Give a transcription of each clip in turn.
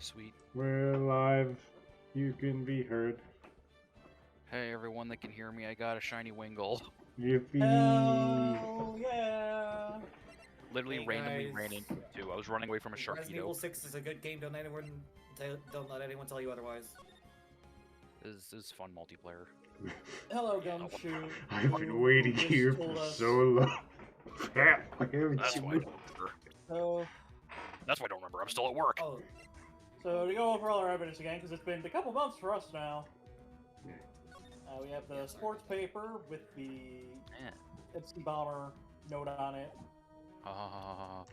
Sweet. We're live. You can be heard. Hey, everyone that can hear me, I got a shiny Wingull. Yippee! Hell yeah! Literally Hey, randomly guys. ran into it, too. I was running away from a Resident Evil Sharpedo. 6 is a good game. Don't let anyone tell you otherwise. This is fun multiplayer. Hello, Gumshoe. I've been who waiting just here for told us- so long. Why haven't That's you why I moved? don't remember. So, That's why I don't remember. I'm still at work. Oh, to go over all our evidence again, because it's been a couple months for us now. We have the sports paper with the Yeah. MC Bomber note on it. Uh,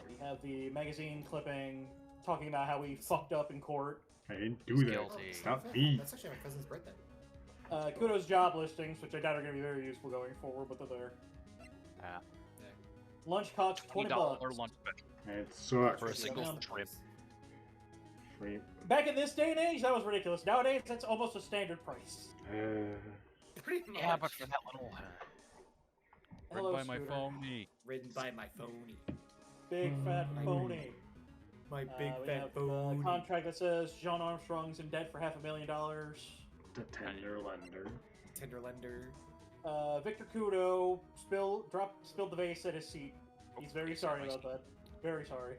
We have the magazine clipping talking about how we fucked up in court. I didn't do that. Guilty. It's not me. that's actually my cousin's birthday. Kudos job listings, which I doubt are going to be very useful going forward, but they're there. yeah. Lunch costs $20. $20 lunch special It sucks. for a single trip. Free. Back in this day and age, that was ridiculous. Nowadays, that's almost a standard price. Pretty much. Yeah, but for that little... Hello, Ridden by my Scooter. phony. Ridden by my phony. Big fat phony. My big We fat have phony. a contract that says John Armstrong's in debt for $500,000. The tender lender. Tender lender. Victor Kudo spilled the vase at his seat. He's very It's sorry not about my that. Very sorry.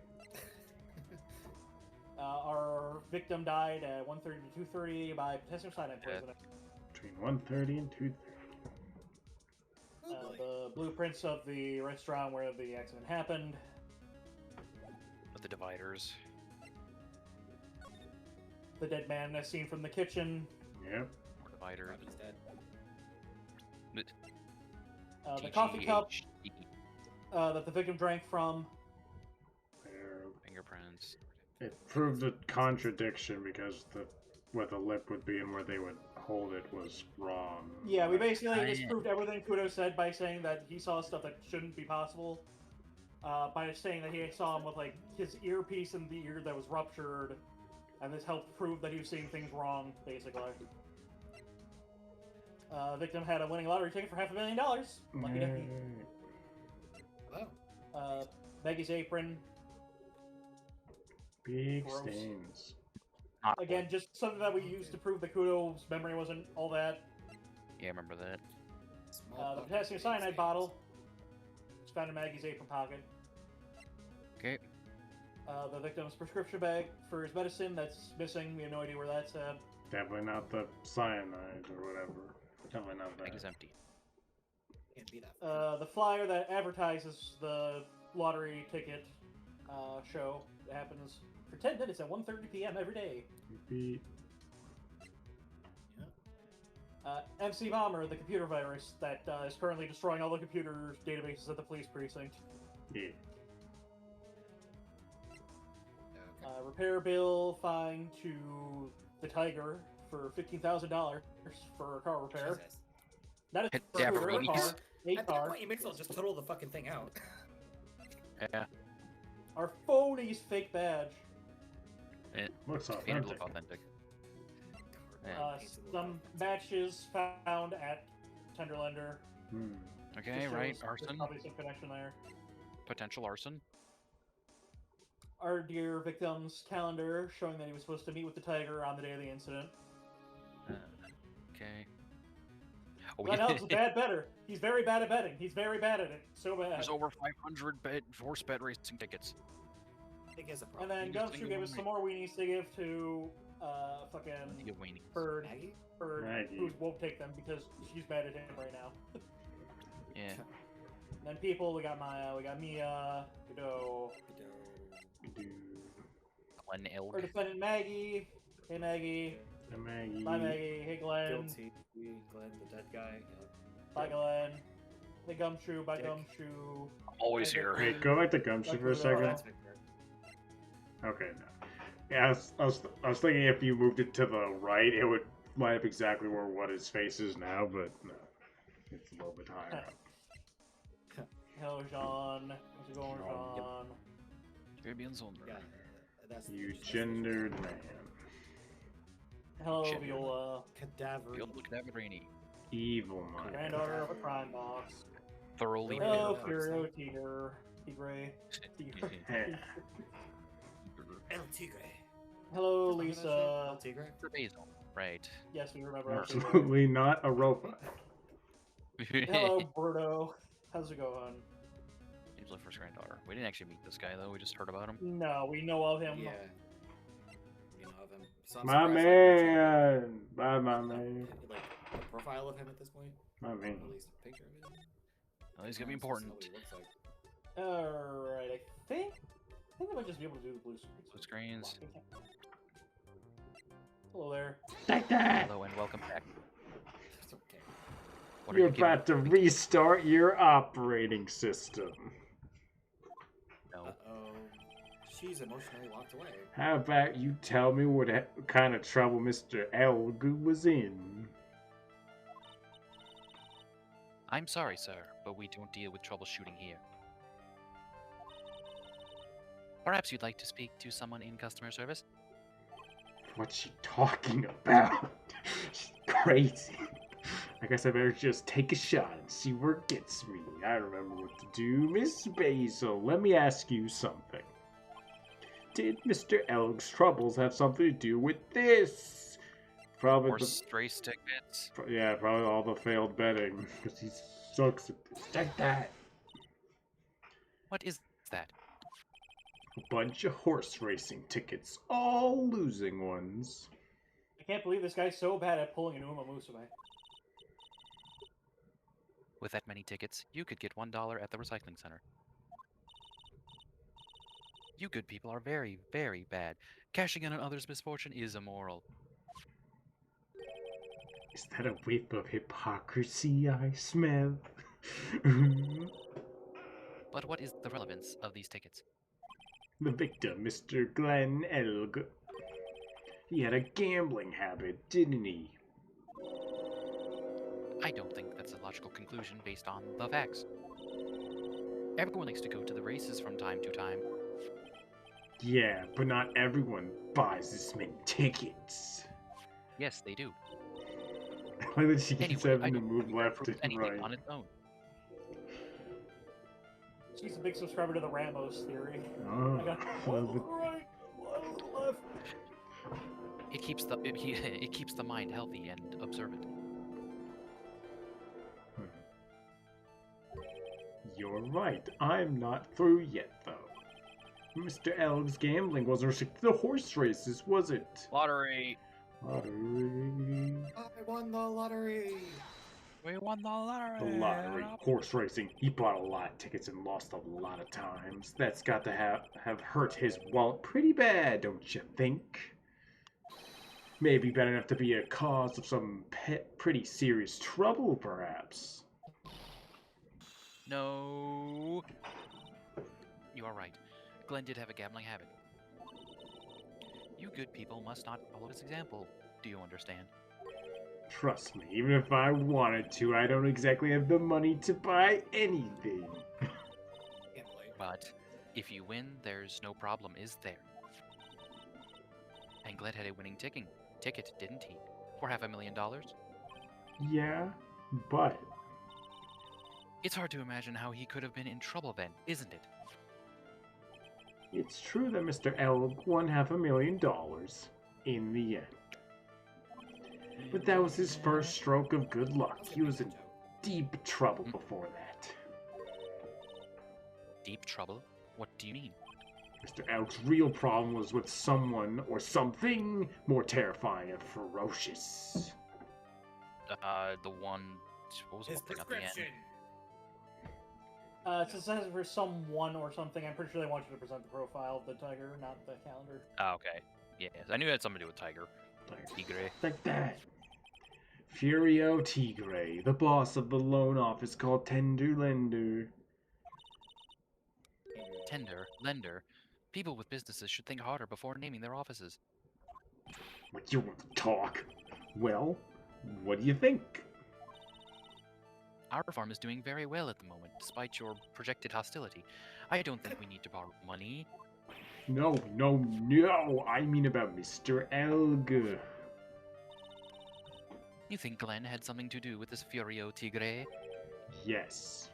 Our victim died at 1:30 to 2:30 by potassium cyanide poisoning. Between 1:30 and 2:30. The blueprints of the restaurant where the accident happened. With the dividers. The dead man as seen from the kitchen. Yep. More dividers. Robbie's dead. The coffee cup TGH. that the victim drank from. There. Fingerprints. It proved a contradiction because where the lip would be and where they would hold it was wrong. Yeah, we basically yeah. disproved everything Kudo said by saying that he saw stuff that shouldn't be possible. By saying that he saw him with like his earpiece in the ear that was ruptured, and this helped prove that he was seeing things wrong, basically. Victim had a winning lottery ticket for $500,000. Lucky ducky. Wow. Maggie's apron. Big Gross. stains. Not Again, just something that we used to prove that Kudo's memory wasn't all that. Yeah, I remember that. Small The bucket potassium with cyanide stains. bottle. It's found in Maggie's apron pocket. Okay. The victim's prescription bag for his medicine that's missing. We have no idea where that's at. Definitely not the cyanide or whatever. Definitely not Bag is that. empty. Can't be that. The flyer that advertises the lottery ticket show that happens for 10 minutes at 1:30 p.m. every day. Beep. MC Bomber, the computer virus that is currently destroying all the computer databases at the police precinct. Yeah. Okay. Repair bill fine to the Tiger for $15,000 for a car repair. Jesus. That is Hit for a Dabarini's. car, a At that car. point, you may as well just total the fucking thing out. Yeah. Our phony's fake badge. It Looks made it authentic. look authentic. Yeah. Some matches found at Tenderlender. Hmm. Okay, Just right. shows there's Arson. probably some connection there. Potential arson. Our dear victim's calendar showing that he was supposed to meet with the Tiger on the day of the incident. Okay. Oh, Glenn Elk's a bad better. He's very bad at betting. He's very bad at it. So bad. There's over 500 horse bet racing tickets. I think it's a And problem. then You just Gumshoe think gave of us one some more weenies to give to fucking The weenie. Bird, Maggie? Maggie. who won't take them because she's mad at him right now. Yeah. And then people, we got Maya, we got Mia, Godot, Glen our Elg. defendant Maggie. Hey Maggie. The Maggie. Bye Maggie. Hey Glenn. Guilty. Glenn, the dead guy. Bye Glenn. Hey Gumshoe. Bye Dick. Gumshoe. I'm always Hey, here. Wait, go back to Gumshoe for a Oh, second. that's Victor. Okay, no. Yeah, I was thinking if you moved it to the right, it would line up exactly where what his face is now, but no. It's a little bit higher up. Hello Jean. How's it going, Jean. Jean? Caribbean Zone. Yeah, that's You that's- gendered man. Hello Shit. Viola. Cadaver. Field look at Rainy. Evil man. Granddaughter of a crime boss. Thoroughly Hello bitter. Furio Tigre. Tigre. Tigre. Yeah. El Tigre. Hello, Remember that show? Lisa. El Tigre? For Basil. Right. Yes, we remember. El Tigre. Absolutely not a robot. Hello, Birdo. How's it going? Angela first granddaughter. We didn't actually meet this guy though. We just heard about him. No, we know of him. Yeah. You know of him. So I'm My surprised, like, we actually, man. Bye, my like, man. like a profile of him at this point. My Or man. at least a picture of him. Oh, he's gonna be So important. what he looks like. Alright, I think I might just be able to do the blue screens. Blue screens. Hello there. Take that! Hello and welcome back. It's okay. What are You're you giving about to me? restart your operating system. No. Uh-oh. She's emotionally locked away. How about you tell me what kind of trouble Mr. Elg was in? I'm sorry, sir, but we don't deal with troubleshooting here. Perhaps you'd like to speak to someone in customer service? What's she talking about? She's crazy. I guess I better just take a shot and see where it gets me. I remember what to do. Miss Basil, let me ask you something. Did Mr. Elg's troubles have something to do with this? Probably Or race tickets? yeah, probably all the failed betting, because he sucks at this. Take that! What is that? A bunch of horse racing tickets, all losing ones. I can't believe this guy's so bad at pulling an Uma Musume. With that many tickets, you could get $1 at the recycling center. You good people are very, very bad. Cashing in on others' misfortune is immoral. Is that a whiff of hypocrisy I smell? But what is the relevance of these tickets? The victim, Mr. Glenn Elg. He had a gambling habit, didn't he? I don't think that's a logical conclusion based on the facts. Everyone likes to go to the races from time to time. Yeah, but not everyone buys this many tickets. Yes, they do. I like that she keeps Anyway, I having to don't move think that left proves and anything right. on its own. She's a big subscriber to the Ramos theory. Oh, I got one to the right, one to the left. It keeps the it keeps the mind healthy and observant. You're right. I'm not through yet, though. Mr. Elg's gambling wasn't restricted to horse races, was it? Lottery. Lottery. I won the lottery! We won the lottery. The lottery. Horse racing. He bought a lot of tickets and lost a lot of times. That's got to have hurt his wallet pretty bad, don't you think? Maybe bad enough to be a cause of some pretty serious trouble, perhaps. No. You are right. Glenn did have a gambling habit. You good people must not follow his example. Do you understand? Trust me, even if I wanted to, I don't exactly have the money to buy anything. Gambling. But if you win, there's no problem, is there? And Glenn had a winning ticket, didn't he? For $500,000? Yeah, but It's hard to imagine how he could have been in trouble then, isn't it? it's true that Mr. Elg won $500,000 in the end. But that was his first stroke of good luck. He was in deep trouble before that. Deep trouble? What do you mean? Mr. Elg's real problem was with someone or something more terrifying and ferocious. The one... What was the His one thing at the end? prescription! Since it says for someone or something, I'm pretty sure they want you to present the profile of the tiger, not the calendar. Oh, okay. Yes, I knew it had something to do with Tiger. Tigre. Like that. Furio Tigre, the boss of the loan office called Tender Lender. Tender, lender. People with businesses should think harder before naming their offices. What, you want to talk? Well, what do you think? Our farm is doing very well at the moment, despite your projected hostility. I don't think we need to borrow money. No, no, no! I mean about Mr. Elg. You think Glenn had something to do with this Furio Tigre? Yes.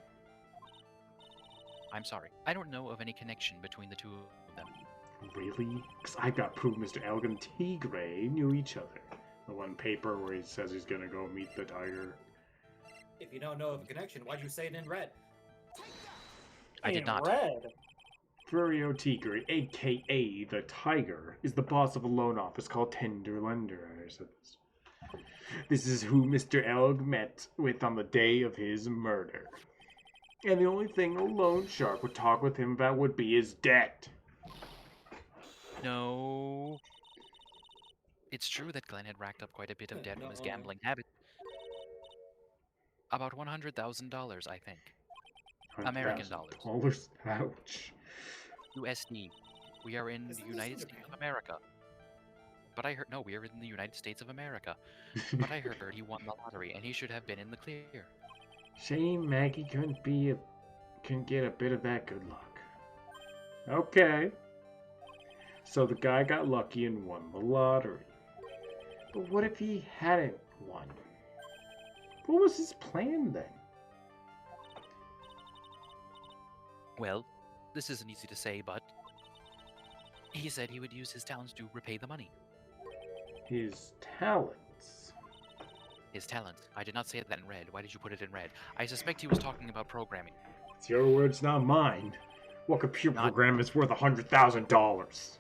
I'm sorry. I don't know of any connection between the two of them. really? Because I got proof Mr. Elg and Tigre knew each other. The one paper where he says he's gonna go meet the tiger. If you don't know of a connection, why'd you say it in red? I did In not. red. Furio Tigre, aka the Tiger, is the boss of a loan office called Tender Lenders. This is who Mr. Elg met with on the day of his murder. And the only thing a loan shark would talk with him about would be his debt. No. It's true that Glenn had racked up quite a bit of debt from his gambling habit. About $100,000, I think. American dollars. Ouch. USD. We are in the Isn't this United in States Japan? of America. But I heard no, we are in the United States of America. But I heard he won the lottery and he should have been in the clear. Shame Maggie couldn't get a bit of that good luck. Okay. So the guy got lucky and won the lottery. But what if he hadn't won? What was his plan then? Well, this isn't easy to say, but he said he would use his talents to repay the money. His talents. His talents. I did not say that in red. Why did you put it in red? I suspect he was talking about programming. It's your words, not mine. What computer Not- program is worth $100,000?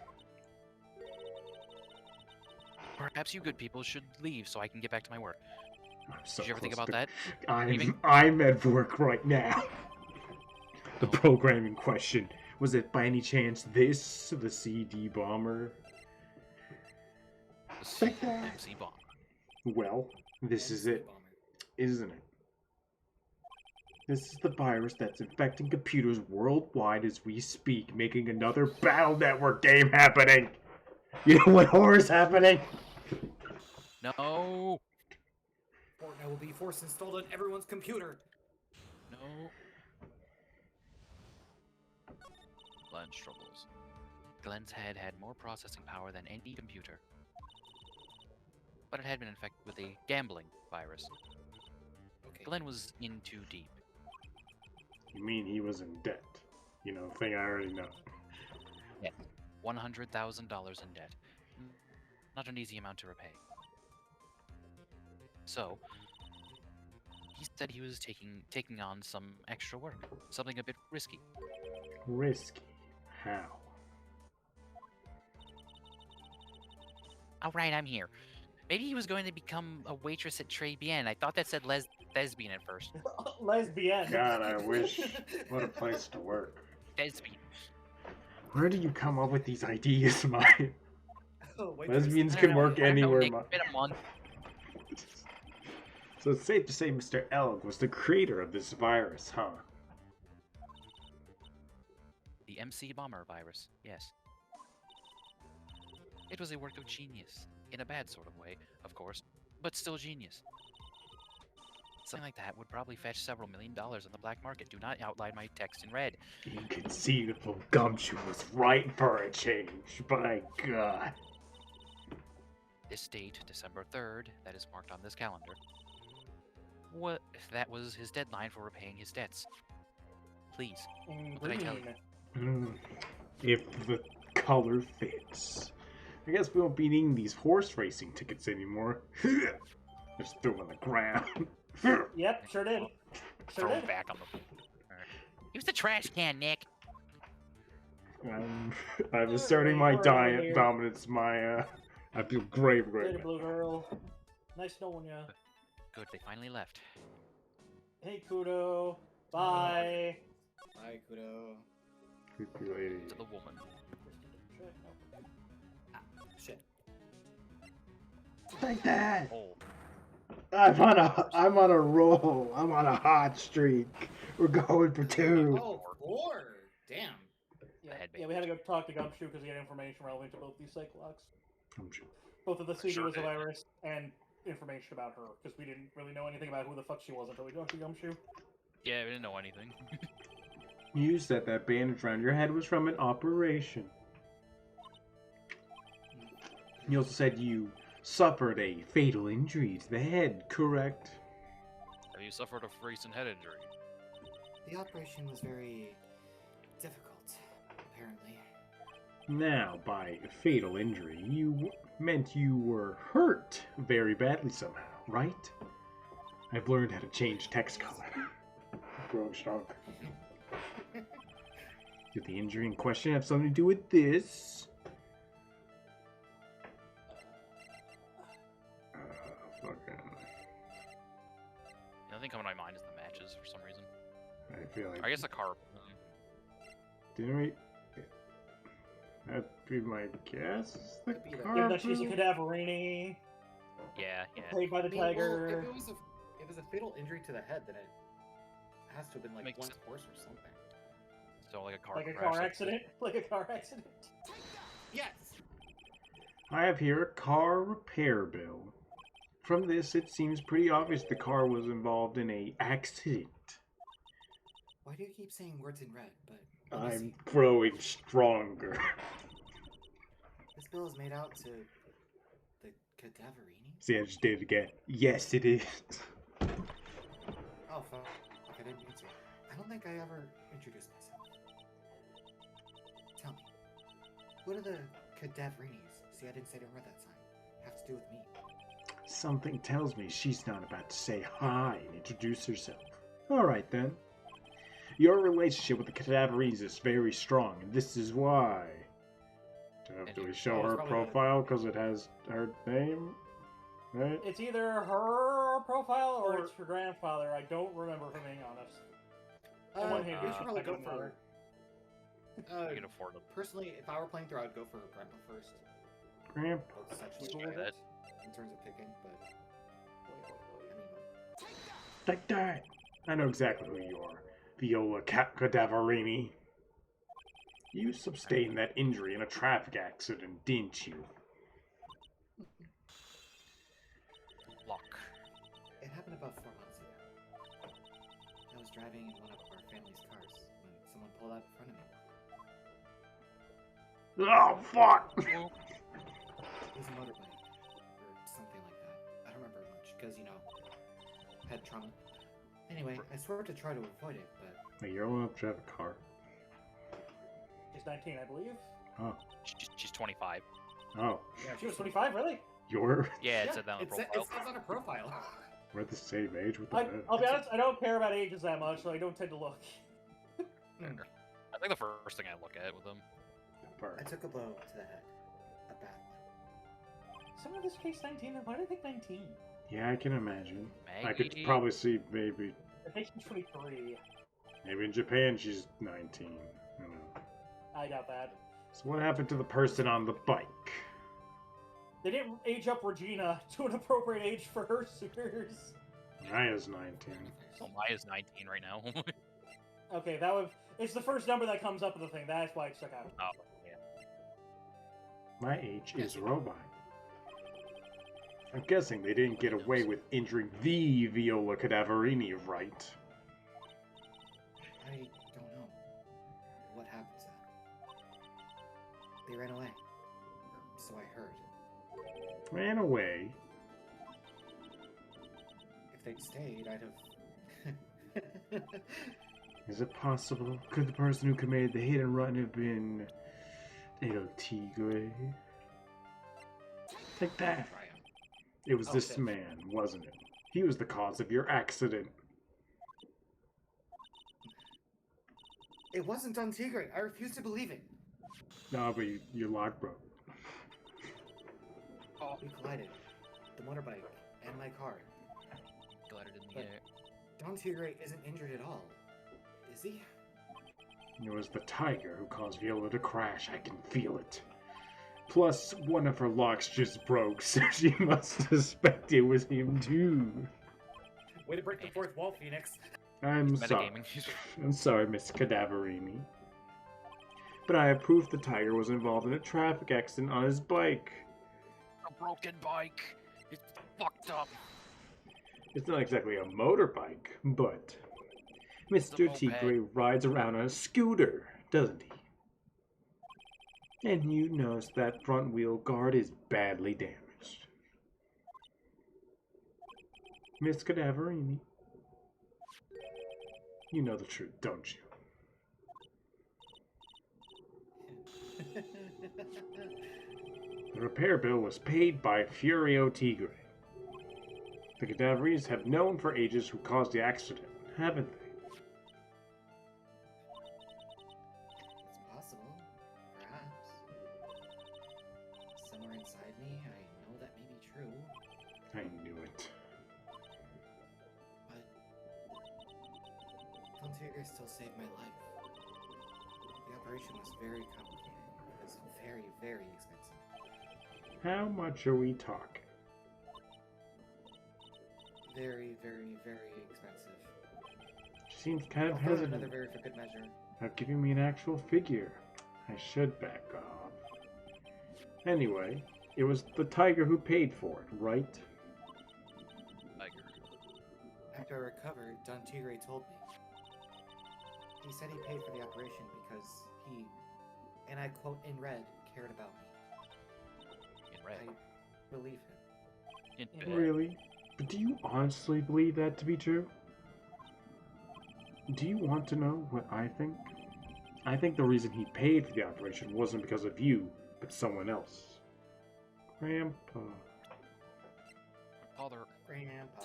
Perhaps you good people should leave so I can get back to my work. I'm so Did you ever think close about to- that? Leaving? I'm at work right now. The Oh. program in question, was it by any chance this, the CD bomber? Like that. MC bomb. Well, this is it, isn't it? This is the virus that's infecting computers worldwide as we speak, making another Battle Network game happening. You know what horror's happening? No. Fortnite will be forced installed on everyone's computer. No. Glenn struggles. Glenn's head had more processing power than any computer. But it had been infected with a gambling virus. Okay. Glenn was in too deep. You mean he was in debt? You know, thing I already know. $100,000 in debt. Not an easy amount to repay. So, he said he was taking on some extra work, something a bit risky. Risky. How? All right, I'm here. Maybe he was going to become a waitress at Tribulations. I thought that said lesbian at first. Lesbian. God, I wish. What a place to work. Lesbian. Where do you come up with these ideas, Mike? Oh, wait, Lesbians I can don't know, work I don't know, anywhere, Nick, Mike. it's been a month. So it's safe to say Mr. Elg was the creator of this virus, huh? The MC Bomber virus, yes. It was a work of genius. In a bad sort of way, of course, but still genius. Something like that would probably fetch several $1 million on the black market. Do not outline my text in red. Inconceivable Gumshoe was right for a change, by God. This date, December 3rd, that is marked on this calendar. What? That was his deadline for repaying his debts. Please. What did I tell you? If the color fits. I guess we won't be needing these horse racing tickets anymore. Just throw them on the ground. Yep, sure did. Sure Throw him did. back on the... Alright. Use the trash can, Nick! I'm asserting my dominance. I feel great right Later, now. blue girl. Nice knowing ya. Good, they finally left. Hey, Kudo. Bye. Bye, Kudo. Creepy lady. To the woman. Shit. Like that. Oh, I'm on a roll. I'm on a hot streak. We're going for 2. Oh, 4. Damn. Yeah, head yeah, we had to go talk to Gumshoe because he had information relevant to both these cyclops. I'm sure. Both of the CD Sure was a did. virus and information about her because we didn't really know anything about who the fuck she was until we talked to Gumshoe. yeah, we didn't know anything. You said that bandage around your head was from an operation. You also said you suffered a fatal injury to the head, correct? Have you suffered a recent head injury? The operation was very difficult, apparently. Now, by fatal injury, you meant you were hurt very badly somehow, right? I've learned how to change text color. Growing strong. Did the injury in question have something to do with this? Fucking. The only thing coming to my mind is the matches for some reason. I feel like. I guess the car. Didn't we? That'd be my guess. The Could be that. car Given that she's a blew? cadaverini, Yeah, yeah. played by the I mean, well, tiger. if it was a fatal injury to the head, then it has to have been like Makes blunt sense. force or something. So like a car Like a crash. car accident? Like a car accident? Yes. I have here a car repair bill. From this, it seems pretty obvious the car was involved in a accident. Why do you keep saying words in red? But let me I'm see. growing stronger. This bill is made out to the cadaverini. See, I just did it again. Yes, it is. Oh fuck! I didn't mean to. I don't think I ever introduced myself. Tell me, what do the cadaverinis? See, I didn't say the word that time. Have to do with me. Something tells me she's not about to say hi and introduce herself. Alright then. Your relationship with the cadaverines is very strong, and this is why. Do we show Oh, it's her probably the- profile because it has her name? Right? It's either her profile or it's her grandfather. I don't remember, if I'm being honest. On one hand, we it's should probably I go don't know. for. You can afford it. Personally, if I were playing through, I'd go for Grandpa first. Grandpa. Both sexually Let's try correct that. in terms of picking, but I mean, Like that. I know exactly who you are. Viola Cadaverini. You sustained that injury in a traffic accident, didn't you? Lock. it happened about 4 months ago. I was driving in one of our family's cars when someone pulled out in front of me. Oh, fuck! It was a motorbike or something like that. I don't remember much because head trauma. Anyway, I swore to try to avoid it, but Wait, you're old enough to have a car? She's 19, I believe. Oh. She's 25. Oh. yeah, She was 25, really? You're... Yeah, it said that on the it profile. says on a profile. We're the same age with the I'll be honest, I don't care about ages that much, so I don't tend to look. I think the first thing I look at with them. I took a blow to the head. A bad one. Some of this case 19, why do I think 19? Yeah, I can imagine. I could Maggie. probably see maybe I think she's 23. maybe in Japan she's 19. I don't know. I doubt that. So what happened to the person on the bike? They didn't age up Regina to an appropriate age for her suitors. Maya's 19. Well, Maya's 19 right now. Okay, it's the first number that comes up in the thing. That's why it stuck out. Oh, yeah. My age is robot. I'm guessing they didn't get away with injuring the Viola Cadaverini, right? I don't know what happened to them. They ran away. So I heard. Ran away. If they'd stayed, I'd have. Is it possible? Could the person who committed the hit and run have been El Tigre? Like that. Try 'em. It was Oh, this shit. man, wasn't it? He was the cause of your accident. It wasn't on Tigre. I refuse to believe it. No, but your lock broke. We collided. The motorbike and my car. Glided in the But- air. Don Tigre isn't injured at all. Is he? It was the tiger who caused Viola to crash. I can feel it. Plus, one of her locks just broke, so she must suspect it was him too. Way to break the fourth wall, Phoenix. I'm sorry. Metagaming. I'm sorry, Miss Cadaverini. But I have proof the tiger was involved in a traffic accident on his bike. A broken bike. It's fucked up. It's not exactly a motorbike, but Mr. moped. Tigre rides around on a scooter, doesn't he? And you notice that front wheel guard is badly damaged. Miss Cadaverini, you know the truth, don't you? The repair bill was paid by Furio Tigre. The cadaveries have known for ages who caused the accident, haven't they? It's possible. Perhaps. Somewhere inside me, I know that may be true. I knew it. But Tantrums still saved my life. The operation was very complicated. It was very, very expensive. How much are we talking? Very, very, very expensive. She seems kind of I'll throw in another hesitant very for good measure. about giving me an actual figure. I should back off. Anyway, it was the tiger who paid for it, right? Tiger. After I recovered, Don Tigre told me. He said he paid for the operation because he, and I quote in red, cared about me. In red. I believe him. In bed. Really? But do you honestly believe that to be true? Do you want to know what I think? I think the reason he paid for the operation wasn't because of you, but someone else. Grandpa. Father. Grandpa.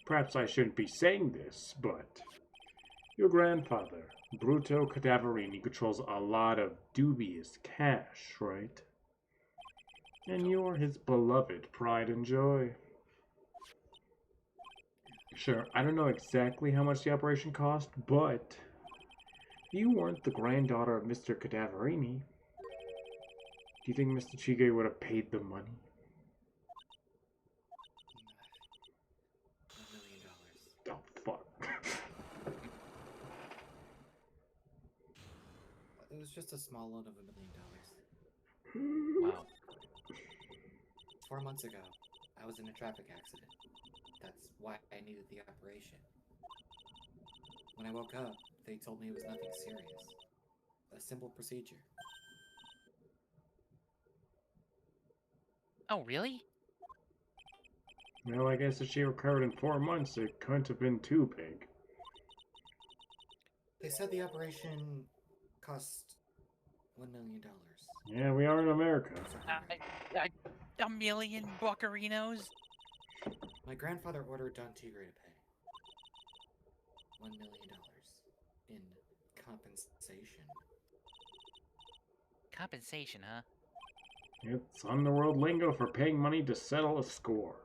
Perhaps I shouldn't be saying this, but your grandfather, Bruto Cadaverini, controls a lot of dubious cash, right? And you're his beloved pride and joy. Sure, I don't know exactly how much the operation cost, but you weren't the granddaughter of Mr. Cadaverini. Do you think Mr. Chige would have paid the money? $1 million. Oh, fuck. It was just a small loan of $1 million. Wow. 4 months ago, I was in a traffic accident. That's why I needed the operation. When I woke up, they told me it was nothing serious. A simple procedure. Oh, really? Well, I guess if she recovered in 4 months, it couldn't have been too big. They said the operation cost $1 million. Yeah, we are in America. $1 million buccarinos? My grandfather ordered Don Tigre to pay $1 million in compensation. Compensation, huh? It's underworld lingo for paying money to settle a score.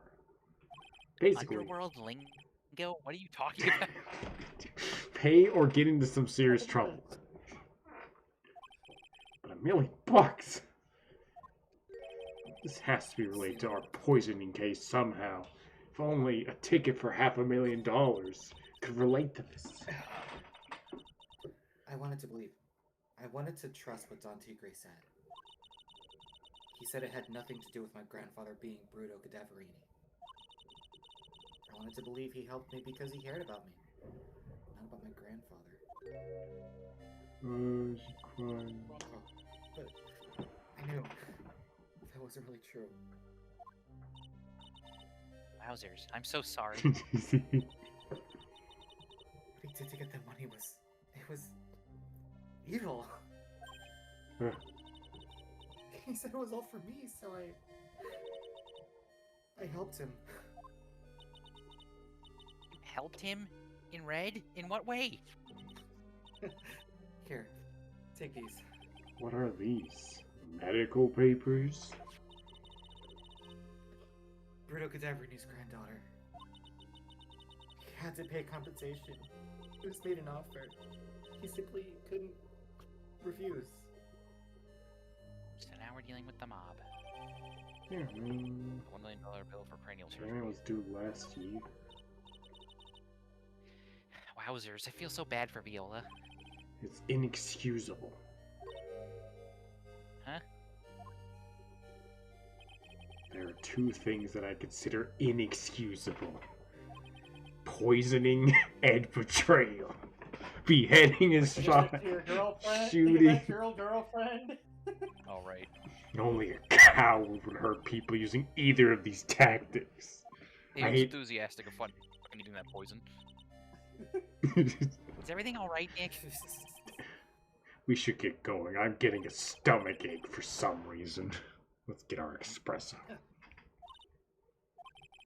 Basically, Underworld lingo? What are you talking about? pay or get into some serious trouble. But $1 million bucks? This has to be related to our poisoning case somehow. If only a ticket for $500,000 could relate to this. I wanted to believe. I wanted to trust what Don Tigre said. He said it had nothing to do with my grandfather being Bruto Cadaverini. I wanted to believe he helped me because he cared about me, not about my grandfather. Oh, she's crying. But I knew that wasn't really true. Wowzers, I'm so sorry. What he did to get that money was evil. Huh. He said it was all for me, so I helped him. You helped him? In red? In what way? Here, take these. What are these? Medical papers? Bruto Cadaverini's granddaughter. He had to pay compensation. He was made an offer. He simply couldn't refuse. So now we're dealing with the mob. Yeah, I mean, $1 million bill for cranial surgery. payment was due last year. Wowzers, I feel so bad for Viola. It's inexcusable. Huh? There are two things that I consider inexcusable. Poisoning and betrayal. Beheading is Give fine. it to your girlfriend. Shooting. Give it to your girlfriend. Alright. Only a coward would hurt people using either of these tactics. He I was hate- enthusiastic of fucking eating that poison. I Is everything alright, Nick? We should get going. I'm getting a stomach ache for some reason. Let's get our espresso.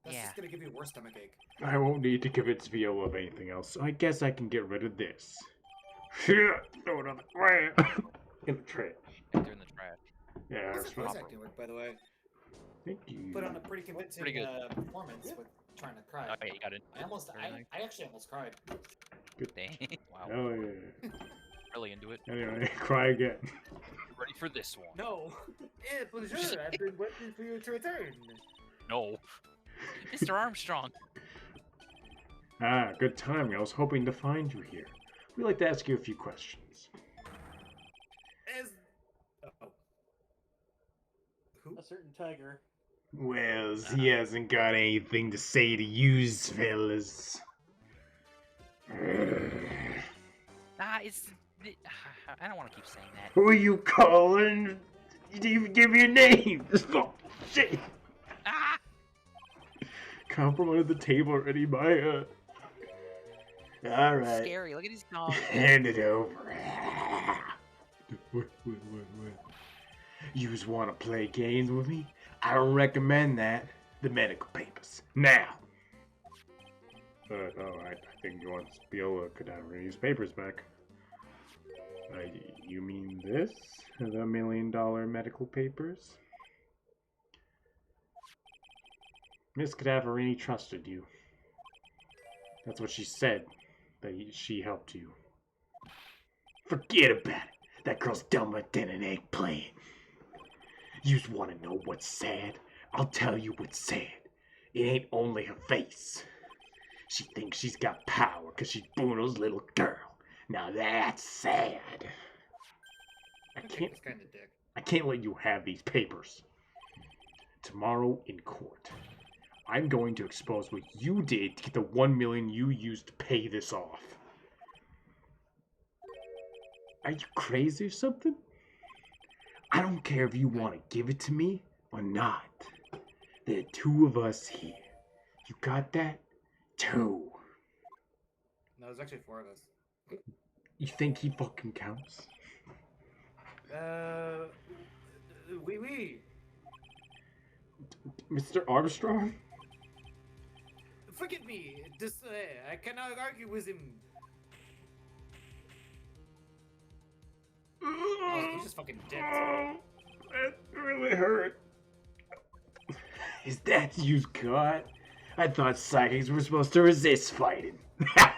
That's Yeah. just gonna give you a worse stomach ache. I won't need to convince Viola of anything else, so I guess I can get rid of this. Throw it on the ground. In the trash. They're in the trash. Yeah, How's that's your voice fine. acting work, by the way? Thank you. Put on a pretty convincing Pretty good. performance with trying to cry. Oh, yeah, you got it. I actually almost cried. Dang. Wow. Hell yeah. Really into it. Anyway, cry again. Ready for this one? No. Eh, bonjour. I've been waiting for you to return. No. Mr. Armstrong. Ah, good timing. I was hoping to find you here. We'd like to ask you a few questions. As oh. Who? A certain tiger. Well, he hasn't got anything to say to use, fellas. Nah, it's... I don't want to keep saying that. Who are you calling? You didn't even give your name. This fucking shit. Ah! Come from under the table already, Maya. Alright. Scary. Look at his dog. Hand it over. What? Yous want to play games with me? I don't recommend that. The medical papers. Now. I think you want Viola Cadaverini's papers back. You mean this? The $1 million medical papers? Miss Cadaverini trusted you. That's what she said. That she helped you. Forget about it. That girl's dumber than an eggplant. You want to know what's sad? I'll tell you what's sad. It ain't only her face. She thinks she's got power because she's Bruno's little girl. Now that's sad. I can't let you have these papers. Tomorrow in court, I'm going to expose what you did to get the $1 million you used to pay this off. Are you crazy or something? I don't care if you want to give it to me or not. There are two of us here. You got that? Two. No, there's actually four of us. You think he fucking counts? Oui. Mr. Armstrong? Forgive me. I cannot argue with him. Oh, he just fucking dipped. That really hurt. Is that you got? I thought psychics were supposed to resist fighting.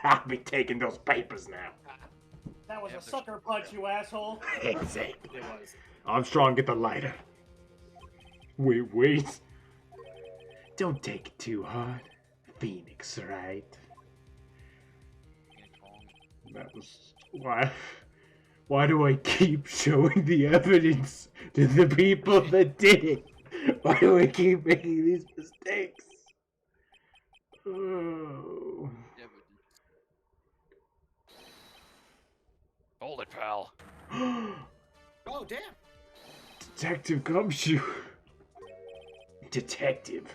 I'll be taking those papers now. That was a sucker punch, you asshole. Exactly. It was. Armstrong, get the lighter. Wait. Don't take it too hard. Phoenix, right? That was... Why do I keep showing the evidence to the people that did it? Why do I keep making these mistakes? Oh. Hold it, pal. Oh, damn. Detective Gumshoe. Detective.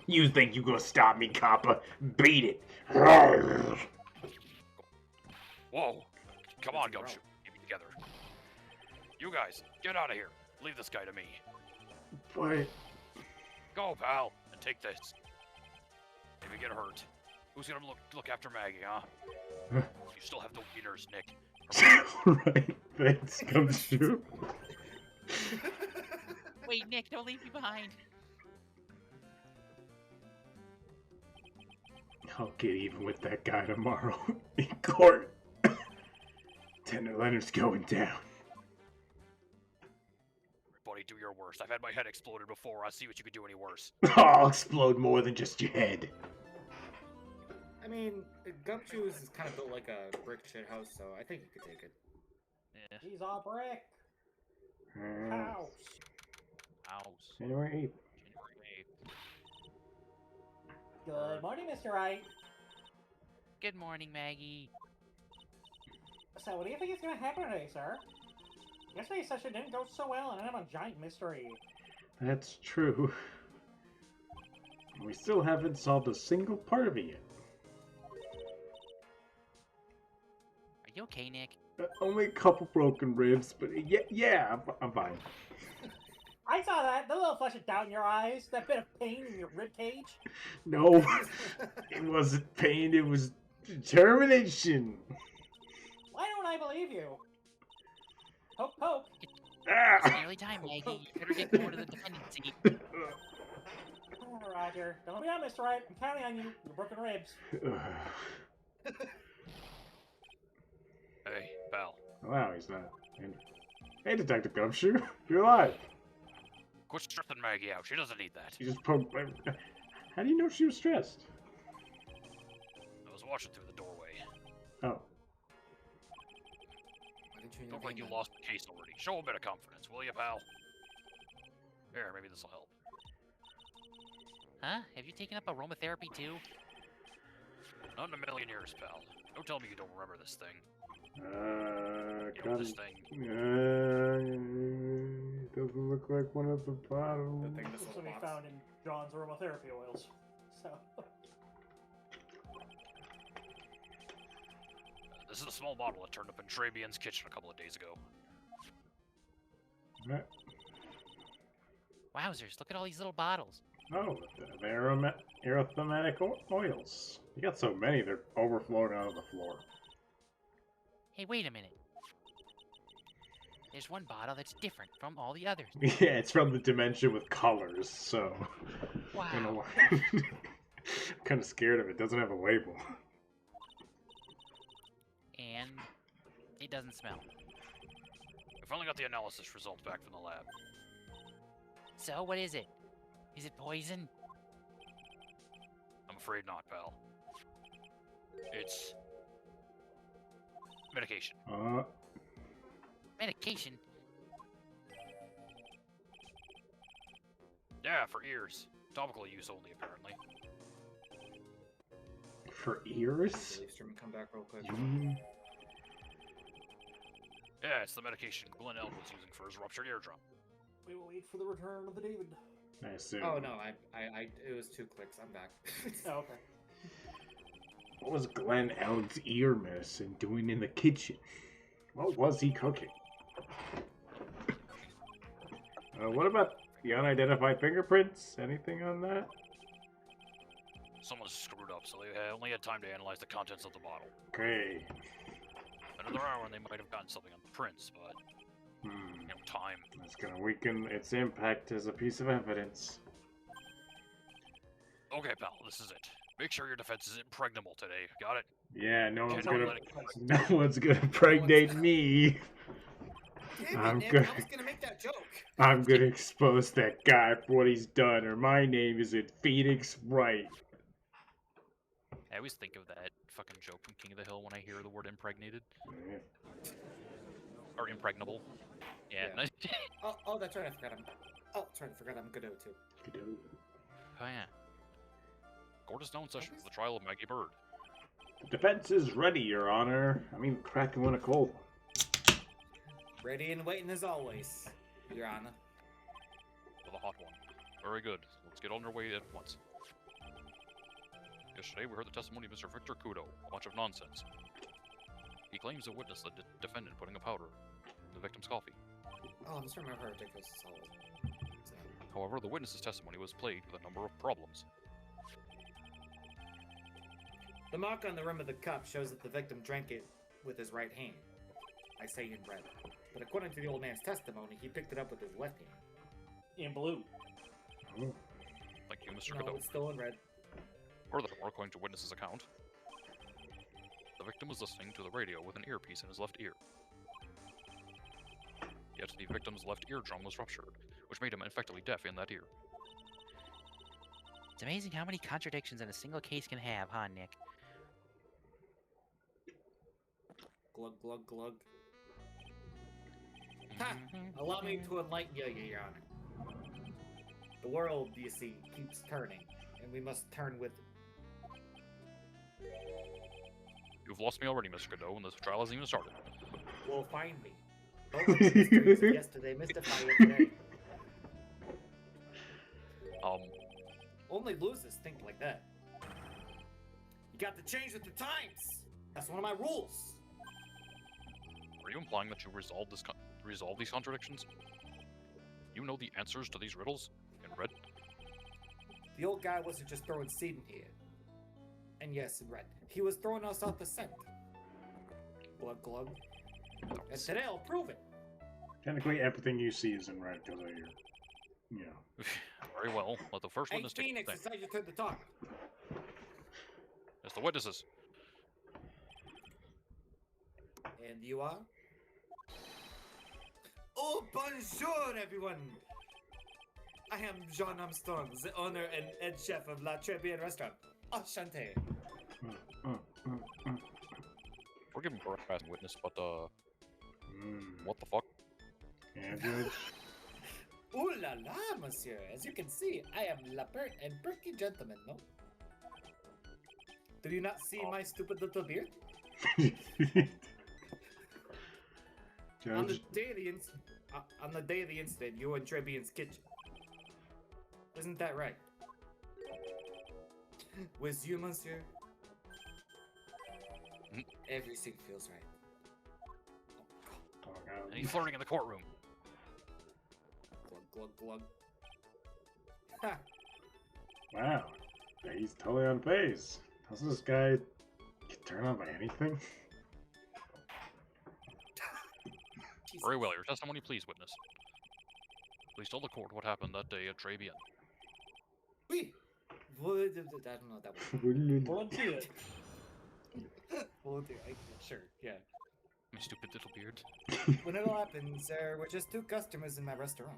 You think you gonna stop me, copper? Beat it. Whoa. Come on, Gumshoe. Get me together. You guys, get out of here. Leave this guy to me. What? Go, pal, and take this. If you get hurt, who's gonna look after Maggie, huh? You still have the wieners, Nick. Right, thanks, Gumshoe. Wait, Nick, don't leave me behind. I'll get even with that guy tomorrow in court. Tender Leonard's going down. Buddy, do your worst. I've had my head exploded before. I'll see what you can do any worse. I'll explode more than just your head. I mean, Gumshoes is kind of built like a brick shit house, so I think you could take it. Yeah. He's a brick. House. House. January 8th. January 8th. Good morning, Mr. Wright. Good morning, Maggie. So, what do you think is going to happen today, sir? Yesterday's session didn't go so well, and I'm a giant mystery. That's true. We still haven't solved a single part of it yet. Are you okay, Nick? Only a couple broken ribs, but yeah, I'm fine. I saw that. The little flesh down in your eyes. That bit of pain in your rib cage. No, it wasn't pain. It was determination. Why don't I believe you? Poke, poke. It's Ah! nearly time, Maggie. You better get going to the defendant seat. Oh, Roger. Don't be on, Mr. Wright. I'm counting on you. Your broken ribs. Hey, pal. Wow, he's not. Hey, Detective Gumshoe, you're alive. Quit stressing Maggie out. She doesn't need that. You just poked. How do you know she was stressed? I was watching through the doorway. Oh. Why didn't you Look like you lost the case already. Show a bit of confidence, will you, pal? Here, maybe this'll help. Huh? Have you taken up aromatherapy too? Not in a million years, pal. Don't tell me you don't remember this thing. You know this thing. Doesn't look like one of the bottles. Good thing this This little will be box. found in John's aromatherapy oils. So, This is a small bottle that turned up in Trabian's kitchen a couple of days ago. Right. Wowzers, look at all these little bottles. Oh, the aromatic oils. You got so many, they're overflowing out of the floor. Hey, wait a minute. There's one bottle that's different from all the others. Yeah, it's from the dimension with colors, so. I don't know Wow. why. I'm kind of scared of it. It doesn't have a label. And it doesn't smell. We finally got the analysis results back from the lab. So, what is it? Is it poison? I'm afraid not, pal. It's medication. Medication? Yeah, for ears. Topical use only, apparently. For ears? Stream come back real quick. Yeah, it's the medication Glenn Elm was using for his ruptured eardrum. we will wait for the return of the David. I assume. Oh no, it was 2 clicks. I'm back. Oh, okay. What was Glenn Elm's ear medicine doing in the kitchen? What was he cooking? What about the unidentified fingerprints? Anything on that? Someone screwed up, so they only had time to analyze the contents of the bottle. Okay. Another hour and they might have gotten something on the prints, but, time. That's gonna weaken its impact as a piece of evidence. Okay, pal, this is it. Make sure your defense is impregnable today. Got it? Yeah, no one's Don't gonna. let it go. No one's gonna pregnate me. Damn I'm it, Nick, good. I was gonna make that joke. I'm gonna expose that guy for what he's done, or my name isn't Phoenix Wright. I always think of that fucking joke from King of the Hill when I hear the word impregnated. Or impregnable. Yeah. Oh, that's right. I forgot I'm Godot too. Oh, yeah. Court is now in session for the trial of Maggie Bird. The defense is ready, Your Honor. I mean, cracking one a cold. Ready and waiting as always, Your Honor. For the hot one. Very good. Let's get on our way at once. Yesterday, we heard the testimony of Mr. Victor Kudo. A bunch of nonsense. He claims to witness the defendant putting a powder in the victim's coffee. Oh, I'm just remember how ridiculous this all is. However, the witness's testimony was plagued with a number of problems. The mark on the rim of the cup shows that the victim drank it with his right hand. I say in red. But according to the old man's testimony, he picked it up with his left hand. In blue. Oh. Thank you, Mr. No, Godot. it's still in red. Furthermore, according to witness's account, the victim was listening to the radio with an earpiece in his left ear. Yet the victim's left eardrum was ruptured, which made him effectively deaf in that ear. It's amazing how many contradictions in a single case can have, huh, Nick? Glug, glug, glug. Ha! Allow me to enlighten you, Your Honor. The world, you see, keeps turning, and we must turn with it. You've lost me already, Mr. Godot, and this trial hasn't even started. Will find me. Don't let the mysteries of yesterday mystify you today. Only losers think like that. You got to change with the times. That's one of my rules. Are you implying that you resolve these contradictions? You know the answers to these riddles in red? The old guy wasn't just throwing seed in here. And yes, in red. He was throwing us off the scent. Glug glug. And today I'll prove it. Technically, everything you see is in red because of your, you know. Very well. Let the first Hey, witness take the Phoenix, thing. it's time your turn to talk. As the witnesses. And you are? Oh, bonjour, everyone! I am Jean Armstrong, the owner and head chef of La Tribulations restaurant. Enchanté. Forgive me for asking witness, but Mm. what the fuck? Yeah, Judge. Ooh la la, monsieur. As you can see, I am la pert and perky gentleman, no? Do you not see my stupid little beard? On the Judge, day of the incident, you were in Trebian's kitchen. Isn't that right? With you, monsieur? Mm. Everything feels right. talk out. Any flirting in the courtroom? Glug, glug, glug. Ha! Wow. Yeah, he's totally on phase. How's this guy get turned on by anything? Jesus. Very well. Your testimony, please, witness. Please tell the court what happened that day at Trabian. Oui. I don't know what that was. Volunteer. Volunteer. Sure, yeah. My stupid little beard. When it all happened, there were just 2 customers in my restaurant.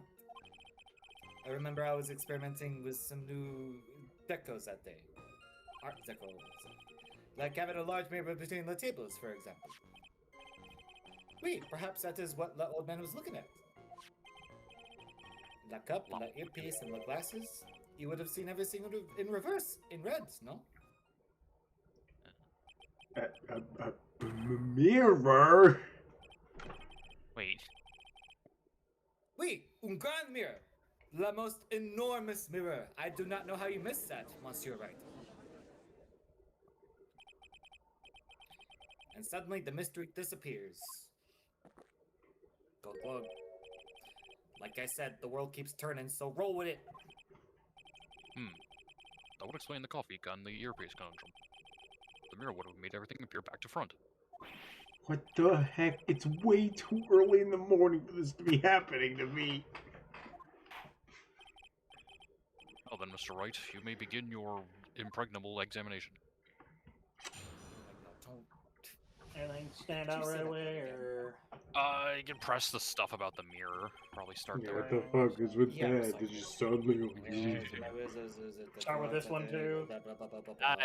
I remember I was experimenting with some new decos that day. Art decos. Like having a large mirror between the tables, for example. Wait, perhaps that is what the old man was looking at. The cup, the earpiece, and the glasses. You would have seen everything in reverse, in red, no? A mirror? Wait. Oui, un grand mirror. The most enormous mirror. I do not know how you missed that, Monsieur Wright. And suddenly the mystery disappears. Glug glug. Like I said, the world keeps turning, so roll with it. That would explain the coffee gun, the earpiece conundrum. The mirror would have made everything appear back to front. What the heck? It's way too early in the morning for this to be happening to me. Well then, Mr. Wright, you may begin your impregnable examination. Anything stand out right away, or You can press the stuff about the mirror. Probably start Yeah, there. what the fuck is with Yeah, that? it's like- Did you suddenly Start with this one, too.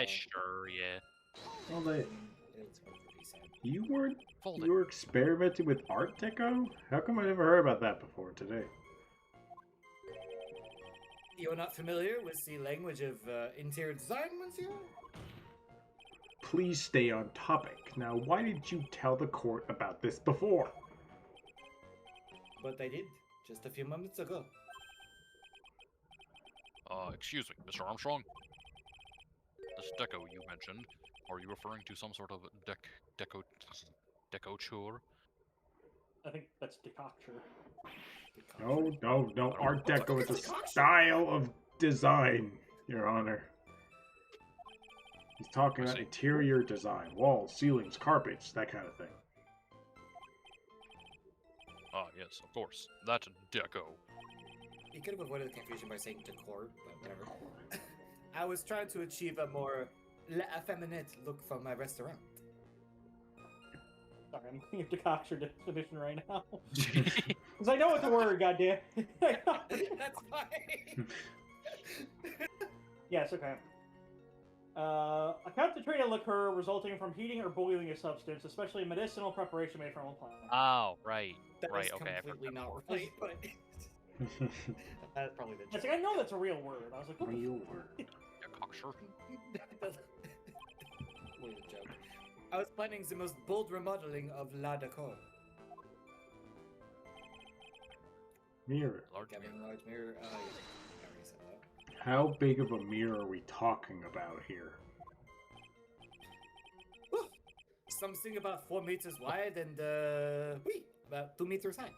Sure, yeah. Well, they, It's going to be sad. you weren't Fold you were experimenting with Art Deco? How come I never heard about that before today? You're not familiar with the language of interior design, Monsieur? Please stay on topic. Now, why did you tell the court about this before? But I did, just a few moments ago. Excuse me, Mr. Armstrong? This deco you mentioned, are you referring to some sort of decoture? I think that's decoction. No. Art Deco is a style of design, Your Honor. He's talking about interior design, walls, ceilings, carpets, that kind of thing. Ah, yes, of course. That deco. You could have avoided the confusion by saying decor, but whatever. I was trying to achieve a more effeminate look for my restaurant. Sorry, I'm looking at decoction definition right now. Because I know it's a word, goddamn. That's fine. Yes, okay. A concentrated liquor resulting from heating or boiling a substance, especially a medicinal preparation made from a plant. Oh, right. That Right, is okay, I've heard completely that not before. right, but that's probably the It's joke. like, I know that's a real word. I was like, what the Real f- word. Decoction. Wait, a joke. I was planning the most bold remodeling of La Decor. Mirror. Large Having mirror. a large mirror. Yeah, I already said that. How big of a mirror are we talking about here? something about 4 meters wide and about 2 meters high.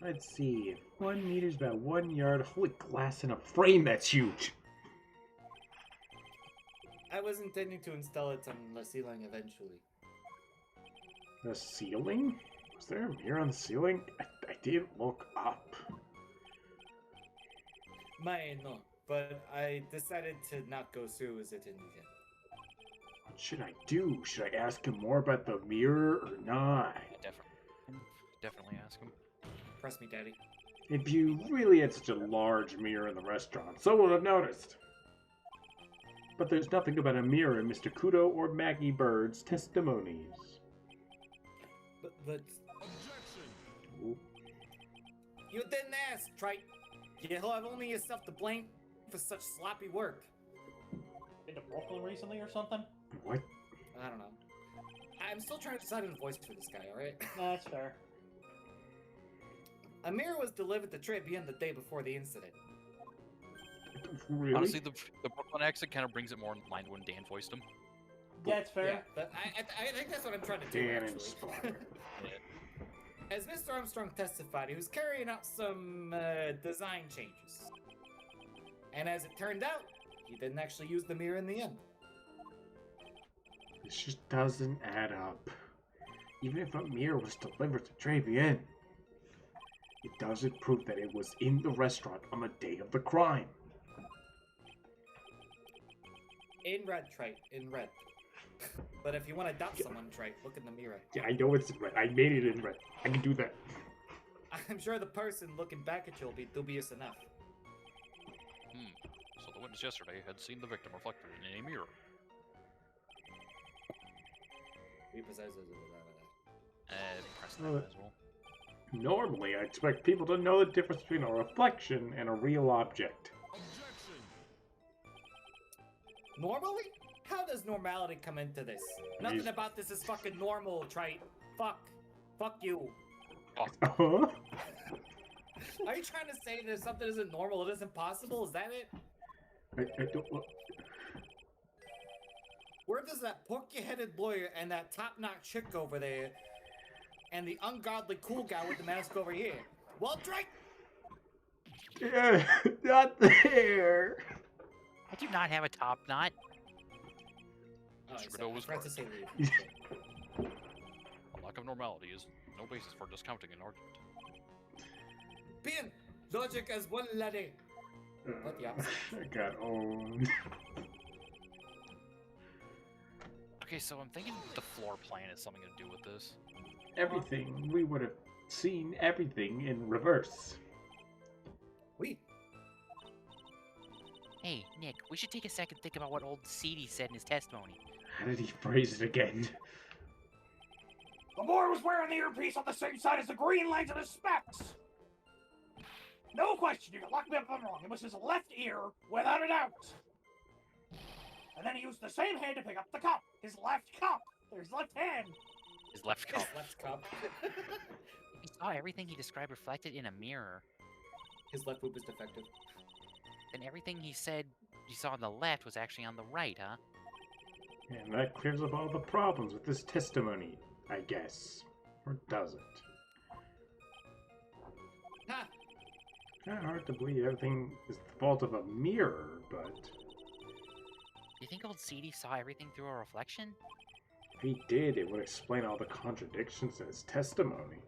Let's see. 1 meter's about 1 yard. Holy glass in a frame, that's huge! I was intending to install it on the ceiling eventually. The ceiling? Was there a mirror on the ceiling? I didn't look up. No, but I decided to not go through with it in the end. What should I do? Should I ask him more about the mirror or not? Definitely ask him. Press me, Daddy. If you really had such a large mirror in the restaurant, someone would have noticed. But there's nothing about a mirror in Mr. Kudo or Maggie Bird's testimonies. But Ooh. you didn't ask, Trite. You'll have only yourself to blame for such sloppy work. Been to Brooklyn recently or something? What? I don't know. I'm still trying to decide on a voice for this guy, alright? That's fair. A mirror was delivered to Tribune the day before the incident. Really? Honestly, the Brooklyn accent kind of brings it more in line when Dan voiced him. That's fair. Yeah, but I think that's what I'm trying to do, Dan actually. inspired. As Mr. Armstrong testified, he was carrying out some design changes. And as it turned out, he didn't actually use the mirror in the end. This just doesn't add up. Even if a mirror was delivered to Tribune, it doesn't prove that it was in the restaurant on the day of the crime. In red, Trite, in red. But if you want to doubt someone, Trite, look in the mirror. Yeah, I know it's in red. I made it in red. I can do that. I'm sure the person looking back at you will be dubious enough. So the witness yesterday had seen the victim reflected in a mirror. Press that as well. Normally, I expect people to know the difference between a reflection and a real object. Normally? How does normality come into this? Nothing about this is fucking normal, Trite. Fuck. Fuck you. Huh? Are you trying to say that if something isn't normal, it isn't possible? Is that it? I don't... Where does that porky-headed lawyer and that top-notch chick over there and the ungodly cool guy with the mask over here? Well, Drake! Yeah, not there! I do not have a top knot. Oh, Trudeau was I forgot to right. say leave. A lack of normality is no basis for discounting an argument. Bien! Logic as one laddie. What the opposite? I got owned. Okay, so I'm thinking the floor plan has something to do with this. Everything. We would have seen everything in reverse. We. Hey, Nick, we should take a second to think about what old CD said in his testimony. How did he phrase it again? The boy was wearing the earpiece on the same side as the green lines of his specs. No question, you can lock me up if I'm wrong. It was his left ear, without a doubt. And then he used the same hand to pick up the cup. His left cup. His left hand. His left cup. His left cup. He saw everything he described reflected in a mirror. His left boob is defective. And everything he said he saw on the left was actually on the right, huh? And that clears up all the problems with this testimony, I guess. Or does it? Ha! Kind of hard to believe everything is the fault of a mirror, but... You think old CD saw everything through a reflection? If he did, it would explain all the contradictions in his testimony.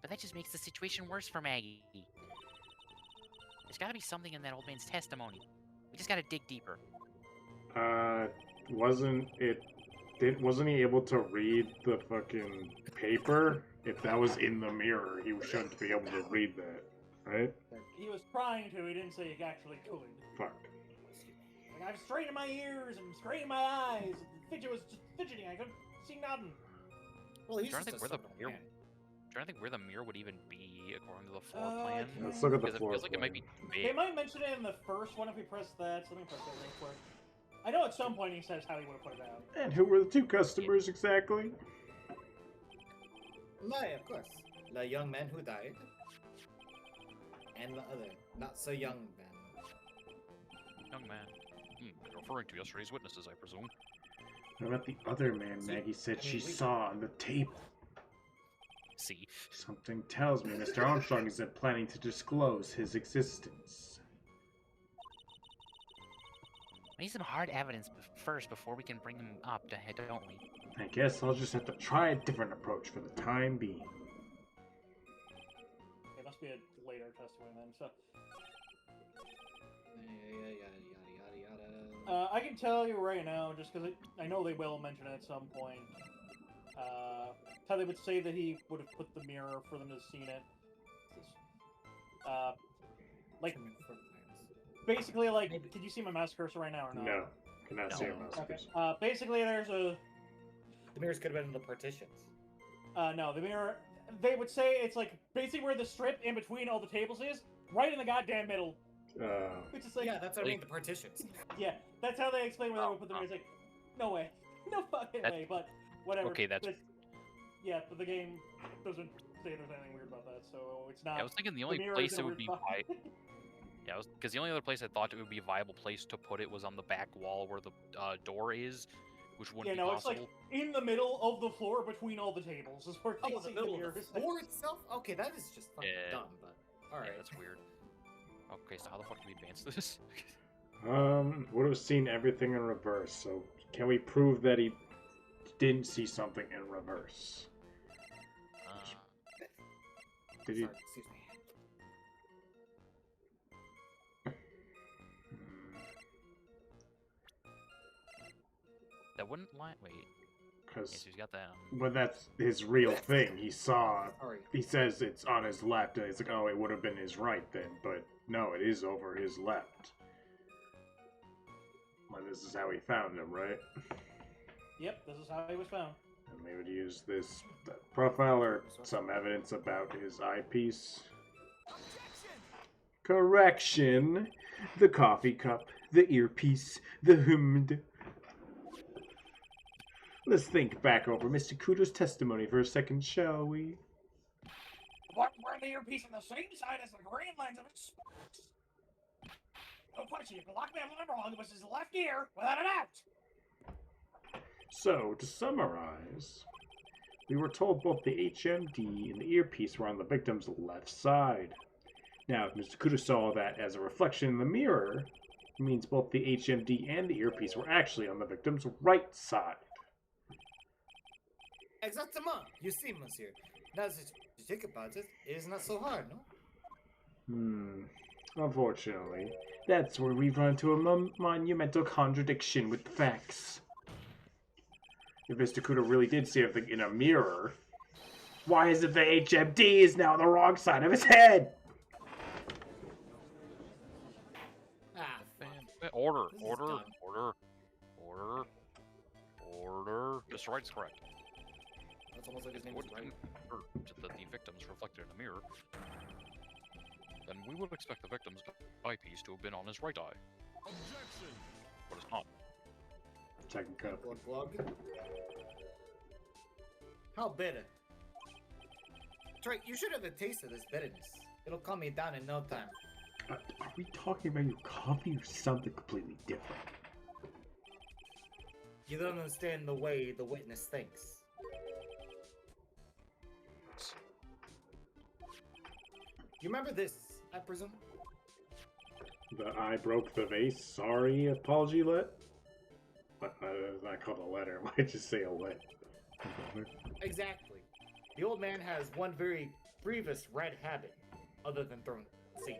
But that just makes the situation worse for Maggie. There's gotta be something in that old man's testimony. We just gotta dig deeper. Wasn't he able to read the fucking paper? If that was in the mirror, he shouldn't be able to read that, right? He was trying to, he didn't say he actually could. Fuck. Like, I'm straining my ears and straining my eyes. And Fidget was just fidgeting, I couldn't see nothing. Well, he's Trying to just think a where the stubborn mirror. man. Trying to think where the mirror would even be according to the floor plan. Let's look at the Because it floor feels like it might plan. be They big. might mention it in the first one if we press that, so let me press that real quick. I know at some point he says how he would have put it out. And who were the two customers exactly? My, of course. The young man who died. And the other, not so young man. Young man. Referring to yesterday's witnesses, I presume. What about the other man See, Maggie said I she mean, we- saw on the table? See, Something tells me Mr. Armstrong isn't planning to disclose his existence. we need some hard evidence first before we can bring him up, don't we? I guess I'll just have to try a different approach for the time being. It must be a later testimony then. So Yada. I can tell you right now, just because I know they will mention it at some point. How they would say that he would have put the mirror for them to have seen it. Like basically, like, Maybe. can you see my mouse cursor right now or not? No, cannot see No. your mouse Okay. cursor. Basically, there's a The mirrors could have been in the partitions. no, the mirror. They would say it's like basically where the strip in between all the tables is, right in the goddamn middle. Which is like, Yeah, that's what I mean, the partitions. yeah, that's how they explain where they would put the mirror. It's like, no way, no fucking That- way. But whatever. Okay, that's- yeah, but the game doesn't say there's anything weird about that, so it's not. Yeah, I was thinking the only mirror place is a it would weird be spot. yeah, because the only other place I thought it would be a viable place to put it was on the back wall where the door is, which wouldn't Yeah, be no, it's possible. like in the middle of the floor between all the tables is where Oh, they in the see middle mirror. of the floor itself? Okay, that is just fucking Yeah. dumb, but alright. Yeah, that's weird. Okay, so how the fuck do we advance this? Would have seen everything in reverse, so can we prove that he didn't see something in reverse? Did he? Sorry, excuse me. That wouldn't lie. Wait, Because yes, he's got that. well, that's his real thing. He saw. Sorry. He says it's on his left, and it's like, oh, it would have been his right then, but no, it is over his left. Well, this is how he found him, right? Yep, this is how he was found. And they would use this profile or some evidence about his eyepiece. Correction! The coffee cup, the earpiece, the hummed. Let's think back over Mr. Kudo's testimony for a second, shall we? Wearing the earpiece on the same side as the green lens of his spokes. No question, you can lock me up when I'm wrong. It was his left ear, without a doubt. So, to summarize, we were told both the HMD and the earpiece were on the victim's left side. Now, if Mr. Kudo saw that as a reflection in the mirror, it means both the HMD and the earpiece were actually on the victim's right side. Exactement. You see, monsieur. Now that you think about it, it is not so hard, no? Unfortunately, that's where we run into a monumental contradiction with the facts. If Mr. Kudo really did see everything in a mirror, why is it the HMD is now on the wrong side of his head? Ah, fuck. Order, This is order, dumb. order. Mr. Wright's correct. That's almost like his name was right. That the victim's reflected in the mirror. Then we would expect the victim's eyepiece to have been on his right eye. Objection! But it's not. Second cup. Glug glug. How bitter. Trey, you should have a taste of this bitterness. It'll calm me down in no time. Are we talking about your coffee or something completely different? You don't understand the way the witness thinks. You remember this, I presume? The I broke the vase. Sorry, apology let. It's not called a letter. Why just say a let? Exactly. The old man has one very grievous red habit, other than throwing seeds.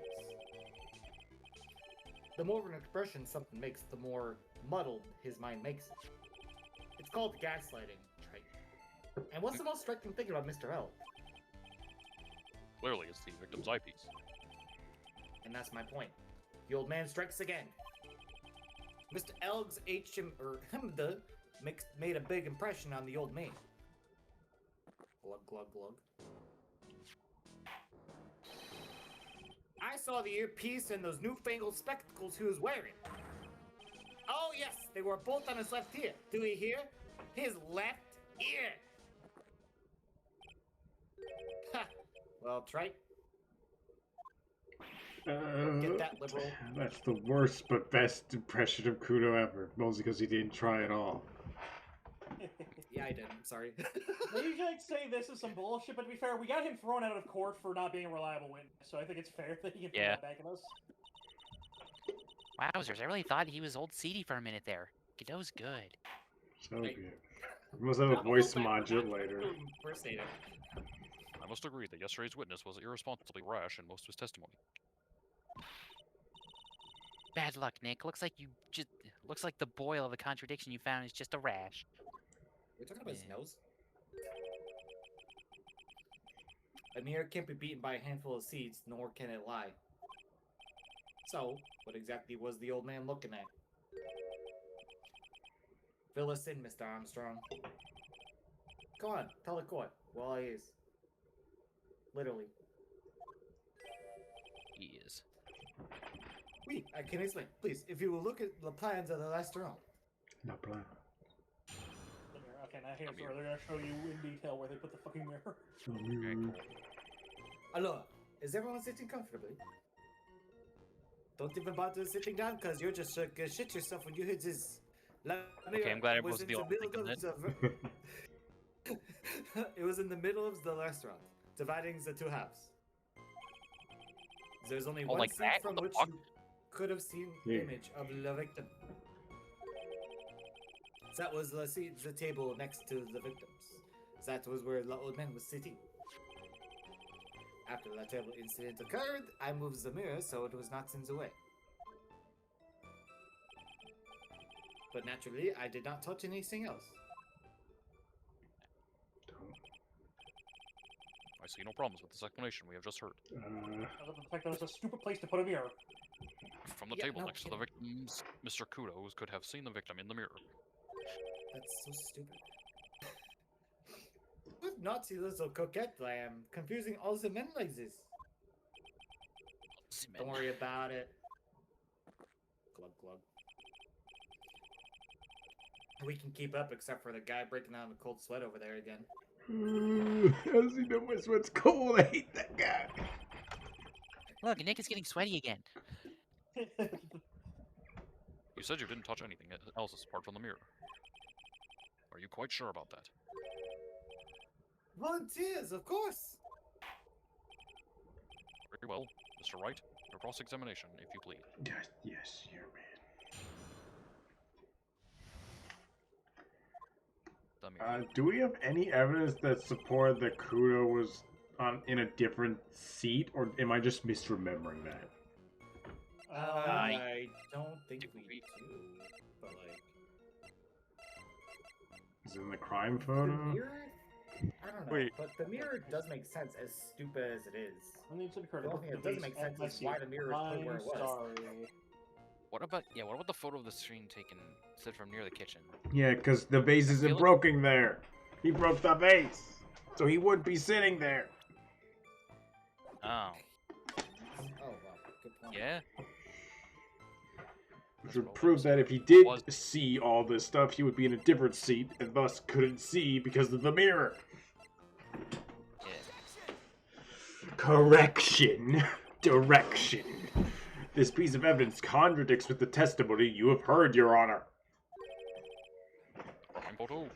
The more of an expression something makes, the more muddled his mind makes it. It's called gaslighting, Trey. And what's the most striking thing about Mr. L? Clearly, it's the victim's eyepiece. And that's my point. The old man strikes again. Mr. Elg's made a big impression on the old man. Glug, glug, glug. I saw the earpiece and those newfangled spectacles he was wearing. Oh yes, they were both on his left ear. Do you hear? His left ear. Ha! Well, Trite. Get that, liberal. That's the worst but best impression of Kudo ever. Mostly because he didn't try at all. I didn't. I'm sorry. They usually say this is some bullshit, but to be fair, we got him thrown out of court for not being a reliable witness, so I think it's fair that he can throw Yeah. that back at us. Wowzers, I really thought he was old seedy for a minute there. Godot's good. So Right. good. We must have a voice modulator. Impersonator. I must agree that yesterday's witness was irresponsibly rash in most of his testimony. Bad luck, Nick. Looks like the boil of the contradiction you found is just a rash. We're talking about his Yeah. nose. A mirror can't be beaten by a handful of seeds, nor can it lie. So, what exactly was the old man looking at? Fill us in, Mr. Armstrong. Go on, tell the court. Well, he is. Literally. He is. Oui, I can explain. Please, if you will look at the plans of the restaurant. No plan. The mirror. Okay, now here's where they're gonna show you in detail where they put the fucking mirror. Very cool. Alors, is everyone sitting comfortably? Don't even bother sitting down, because you're just gonna shit yourself when you hit this. Okay, I'm glad it wasn't the only thing of it. It was in the middle of the restaurant, dividing the two halves. There's only Oh, one like seat that? from What the which fuck? you could have seen Yeah. the image of the victim. That was the seat, the table next to the victims. That was where the old man was sitting. After that terrible incident occurred, I moved the mirror so it was not in the way. But naturally, I did not touch anything else. I see no problems with this explanation we have just heard. Other than the fact that it's a stupid place to put a mirror. From the Yeah, table no next to the victims, Mr. Kudos could have seen the victim in the mirror. That's so stupid. What naughty little coquette I am, confusing all the men like this. Don't worry about it. Glug glug. We can keep up except for the guy breaking out in a cold sweat over there again. How does he know my sweat's cold? I hate that guy. Look, Nick is getting sweaty again. You said you didn't touch anything else apart from the mirror. Are you quite sure about that? Volunteers, of course! Very well. Mr. Wright, your cross-examination, if you please. Yes, your man. The mirror. Do we have any evidence that support that Kudo was in a different seat, or am I just misremembering that? I don't think we do, but like... Is it in the crime The photo? mirror? I don't know, Wait. but the mirror does make sense, as stupid as it is. I need to occur The only thing that doesn't make sense is why the mirror is put where it was. Sorry. What about the photo of the screen taken said from near the kitchen? Yeah, because the vase isn't feel- broken there. He broke the vase, so he wouldn't be sitting there. Oh, Oh, wow, good point. yeah. Which That's would what prove was- that if he did was- see all this stuff, he would be in a different seat and thus couldn't see because of the mirror. Yeah. Correction. Direction. This piece of evidence contradicts with the testimony you have heard, Your Honor. Crime photo.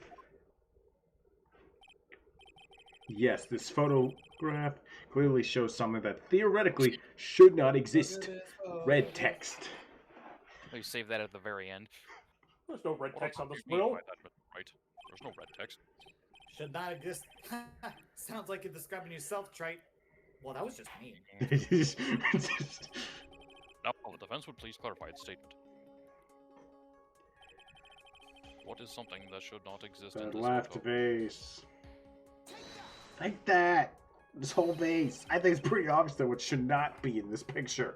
Yes, this photograph clearly shows something that theoretically should not exist. Red text. Maybe save that at the very end. There's no red What text on do this you mean will. by that, Mr. Wright? There's no red text. Should not exist. Sounds like you're describing yourself, Trite. Well, that was just mean. Now, the defense would please clarify its statement. What is something that should not exist in That this left photo? vase. Like that. This whole vase. I think it's pretty obvious that what should not be in this picture.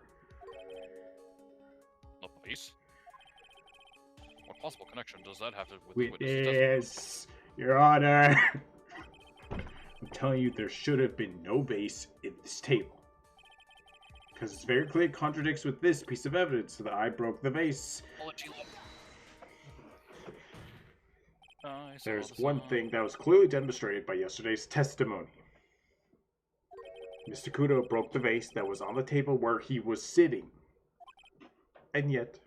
The vase? What possible connection does that have to with the witness's testimony? Witness, Your Honor. I'm telling you, there should have been no vase in this table. Because it's very clear it contradicts with this piece of evidence that I broke the vase. Apology. I saw There's the one sign. thing that was clearly demonstrated by yesterday's testimony. Mr. Kudo broke the vase that was on the table where he was sitting. And yet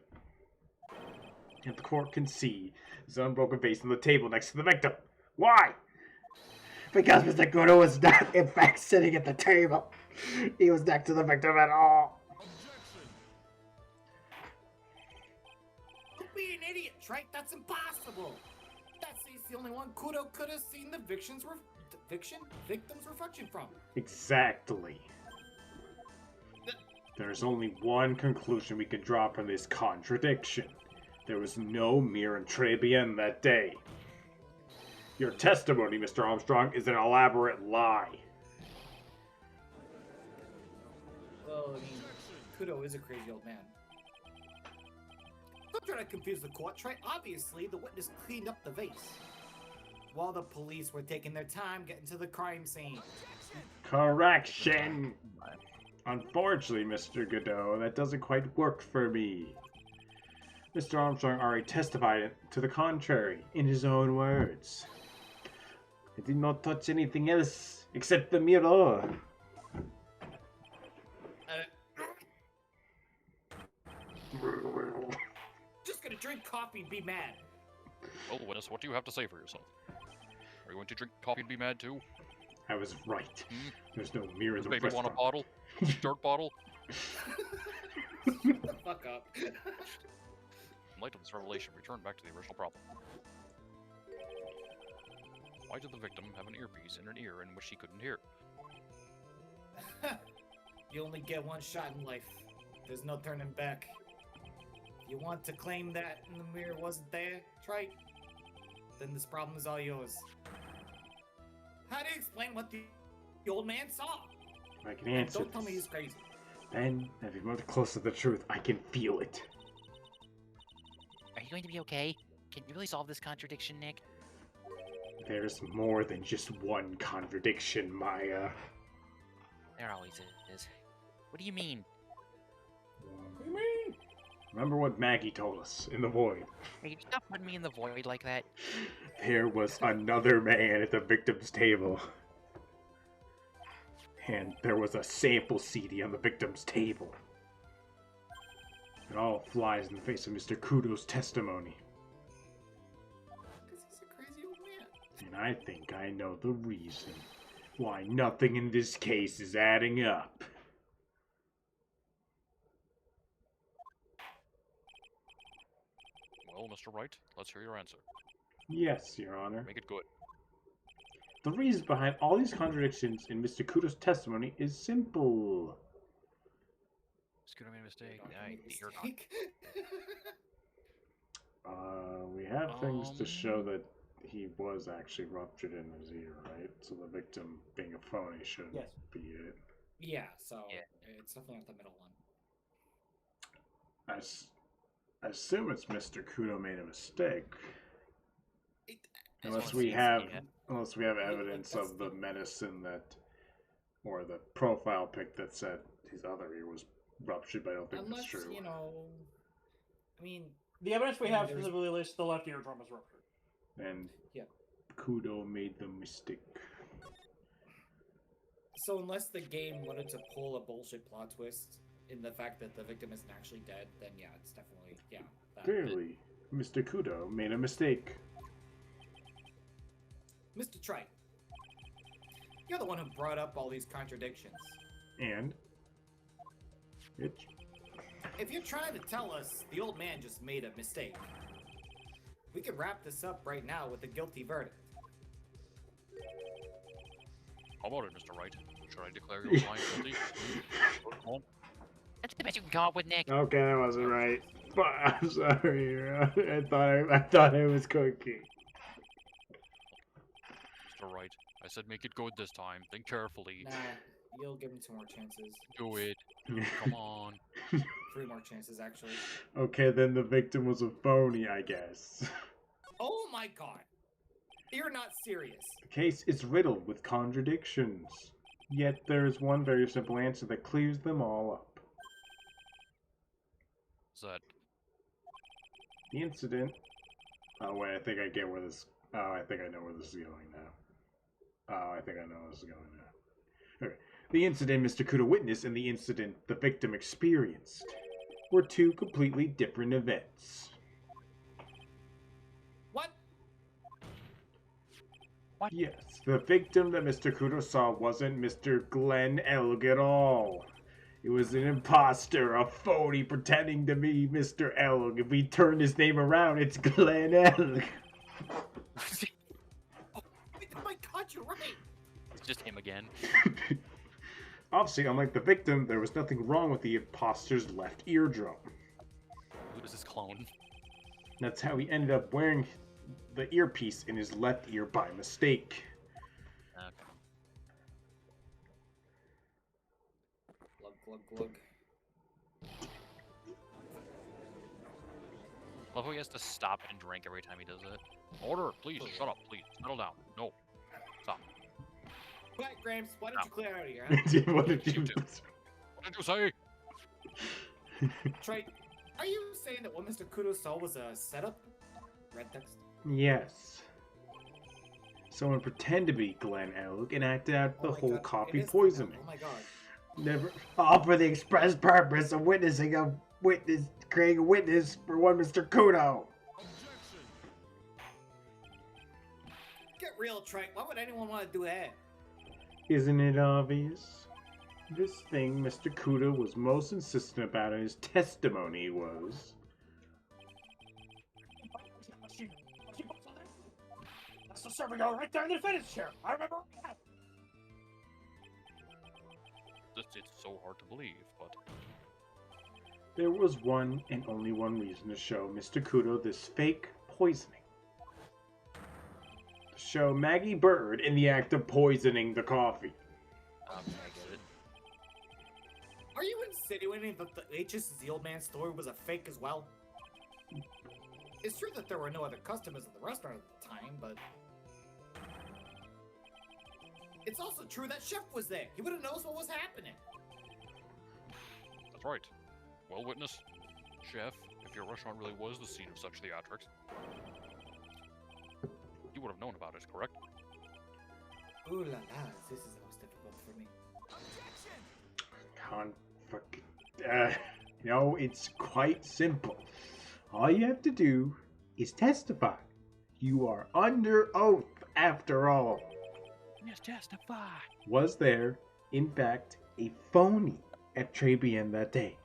the court can see the unbroken vase on the table next to the victim. Why? Because Mr. Kudo was not, in fact, sitting at the table. He was next to the victim at all. Don't be an idiot, Trike. That's impossible. That's he's the only one Kudo could have seen the victim's reflection from. Exactly. There's only one conclusion we can draw from this contradiction. There was no mirror in Tribulation that day. Your testimony, Mr. Armstrong, is an elaborate lie. Well, I mean, Kudo is a crazy old man. Don't try to confuse the court, Trike. Obviously, the witness cleaned up the vase while the police were taking their time getting to the crime scene. Correction! Unfortunately, Mr. Godot, that doesn't quite work for me. Mr. Armstrong already testified to the contrary, in his own words. I did not touch anything else except the mirror. Just gonna drink coffee and be mad. Well, witness, what do you have to say for yourself? Are you going to drink coffee and be mad too? I was right. Hmm? There's no mirror in Does the baby want restaurant. a bottle? Dirt bottle? Shut the fuck up. In light of this revelation, return back to the original problem. Why did the victim have an earpiece in an ear in which she couldn't hear? You only get one shot in life. There's no turning back. If you want to claim that the mirror wasn't there, Trike, then this problem is all yours. How do you explain what the old man saw? I can And answer don't tell me this. he's crazy. Ben, if you're much closer to the truth, I can feel it. Are you going to be okay? Can you really solve this contradiction, Nick? There's more than just one contradiction, Maya. There always is. What do you mean? What do you mean? Remember what Maggie told us in the void. Hey, stop putting me in the void like that. There was another man at the victim's table. And there was a sample CD on the victim's table. It all flies in the face of Mr. Kudo's testimony. Because he's a crazy old man. And I think I know the reason why nothing in this case is adding up. Well, Mr. Wright, let's hear your answer. Yes, Your Honor. Make it good. The reason behind all these contradictions in Mr. Kudo's testimony is simple. Scooter made a mistake. Don't I make a you're not. mistake. We have things to show that he was actually ruptured in his ear, right? So the victim being a phony shouldn't Yes. be it. Yeah, so Yeah. it's definitely not the middle one. I assume it's Mr. Kudo made a mistake. Unless As we long as have, he's- unless we have Yeah, like, evidence that's of the the- medicine that, or the profile pic that said his other ear was ruptured, but I don't think Unless, that's true. you know, I mean, The evidence we I mean, have there's- specifically lists the left eardrum is ruptured. And Yeah. Kudo made the mistake. so unless the game wanted to pull a bullshit plot twist in the fact that the victim isn't actually dead, then yeah, it's definitely, yeah. That. Clearly, Mr. Kudo made a mistake. Mr. Trite, you're the one who brought up all these contradictions. And it If you're trying to tell us the old man just made a mistake, we could wrap this up right now with a guilty verdict. How about it, Mr. Wright? Should I declare your client guilty? Come on. That's the best you can come up with, Nick. okay, that wasn't right. But I'm sorry, I thought I was cooking. Mr. Wright, I said make it good this time. Think carefully. Nah, you'll give me 2 more chances. Do it. Come on. 3 more chances, actually. Okay, then the victim was a phony, I guess. Oh my god! You're not serious. The case is riddled with contradictions. Yet there is one very simple answer that clears them all up. Is that The incident... Oh, wait, I think I get where this... Oh, I think I know where this is going now. Oh, I think I know where this is going now. Okay. The incident Mr. Kudo witnessed and the incident the victim experienced were 2 completely different events. What? What? Yes, the victim that Mr. Kudo saw wasn't Mr. Glenn Elg at all. It was an imposter, a phony pretending to be Mr. Elg. If we turn his name around, it's Glenn Elg. Oh my god, you're right! It's just him again. Obviously, unlike the victim, there was nothing wrong with the imposter's left eardrum. Who is this clone? That's how he ended up wearing the earpiece in his left ear by mistake. Okay. Glug, glug, glug. Love how he has to stop and drink every time he does it. Order, please. Shut up, please. Settle down. No. Stop. Quiet, Gramps. Why don't you clear out of here, huh? What did you You too. What did you say? Trey, are you saying that what Mr. Kudo saw was a setup? Red text? Yes. Someone pretend to be Glenn Elg and acted out the Oh my whole God, coffee it is- poisoning. Oh my god. Never. All for the express purpose of creating a witness for one Mr. Kudo. Get real, Trey. Why would anyone want to do that? Isn't it obvious? This thing Mr. Kudo was most insistent about in his testimony was... That's the server guy right there in the defendant's chair. I remember that. It's so hard to believe, but There was one and only one reason to show Mr. Kudo this fake poisoning. To show Maggie Bird in the act of poisoning the coffee. I get it. Are you insinuating that the H's the old man's story was a fake as well? It's true that there were no other customers at the restaurant at the time, but... It's also true that Chef was there. He would have known what was happening. that's right. Well, witness, chef, if your restaurant really was the scene of such theatrics, you would have known about it, correct? Ooh la la, this is the most difficult for me. No, it's quite simple. All you have to do is testify. You are under oath, after all. Just testify. Was there, in fact, a phony at Tribulations that day?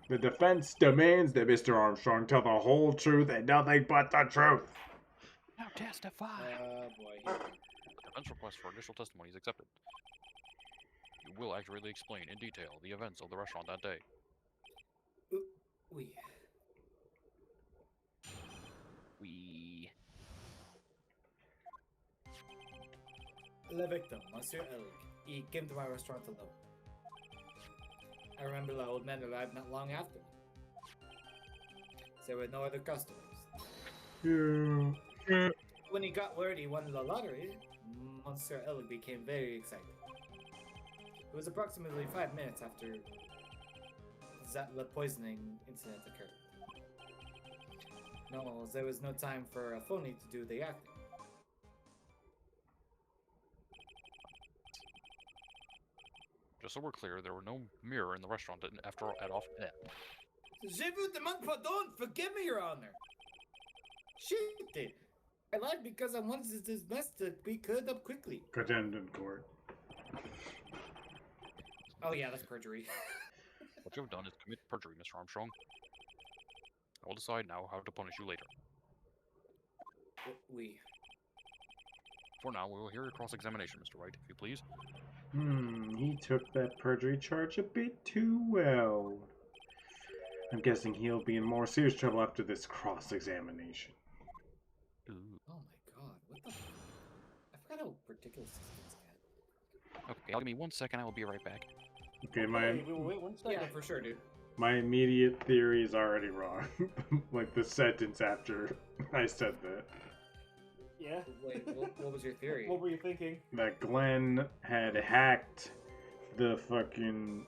The defense demands that Mr. Armstrong tell the whole truth and nothing but the truth. Now testify. Boy. The defense request for initial testimony is accepted. You will accurately explain in detail the events of the restaurant that day. Oui. We. Le victim, Monsieur Elg. He came to my restaurant alone. I remember the old man arrived not long after. There were no other customers. Yeah. When he got word he won the lottery, Monsieur Elg became very excited. It was approximately 5 minutes after the poisoning incident occurred. No, there was no time for a phony to do the acting. Just so we're clear, there were no mirror in the restaurant after at off. Je vous demande pardon, forgive me, Your Honor. Shit, I lied because I wanted this mess to be cleared up quickly. Condemned in court. Oh yeah, that's perjury. What you have done is commit perjury, Mr. Armstrong. I will decide now how to punish you later. We. For now, we will hear your cross-examination, Mr. Wright, if you please. He took that perjury charge a bit too well. I'm guessing he'll be in more serious trouble after this cross-examination. Ooh. Oh my god, what the? I forgot how ridiculous this thing's get. Okay, give me 1 second. I will be right back. Okay, Wait 1 second. Yeah, for sure, dude. my immediate theory is already wrong. Like the sentence after I said that. Yeah. Wait, what was your theory? What were you thinking? That Glenn had hacked the fucking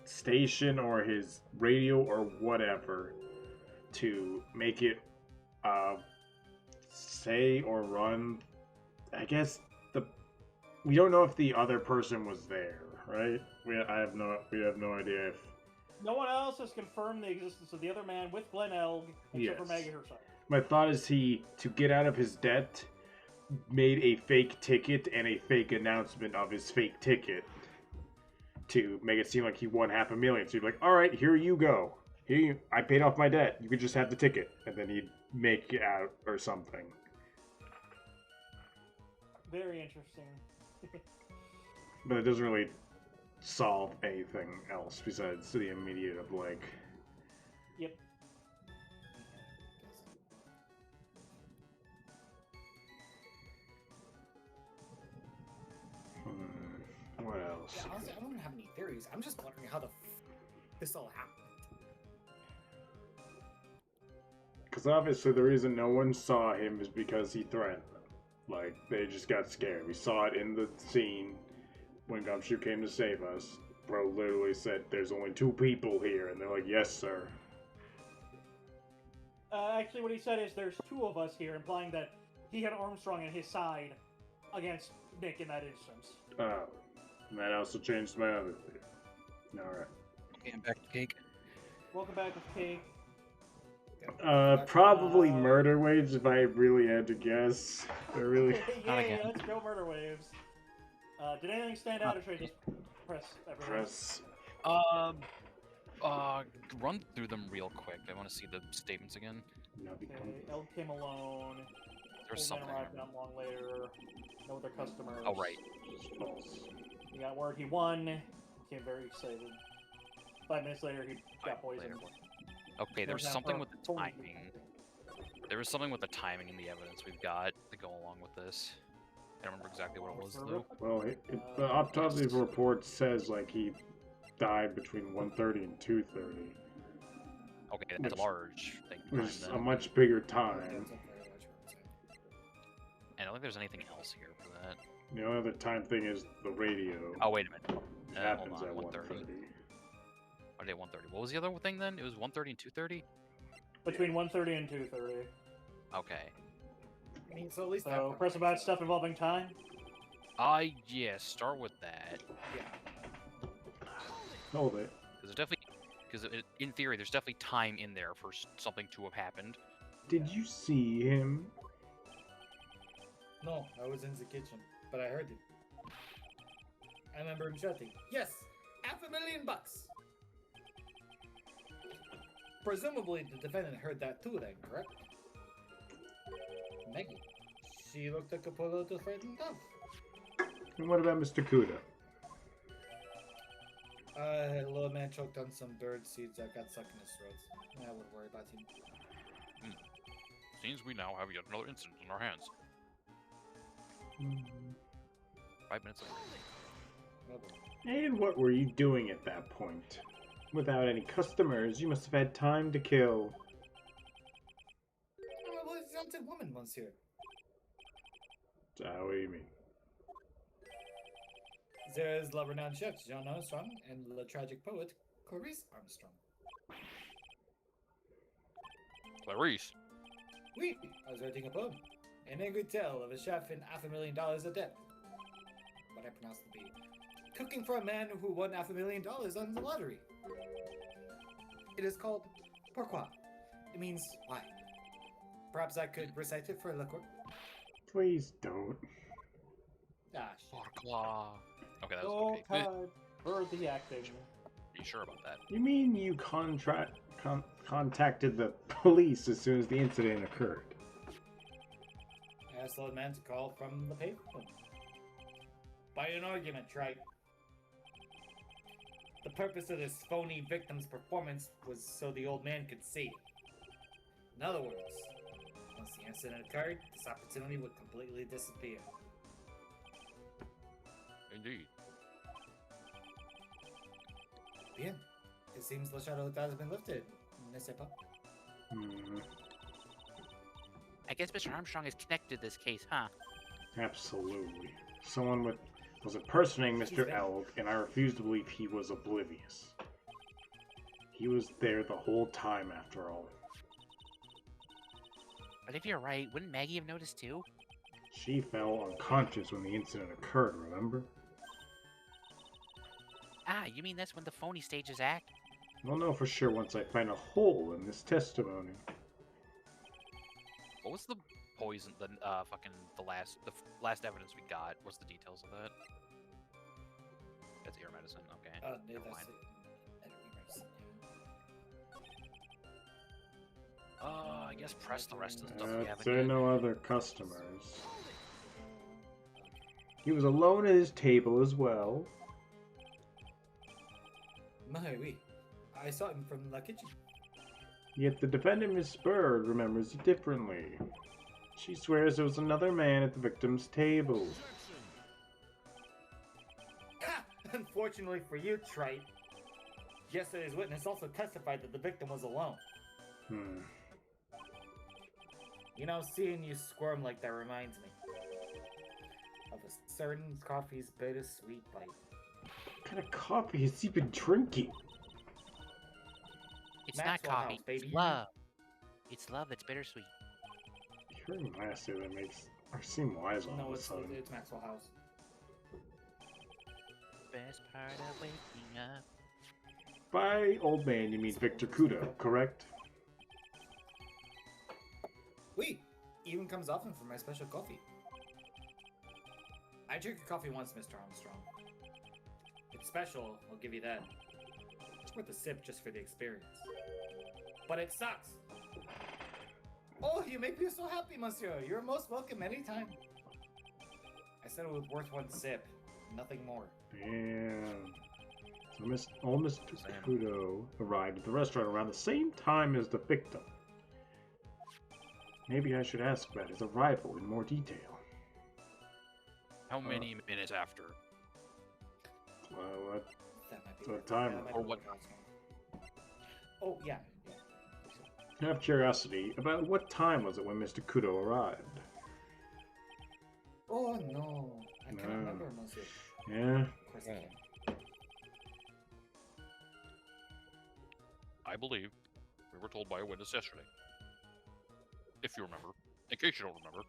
station or his radio or whatever to make it say or run. I guess we don't know if the other person was there, right? We have no idea if No one else has confirmed the existence of the other man with Glenn Elg except for Yes. Maggie herself. my thought is to get out of his debt, made a fake ticket and a fake announcement of his fake ticket to make it seem like he won $500,000. So he'd be like, all right, here you go. I paid off my debt. You could just have the ticket. And then he'd make it out or something. Very interesting. But it doesn't really solve anything else besides the immediate of like, Yep. what else? Yeah, honestly, I don't have any theories. I'm just wondering how this all happened. Because obviously the reason no one saw him is because he threatened them. Like, they just got scared. We saw it in the scene when Gumshoe came to save us. Bro literally said, there's only 2 people here. And they're like, yes, sir. Actually, what he said is there's 2 of us here, implying that he had Armstrong at his side against Nick in that instance. Oh. And that also changed my other theory. Alright. Okay, I'm back to cake. Welcome back with Cake. Probably murder waves if I really had to guess. They're really... Not Yay, again. let's go murder waves. Did anything stand out, or should I just press everything? Press. Run through them real quick. I want to see the statements again. Okay, Eld came alone. There's Old man something. arrived not long later. No other customers. Oh, right. He got word he won. Became very excited. 5 minutes later, he got poisoned. Okay, there's Now something for with the phone- timing. There was something with the timing in the evidence we've got to go along with this. I don't remember exactly what it was, though. Well, the autopsy report says, like, he died between 1:30 and 2:30. Okay, that's a large thing. Which is a much bigger time. That's a very large representative. I don't think there's anything else here for that. The only other time thing is the radio. Oh, wait a minute. It happens hold on, at 1:30. 1:30. What did 1:30? What was the other thing then? It was 1:30 and 2:30? Between 1:30 and 2:30. Okay. I mean, so at least So, press about stuff involving time. Yeah, start with that. Yeah. Hold it. Because in theory, there's definitely time in there for something to have happened. Did you see him? No, I was in the kitchen, but I heard it. I remember him shouting, "Yes, $500,000 bucks!" Presumably, the defendant heard that too, then, correct? Maggie. She looked like a poor little frightened dove. And what about Mr. Kuda? The little man choked on some bird seeds that got stuck in his throat. I wouldn't worry about him. Seems we now have yet another incident on our hands. 5 minutes away. And what were you doing at that point? Without any customers, you must have had time to kill. Oh, well, there's a woman once here. What do you mean? There's the renowned chef Jean Armstrong and the tragic poet Clarice Armstrong. Clarice. Oui, I was writing a poem. An angry tale of a chef in $500,000 of debt. What I pronounced to be cooking for a man who won $500,000 on the lottery. It is called Pourquoi. It means why. Perhaps I could recite it for the court. Please don't. Ah, shit. Pourquoi? Okay, that was Oh, okay. time for the acting. Are you sure about that? You mean you contacted the police as soon as the incident occurred? I asked the old man to call from the payphone. By an argument, right? The purpose of this phony victim's performance was so the old man could see. In other words, once the incident occurred, this opportunity would completely disappear. Indeed. Bien. It seems the shadow has been lifted. N'est-ce pas? I guess Mr. Armstrong is connected to this case, huh? Absolutely. Someone was impersonating Mr. Elg, and I refuse to believe he was oblivious. He was there the whole time, after all. But if you're right, wouldn't Maggie have noticed too? She fell unconscious when the incident occurred, remember? Ah, you mean that's when the phony stages act? We'll know for sure once I find a hole in this testimony. What was the poison, the last evidence we got was the details of that. That's ear medicine. Okay. Oh, never that's mind. I guess press the rest of the stuff we haven't There are yet. no other customers. He was alone at his table as well. Oui. I saw him from the kitchen. Yet the defendant, Miss Bird, remembers it differently. She swears there was another man at the victim's table. Ha! Unfortunately for you, Trite. Yesterday's witness also testified that the victim was alone. You know, seeing you squirm like that reminds me of a certain coffee's bittersweet bite. What kind of coffee has he been drinking? It's Maxwell not coffee. House, baby. It's love. It's love that's bittersweet. Hearing last year that makes her seem wise all No, of a it's sudden. Maxwell House. Best part of waking up. By old man, you mean Victor Kudo, correct? Wait, even comes often for my special coffee. I drink your coffee once, Mr. Armstrong. It's special, I'll give you that. It's worth a sip just for the experience. But it sucks! Oh, you make me so happy, monsieur. You're most welcome anytime. I said it was worth one sip, nothing more. Damn. So old Mr. Kudo arrived at the restaurant around the same time as the victim. Maybe I should ask about his arrival in more detail. How many minutes after? Well, That might be So worth it. time- That might or be what- worth it. Oh, yeah. I have curiosity about what time was it when Mr. Kudo arrived? Oh, no. I No. can't remember, monsieur. Yeah? Of course I can. I believe we were told by a witness yesterday. If you remember. In case you don't remember.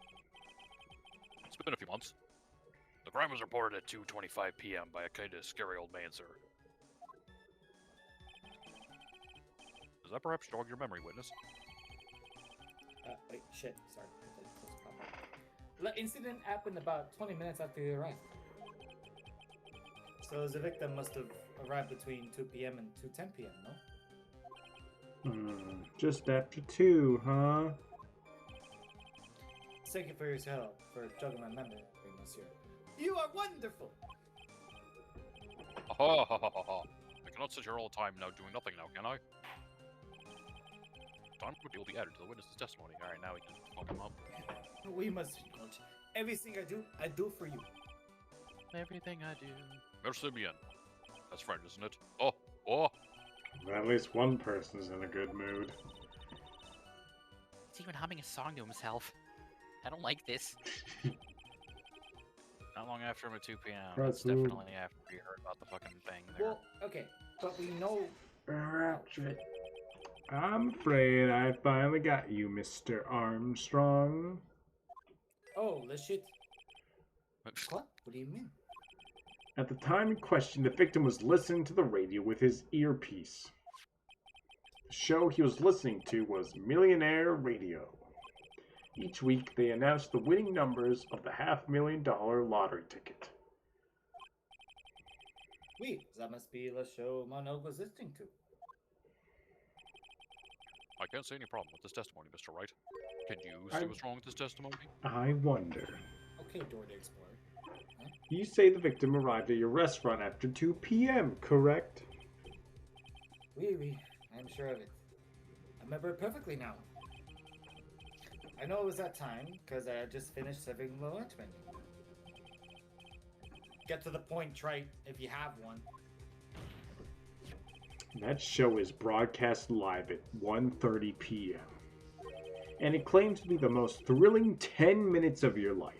It's been a few months. The crime was reported at 2:25 p.m. by a kind of scary old man, sir. Does that perhaps jog your memory, witness? Wait, shit. Sorry. I did close the problem. The incident happened about 20 minutes after you arrived. So the victim must have arrived between 2 p.m. and 2:10 p.m., no? Just after 2, huh? Thank you for your help, for jogging my memory, monsieur. You are wonderful! Ha ha ha ha ha. I cannot sit here all the time now doing nothing now, can I? Time will be added to the witness's testimony. Alright, now we can fuck him up. We must indulge. Everything I do for you. Everything I do. Merci bien. That's French, isn't it? Oh, oh! At least one person's in a good mood. He's even humming a song to himself. I don't like this. Not long after him at 2 p.m. That's Pretzel. definitely after we heard about the fucking thing there. Well, okay, but we know. I'm afraid I finally got you, Mr. Armstrong. Oh, the shit. What? What do you mean? At the time in question, the victim was listening to the radio with his earpiece. The show he was listening to was Millionaire Radio. Each week, they announced the winning numbers of the $500,000 lottery ticket. Wait, that must be the show Monog was listening to. I can't see any problem with this testimony, Mr. Wright. Can you see what's wrong with this testimony? I wonder. Okay, Door the Explorer. Huh? You say the victim arrived at your restaurant after 2 p.m., correct? Oui, I'm sure of it. I remember it perfectly now. I know it was that time, because I had just finished serving the lunch menu. Get to the point, Trite, if you have one. That show is broadcast live at 1:30 p.m. And it claims to be the most thrilling 10 minutes of your life.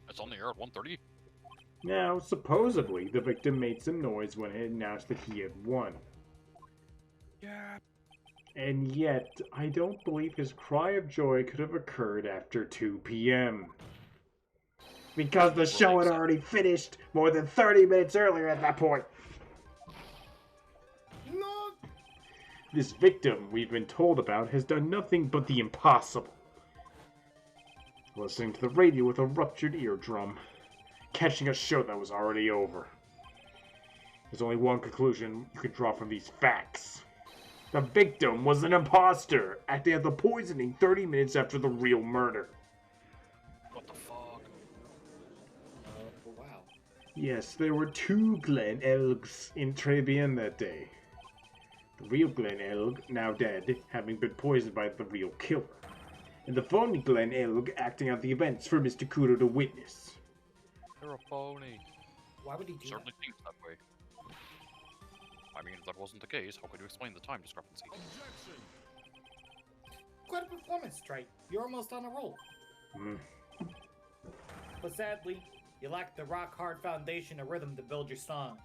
It's on the air at 1:30? Now, supposedly, the victim made some noise when it announced that he had won. Yeah. And yet, I don't believe his cry of joy could have occurred after 2 p.m. Because the show had already finished more than 30 minutes earlier at that point. No! This victim we've been told about has done nothing but the impossible. Listening to the radio with a ruptured eardrum. Catching a show that was already over. There's only one conclusion you could draw from these facts. The victim was an imposter, acting out the poisoning 30 minutes after the real murder. What the fuck? Wow. Yes, there were 2 Glen Elgs in Tribulations that day. The real Glen Elg, now dead, having been poisoned by the real killer. And the phony Glen Elg acting out the events for Mr. Kudo to witness. You're a phony. Why would he do Certainly seems that way. I mean, if that wasn't the case, how could you explain the time discrepancy? that? Good performance, Trey. You're almost on a roll. But sadly, you lack the rock-hard foundation of rhythm to build your song.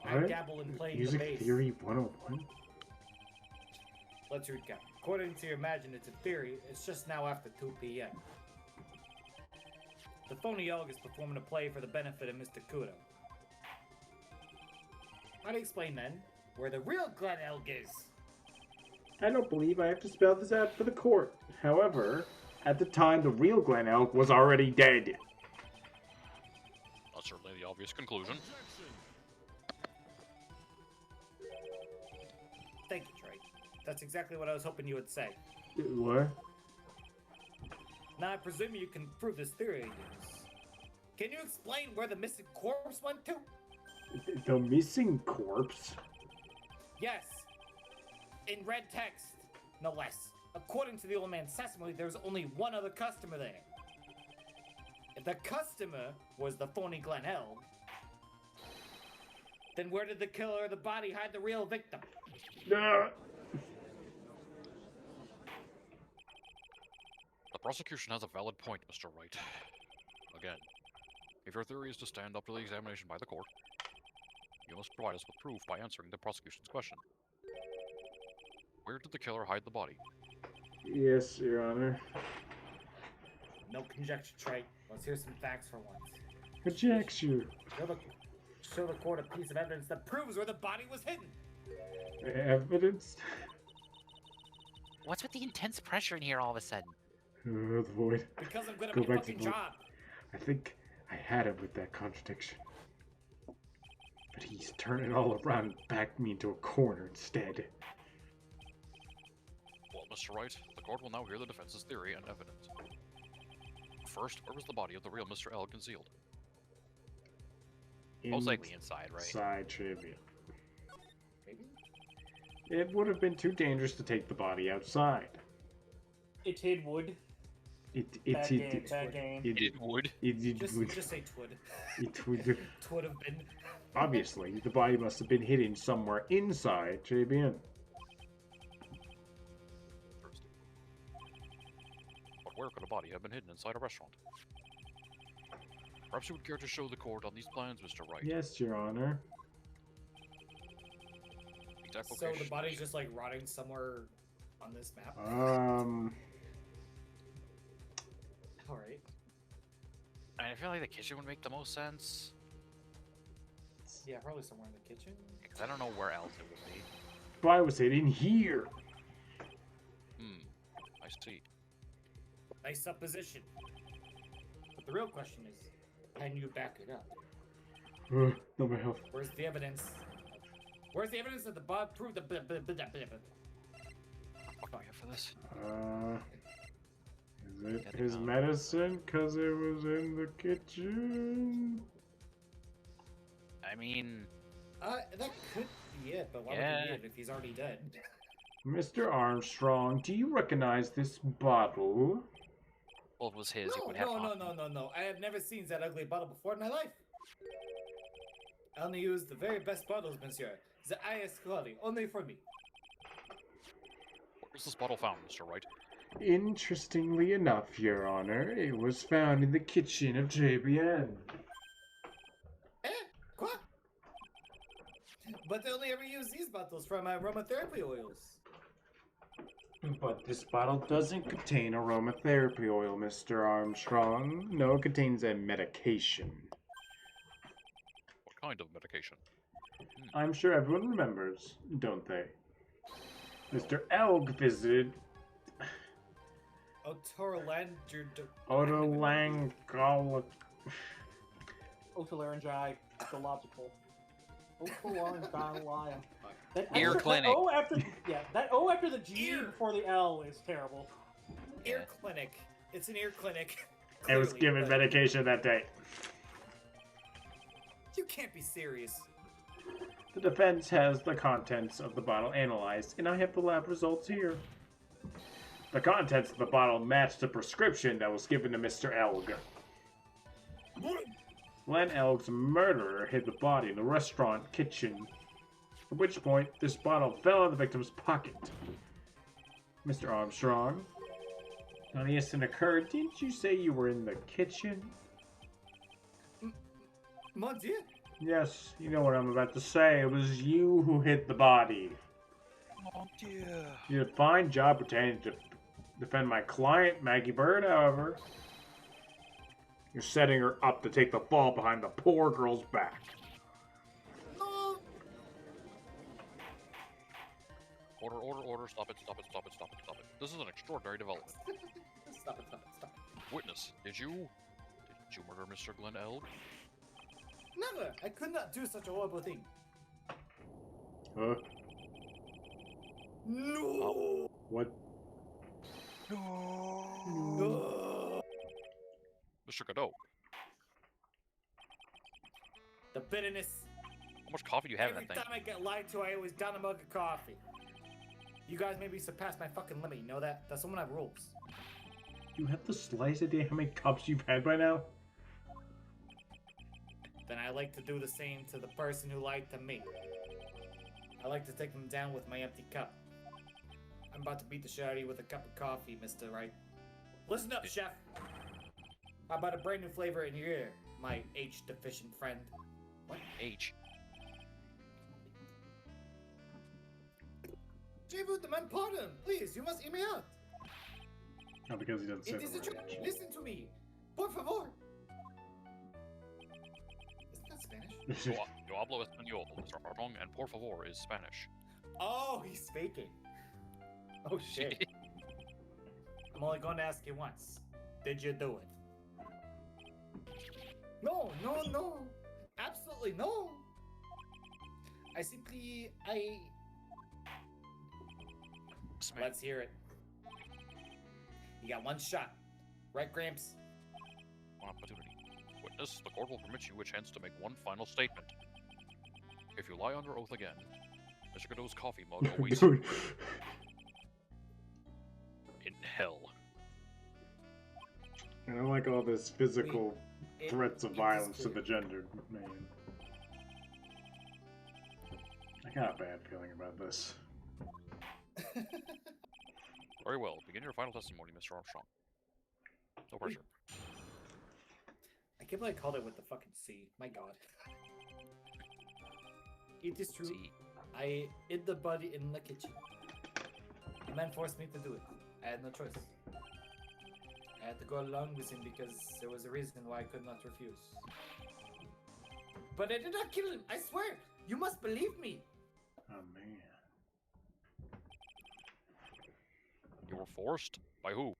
I What? dabble in playing the Music bass. Theory 101? Let's recap. According to your imaginative theory, it's just now after 2 p.m. The phony elk is performing a play for the benefit of Mr. Kudo. How do you explain then where the real Glen Elk is? I don't believe I have to spell this out for the court. However, at the time, the real Glen Elk was already dead. That's certainly the obvious conclusion. Thank you, Trey. That's exactly what I was hoping you would say. What? Now, I presume you can prove this theory of yours. Can you explain where the missing corpse went to? The missing corpse? Yes. In red text, no less. According to the old man's testimony, there's only one other customer there. If the customer was the phony Glen Elg, then where did the killer of the body hide the real victim? Ah. The prosecution has a valid point, Mr. Wright. Again, if your theory is to stand up to the examination by the court, you must provide us with proof by answering the prosecution's question. Where did the killer hide the body? Yes, Your Honor. No conjecture, Trey. Let's hear some facts for once. Conjecture. Show the court a piece of evidence that proves where the body was hidden. Evidence? What's with the intense pressure in here all of a sudden? The void. Because I'm good at Go my back to fucking void. job. I think I had him with that contradiction. But he's turned it all around and backed me into a corner instead. Well, Mr. Wright, the court will now hear the defense's theory and evidence. First, where was the body of the real Mr. L concealed? Most likely inside, right? Inside trivia. Maybe? It would have been too dangerous to take the body outside. It hid wood. It Bad game. It would. Just say twid. It would. Twid have been. Obviously, the body must have been hidden somewhere inside JBN. First. But where could a body have been hidden inside a restaurant? Perhaps you would care to show the court on these plans, Mr. Wright. Yes, Your Honor. Exact So the location. body's just like rotting somewhere on this map. Alright. I feel like the kitchen would make the most sense. Yeah, probably somewhere in the kitchen. Because I don't know where else it would be. Body was hidden here. I see. Nice supposition. But the real question is, can you back it up? No more health. Where's the evidence? Where's the evidence that the bot proved the What do we have for this? Is it his medicine? Cause it was in the kitchen? I mean, that could be it, but why would Yeah. he need it if he's already dead? Mr. Armstrong, do you recognize this bottle? well, it was his. It No, would have no. I have never seen that ugly bottle before in my life. I only use the very best bottles, monsieur. The highest quality, only for me. Where was this bottle found, Mr. Wright? Interestingly enough, Your Honor, it was found in the kitchen of JBN. Quoi? But I only ever use these bottles for my aromatherapy oils. But this bottle doesn't contain aromatherapy oil, Mr. Armstrong. No, it contains a medication. What kind of medication? I'm sure everyone remembers, don't they? Mr. Elg visited otolaryngological. Otolaryngological. Otolaryngological. That Ear extra- clinic. That O after that O after the G before the L is terrible. Ear clinic. It's an ear clinic. It was clearly, given but medication that day. You can't be serious. The defense has the contents of the bottle analyzed, and I have the lab results here. The contents of the bottle match the prescription that was given to Mr. Elg. Glenn Elg's murderer hid the body in the restaurant kitchen, at which point this bottle fell out of the victim's pocket. Mr. Armstrong, when the incident occurred, didn't you say you were in the kitchen? Mon Dieu. Yes, you know what I'm about to say. It was you who hid the body. Oh dear. You did a fine job pretending to defend my client, Maggie Bird, however. You're setting her up to take the fall behind the poor girl's back. No. Order. Stop it. This is an extraordinary development. Stop it. Witness, did you murder Mr. Glenn Elg? Never. I could not do such a horrible thing. Huh? No. What? No. Mr. Godot, The bitterness. how much coffee do you have in Every that thing? time I get lied to, I always down a mug of coffee. You guys maybe surpassed my fucking limit. You know that? That's one of my rules. You have the slightest idea how many cups you've had by now? Then I like to do the same to the person who lied to me. I like to take them down with my empty cup. I'm about to beat the shit out of you with a cup of coffee, Mr. Right. Listen up, chef. How about a brand new flavor in your ear, my H-deficient friend? What? H. J-Boot, the man, pardon! Please, you must hear me out! Not because he doesn't say It is a the trick! right. Listen to me! Por favor! Isn't that Spanish? Yo hablo español, Mr. Armstrong, and por favor is Spanish. Oh, he's speaking. Oh shit. I'm only going to ask you once. Did you do it? No. Absolutely no. Let's hear it. You got one shot. Right, Gramps? One opportunity. Witness, the court will permit you a chance to make one final statement. If you lie under oath again, Mr. Godot's coffee mug awaits you Dude. in hell. I don't like all this physical It- threats of it violence to is the gendered man. I got a bad feeling about this. Very well. Begin your final testimony, Mr. Armstrong. No pressure. I can't believe I called it with the fucking C. My god. It is true. See, I hid the body in the kitchen. The man forced me to do it. I had no choice. I had to go along with him because there was a reason why I could not refuse. But I did not kill him, I swear! You must believe me! Oh man. you were forced? By who?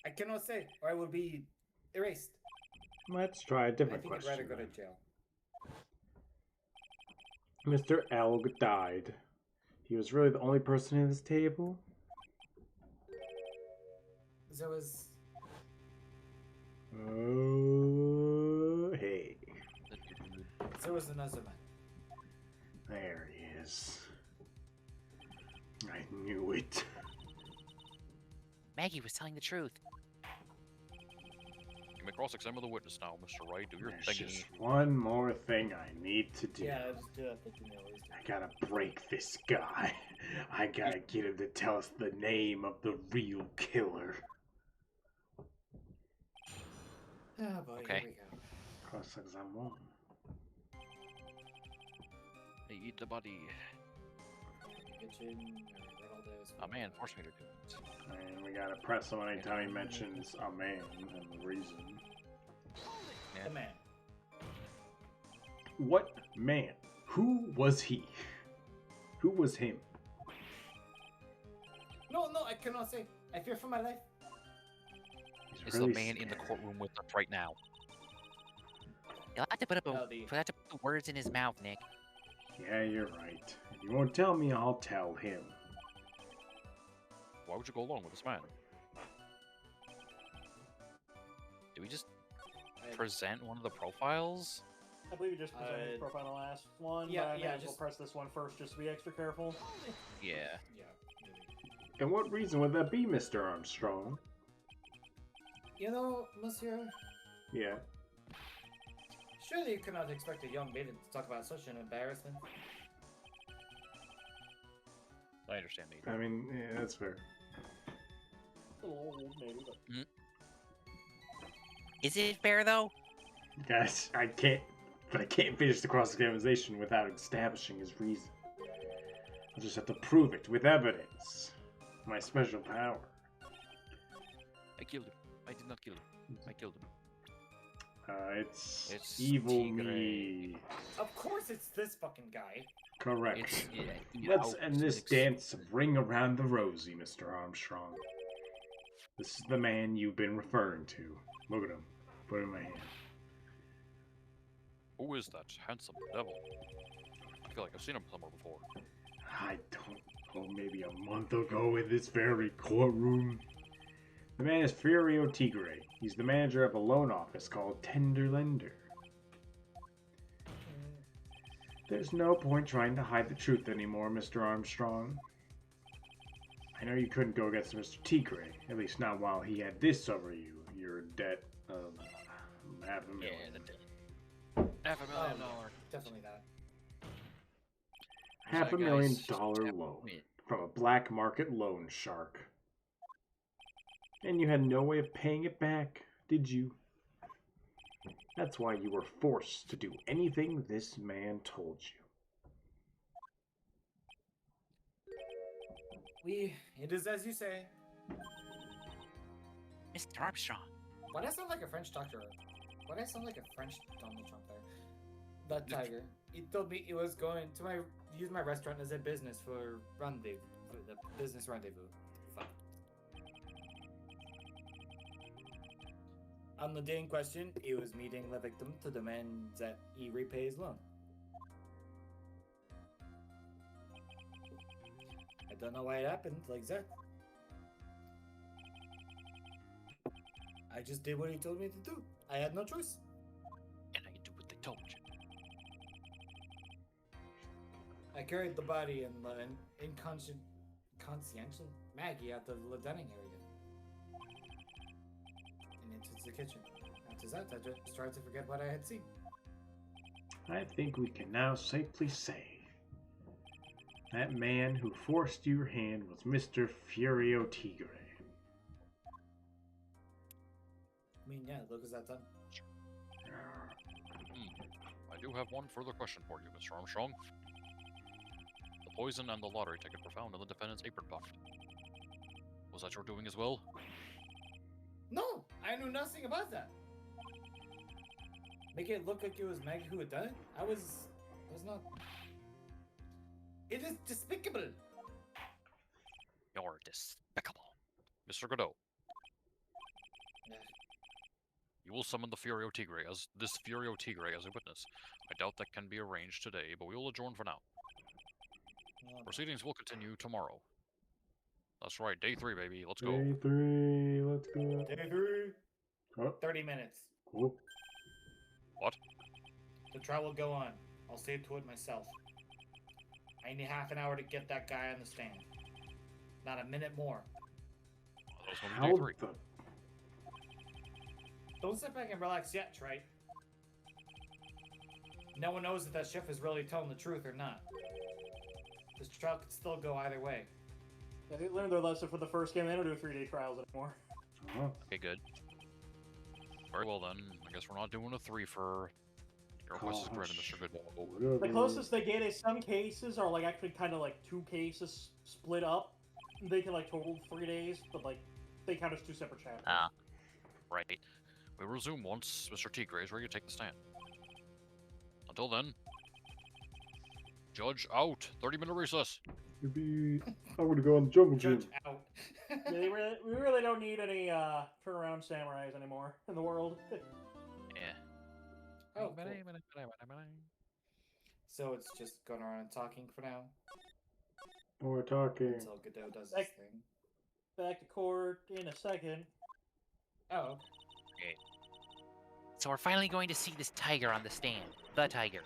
I cannot say, or I will be erased. Let's try a I different think I'd rather question. go to jail. Mr. Elg died. He was really the only person at this table? There was... Oh, hey. There was another man. There he is. I knew it. Maggie was telling the truth. You may cross-examine the witness now, Mr. Wright. Do your There's thingy. just one more thing I need to do. Yeah, just do that. I gotta break this guy. I gotta get him to tell us the name of the real killer. Oh boy, Okay. here we go. Cross-examine. They eat the body. Kitchen, A man forced me to do it. And we gotta press him anytime he mentions a man and the reason. The man. What man? Who was he? Who was him? No, I cannot say. I fear for my life. He's Is really the man in the scared. courtroom with us right now? You'll have to put No, the words in his mouth, Nick. Yeah, you're right. If you won't tell me, I'll tell him. Why would you go along with this man? Did we just I- present one of the profiles? I believe you just presented his profile on the last one. yeah, but I yeah, will just- press this one first just to be extra careful. Yeah. Yeah, maybe. And what reason would that be, Mr. Armstrong? You know, monsieur, Yeah. surely you cannot expect a young maiden to talk about such an embarrassment. I understand, mate. I mean, yeah, that's fair. A little old, maybe, but Is it fair though? Guys, I can't finish the cross-examination without establishing his reason. I'll just have to prove it with evidence. My special power. I killed him. I did not kill him. I killed him. It's It's evil Tigre. me. Of course, it's this fucking guy. Correct. It's Let's end this dance of Ring Around the Rosie, Mr. Armstrong. This is the man you've been referring to. Look at him. Put it in my hand. Who is that handsome devil? I feel like I've seen him somewhere before. I don't know, maybe a month ago in this very courtroom. The man is Furio Tigre. He's the manager of a loan office called Tender Lender. There's no point trying to hide the truth anymore, Mr. Armstrong. I know you couldn't go against Mr. Tigre, at least not while he had this over you, your debt of $500,000. Yeah, $500,000. Definitely that. $500,000 loan from a black market loan shark. And you had no way of paying it back, did you? That's why you were forced to do anything this man told you. It is as you say. Mr. Armstrong. Why do I sound like a French doctor? Why do I sound like a French Donald Trump there? That tiger. He told me he was going to use my restaurant as a business for rendezvous. For the business rendezvous. Fuck. On the day in question, he was meeting the victim to demand that he repay his loan. I don't know why it happened like that. I just did what he told me to do. I had no choice. And I do what they told you. I carried the body and the conscientious Maggie out of the dining area and into the kitchen. After that, I just tried to forget what I had seen. I think we can now safely say that man who forced your hand was Mr. Furio Tigre. I mean, yeah, look, is that done? I do have one further question for you, Mr. Armstrong. The poison and the lottery ticket were found in the defendant's apron pocket. Was that your doing as well? No, I knew nothing about that. Make it look like it was Maggie who had done it. I was not. It is despicable. You're despicable. Mr. Godot, Yeah. you will summon the Furio Tigre as a witness. I doubt that can be arranged today, but we will adjourn for now. Proceedings will continue tomorrow. That's right, day 3, baby. Let's go. Day 3, let's go. Day 3. Oh, 30 minutes. cool. What? The trial will go on. I'll see to it myself. I need half an hour to get that guy on the stand. Not a minute more. That was gonna be How day 3. the... Don't sit back and relax yet, Trey. No one knows if that chef is really telling the truth or not. This trial could still go either way. Yeah, they learned their lesson for the first game. They don't do 3-day trials anymore. Oh, Okay, good. Very well then. I guess we're not doing a 3 for your request is granted, Mr. Godot. whatever. The closest they get is some cases are like actually kind of like 2 cases split up. They can like total 3 days, but like they count as 2 separate chapters. Ah. Right. We will resume once Mr. Tigre is ready to take the stand. Until then, judge out. 30-minute recess. Maybe I'm gonna go on the jungle gym. Judge out. Yeah, we really don't need any turnaround samurais anymore in the world. Yeah. Oh, cool. So it's just going around and talking for now More talking. until Godot does his Like- thing. Back to court in a second. Oh, So we're finally going to see this tiger on the stand. The tiger.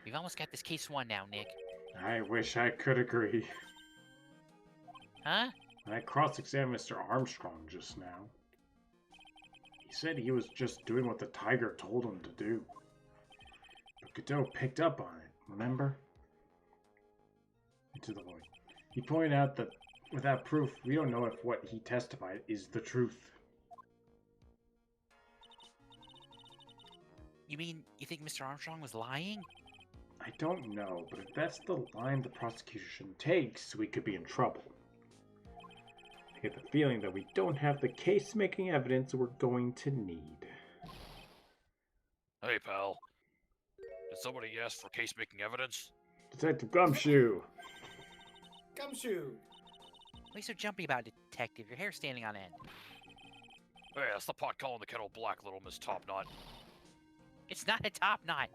We've almost got this case won now, Nick. I wish I could agree. Huh? I cross-examined Mr. Armstrong just now. He said he was just doing what the tiger told him to do. But Godot picked up on it, remember? Into the void. He pointed out that without proof, we don't know if what he testified is the truth. You mean you think Mr. Armstrong was lying? I don't know, but if that's the line the prosecution takes, we could be in trouble. I get the feeling that we don't have the case-making evidence we're going to need. Hey, pal. Did somebody ask for case-making evidence? Detective Gumshoe! Gumshoe! Why are you so jumpy about it, detective? Your hair's standing on end. Hey, that's the pot calling the kettle black, little Miss Topknot. It's not a top knot.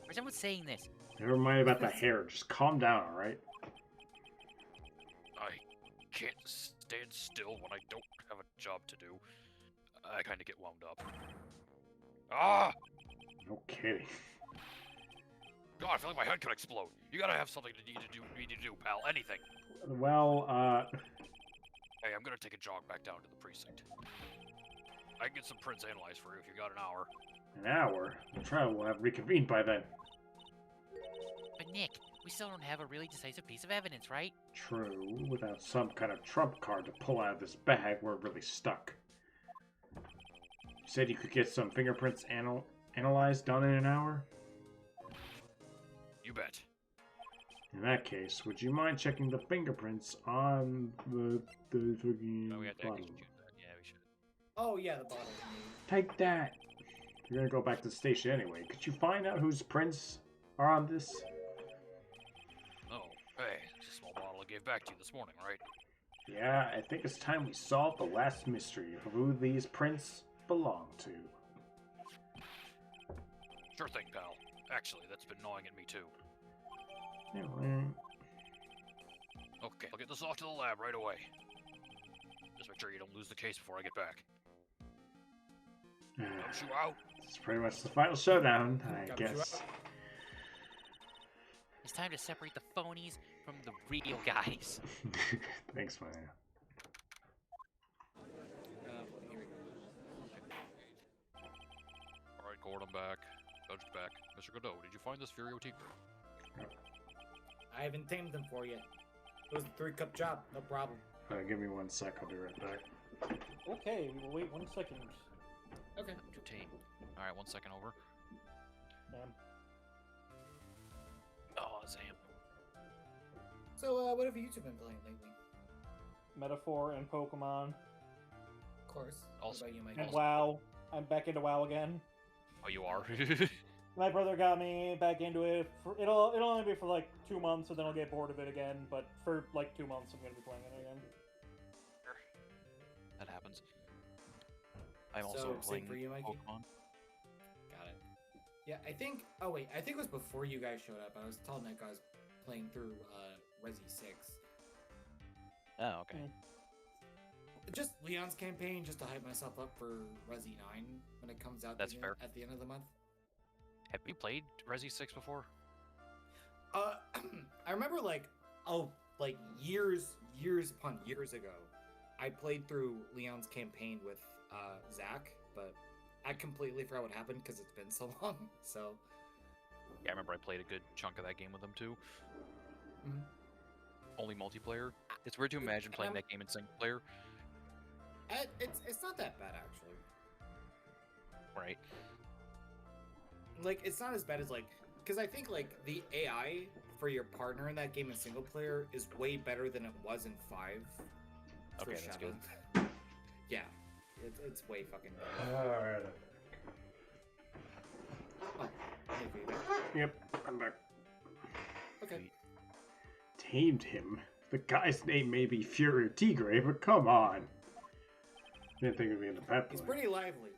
Where's everyone saying this? Never mind about the hair, just calm down, alright? I can't stand still when I don't have a job to do. I kind of get wound up. Ah! No kidding. God, I feel like my head could explode. You gotta have something to need to do, pal. Anything. Well, Hey, I'm gonna take a jog back down to the precinct. I can get some prints analyzed for you if you got an hour. an hour. The trial will have reconvened by then. But Nick, we still don't have a really decisive piece of evidence, right? True. Without some kind of trump card to pull out of this bag, we're really stuck. You said you could get some fingerprints analyzed done in an hour? You bet. In that case, would you mind checking the fingerprints on the fucking Oh, we have to bottle? execute that. Yeah, we should. Oh, yeah, the bottle. Take that! You're gonna go back to the station anyway. Could you find out whose prints are on this? Oh, hey, it's a small bottle I gave back to you this morning, right? Yeah, I think it's time we solve the last mystery of who these prints belong to. Sure thing, pal. Actually, that's been gnawing at me too. Anyway. Okay, I'll get this off to the lab right away. Just make sure you don't lose the case before I get back. Shoot out! It's pretty much the final showdown, I Got you guess. out. It's time to separate the phonies from the real guys. Thanks, man. Here we go. Alright, Gord, I'm back. Judge back. Mr. Godot, did you find this Furio Tigre? I haven't tamed them for you. It was a 3-cup job, no problem. Give me 1 sec, I'll be right back. Okay, we will wait 1 second. Okay. Alright, 1 second over. Damn. Oh, Sam. So, what have you two been playing lately? Metaphor and Pokemon. Of course. Also- What about you, Mike? And WoW. I'm back into WoW again. Oh, you are? My brother got me back into it. It'll only be for like 2 months, and then I'll get bored of it again. But for like 2 months, I'm gonna be playing it again. That happens. I'm So, also same playing for you, Mikey? Pokemon. Got it. Yeah, I think. Oh wait, I think it was before you guys showed up. I was telling Nick I was playing through Resi 6. Oh, okay. Just Leon's campaign, just to hype myself up for Resi 9 when it comes out. That's fair. At the end of the month. Have you played Resi 6 before? I remember like years upon years ago, I played through Leon's campaign with Zach, but I completely forgot what happened because it's been so long. So Yeah, I remember I played a good chunk of that game with them too. Mhm. Only multiplayer. It's weird to imagine playing that game in single player. it's not that bad actually. Right. Like it's not as bad as like because I think like the AI for your partner in that game in single player is way better than it was in 5. for Okay, that's Shadow. good. Yeah, it's way fucking better. Alright. Oh, Nick, are you back? Yep, I'm back. Okay. tamed him. The guy's name may be Fury Tigre, but come on. Didn't think of being a pet He's boy. pretty lively.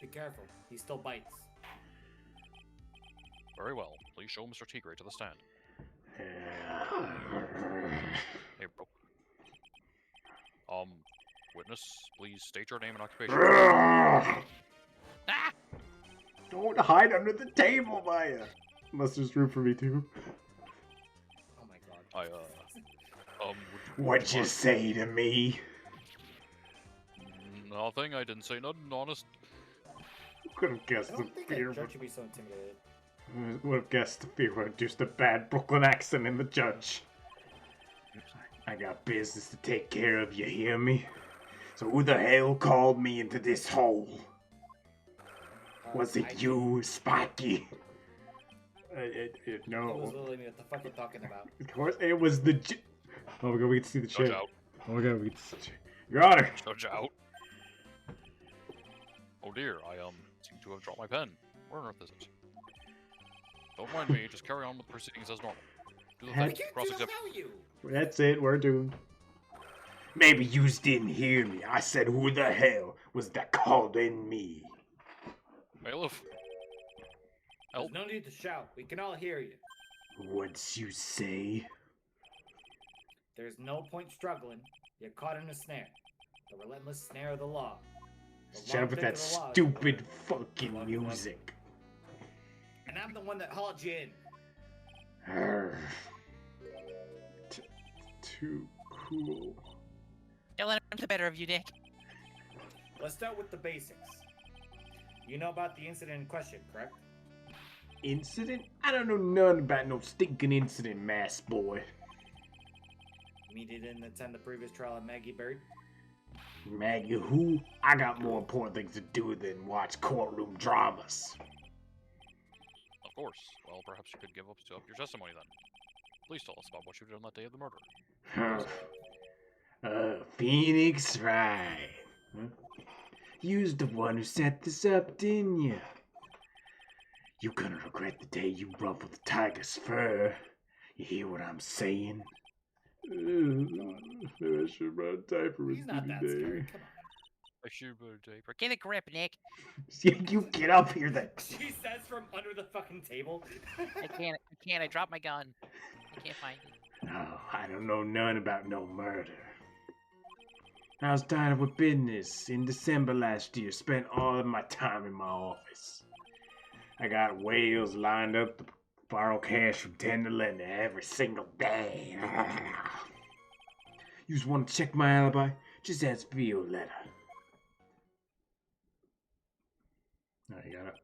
Be careful, he still bites. Very well. Please show Mr. Tigre to the stand. Hey, bro. Witness, please state your name and occupation. Ah! Don't hide under the table, Maya. Unless there's room for me too. Oh my god. What'd you mind- say to me? Nothing. I didn't say nothing. Honest. Could have guessed I the don't think fear. a judge should be so intimidated. Would have guessed the fear was just a bad Brooklyn accent in the judge. I got business to take care of, you hear me? So who the hell called me into this hole? Was I it you, Sparky? No. It was literally what the fuck you talking about. Of course, it was the. Oh my god, we can see the Judge chair. out. Oh my god, we can see the chair. Your Honor. Judge out. Oh dear, I seem to have dropped my pen. Where on earth is it? Don't mind me. Just carry on with proceedings as normal. Do the Heck. I thing. can't Cross-examine. tell you. That's it, we're doomed. Maybe yous didn't hear me. I said, who the hell was that called in me? Bailiff. There's Help. no need to shout. We can all hear you. What's you say? There's no point struggling. You're caught in a snare. The relentless snare of the law. The Shut long up with dick that of the law. stupid fucking music. And I'm the one that hauled you in. Arrgh. Too cool. Don't let him get the better of you, Nick. Let's start with the basics. You know about the incident in question, correct? Incident? I don't know none about no stinking incident, mass boy. You mean you didn't attend the previous trial of Maggie Bird? Maggie who? I got more important things to do than watch courtroom dramas. Of course. Well, perhaps you could give up your testimony then. Please tell us about what you did on that day of the murder. Phoenix, right. Huh? You's the one who set this up, didn't you? You gonna regret the day you ruffled the tiger's fur. You hear what I'm saying? I should brought a diaper with He's not that scary. Come on. I should put a diaper. Get a grip, Nick. You get up here then. She says from under the fucking table. I can't. I dropped my gun. I can't find it. No, I don't know none about no murder. I was tied up with business. In December last year, spent all of my time in my office. I got whales lined up to borrow cash from tender lender every single day. You just want to check my alibi? Just ask Violetta. No, you got it.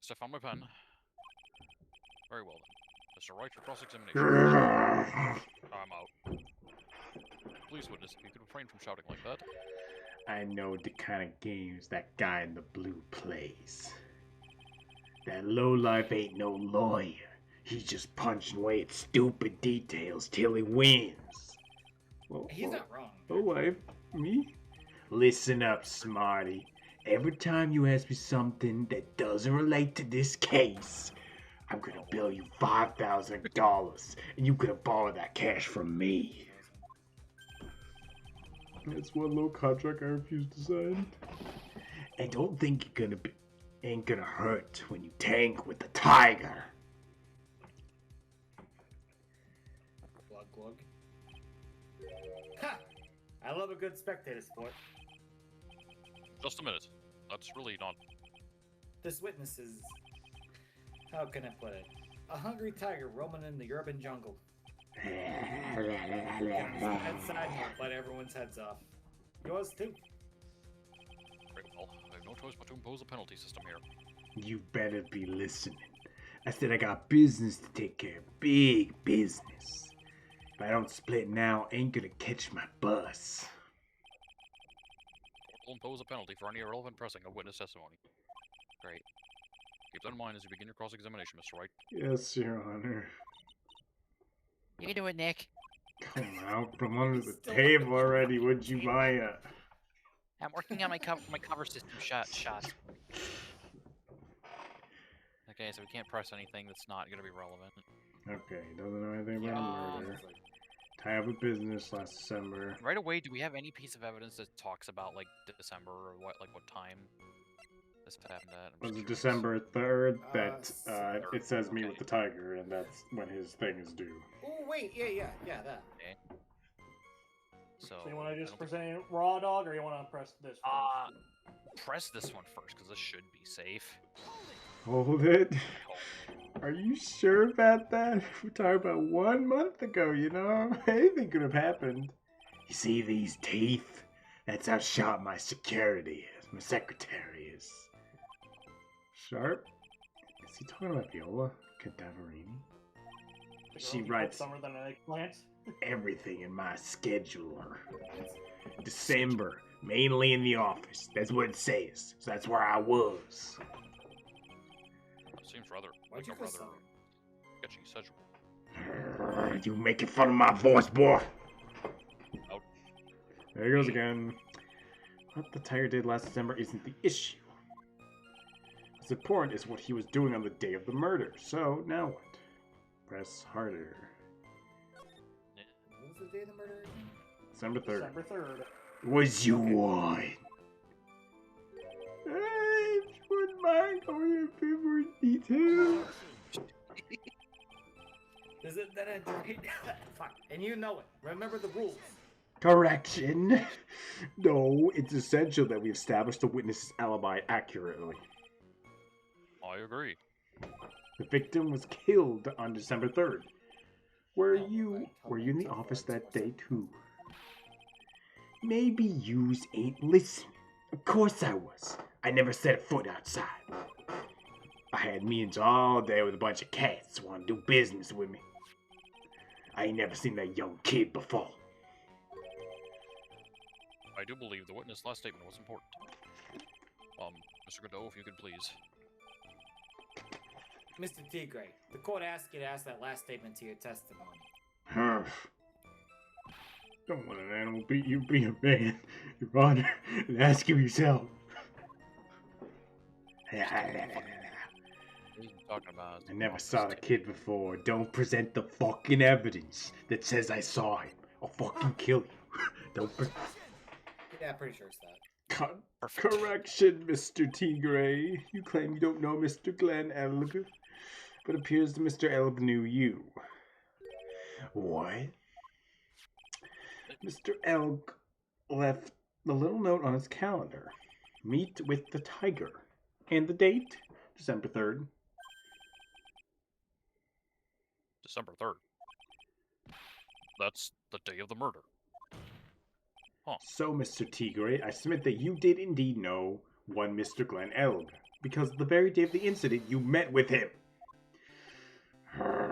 So I found my pen. Very well then. Mr. Wright for cross-examination. I'm out. Please, witness, if you could refrain from shouting like that. I know the kind of games that guy in the blue plays. That lowlife ain't no lawyer. He's just punching away at stupid details till he wins. Well, He's not wrong. Lowlife? Me? Listen up, smarty. Every time you ask me something that doesn't relate to this case, I'm gonna bill you $5,000, and you could borrow that cash from me. That's one little contract I refuse to sign. And don't think ain't gonna hurt when you tank with the tiger. Glug glug. Ha! I love a good spectator sport. Just a minute. That's really not. This witness is, how can I put it? A hungry tiger roaming in the urban jungle. Head side will bite everyone's heads off. Yours too. Very well. I have no choice but to impose a penalty system here. You better be listening. I said I got business to take care of. Big business. If I don't split now, ain't gonna catch my bus. Court will impose a penalty for any irrelevant pressing of witness testimony. Great. Keep that in mind as you begin your cross-examination, Mr. Wright. Yes, Your Honor. You can do it, Nick. Come out from under the Still table up. already, would you, Maya? I'm working on my cover system shots. Okay, so we can't press anything that's not going to be relevant. Okay, doesn't know anything about Yeah, a murder. it's like- Tie up a business last December. Right away, do we have any piece of evidence that talks about like December or what time this happened at? I'm Was just it curious. December 3rd that September. it says meet Okay. with the tiger, and that's when his thing is due. Oh wait, yeah, that. Okay. So, So you want I to just don't think- present it raw dog, or you want to press this first? press this one first because this should be safe. Hold it. Are you sure about that? We're talking about 1 month ago, you know? Anything could have happened. You see these teeth? That's how sharp my security is. My secretary is. Sharp? Is he talking about Viola Cadaverini? The She girl who writes cooks summer than an eggplant. everything in my scheduler. December, mainly in the office. That's what it says. So that's where I was. That seems rather Why'd like you a go rather southern? sketchy schedule. You making fun of my voice, boy. Out. There he goes again. What the tiger did last December isn't the issue. What's important is what he was doing on the day of the murder. So, now what? Press harder. What was the day of the murder again? December 3rd. December 3rd. Was you on? If you wouldn't mind going in a bit more detail. Is it that I Fuck, and you know it. Remember the rules. Correction. No, it's essential that we establish the witness's alibi accurately. I agree. The victim was killed on December 3rd. Were Oh, you right. were you in the Tough office one, that day too? Maybe yous ain't listening. Of course I was. I never set a foot outside. I had meetings all day with a bunch of cats who want to do business with me. I ain't never seen that young kid before. I do believe the witness' last statement was important. Mr. Godot, if you could please. Mr. Tigre, the court asked you to ask that last statement to your testimony. Don't let an animal beat you, be a man, Your Honor, and ask him yourself. What are you talking about? I never saw the kid before. Don't present the fucking evidence that says I saw him. I'll fucking kill you. Don't Yeah, pretty sure it's that. Perfect. Correction, Mr. Tigre. You claim you don't know Mr. Glenn Elg, but appears that Mr. Elg knew you. What? Mr. Elg left a little note on his calendar. Meet with the tiger. And the date? December 3rd. December 3rd. That's the day of the murder. So, Mr. Tigre, I submit that you did indeed know one Mr. Glenn Elg, because the very day of the incident you met with him. Oh,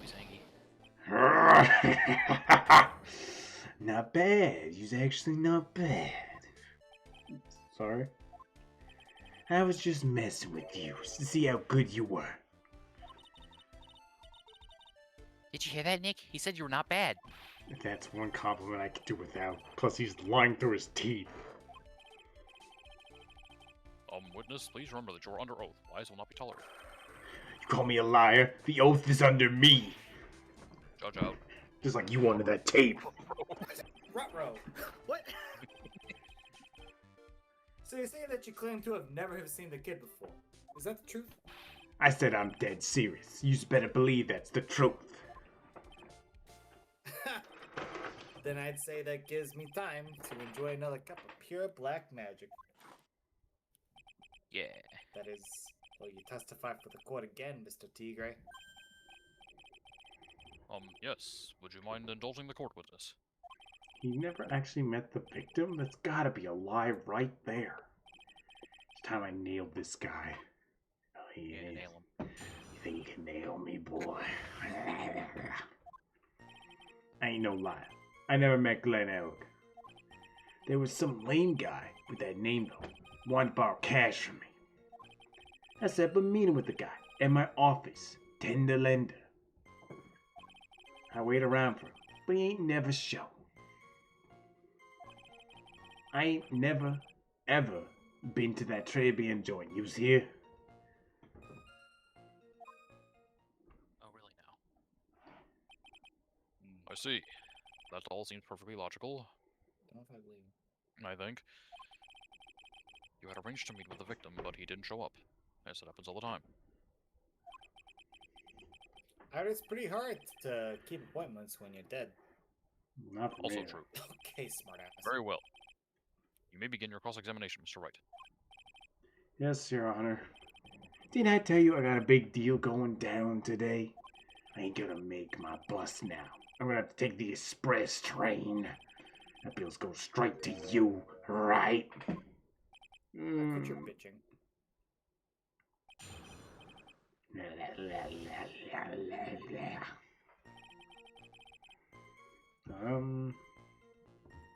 he's angry. Not bad. He's actually not bad. Sorry? I was just messing with you to see how good you were. Did you hear that, Nick? He said you were not bad. That's one compliment I could do without. Plus, he's lying through his teeth. Witness, please remember that you're under oath. Lies will not be tolerated. You call me a liar? The oath is under me. Judge out. Just like you wanted that tape. Ruh-roh. What? So you're saying that you claim to have never have seen the kid before. Is that the truth? I said I'm dead serious. You better believe that's the truth. Then I'd say that gives me time to enjoy another cup of pure black magic. Yeah. That is, will you testify for the court again, Mr. Tigre? Yes. Would you mind indulging the court witness? He never actually met the victim? That's gotta be a lie right there. It's time I nailed this guy. Oh, he Yeah, is. nail him. You think you can nail me, boy? I ain't no liar. I never met Glenn Elg. There was some lame guy with that name, though. Wanted to borrow cash from me. I set up a meeting with the guy at my office, tender lender. I wait around for him, but he ain't never show. I ain't never, ever been to that Tribulations joint. You was here? I see. That all seems perfectly logical, Don't know if I believe. I think. You had arranged to meet with the victim, but he didn't show up. Yes, it happens all the time. It's pretty hard to keep appointments when you're dead. Not for Also me. true. Okay, smartass. Very well. You may begin your cross-examination, Mr. Wright. Yes, Your Honor. Didn't I tell you I got a big deal going down today? I ain't gonna make my bus now. I'm gonna have to take the express train. That bill's go straight to you, right? Quit your bitching. La, la, la, la, la, la.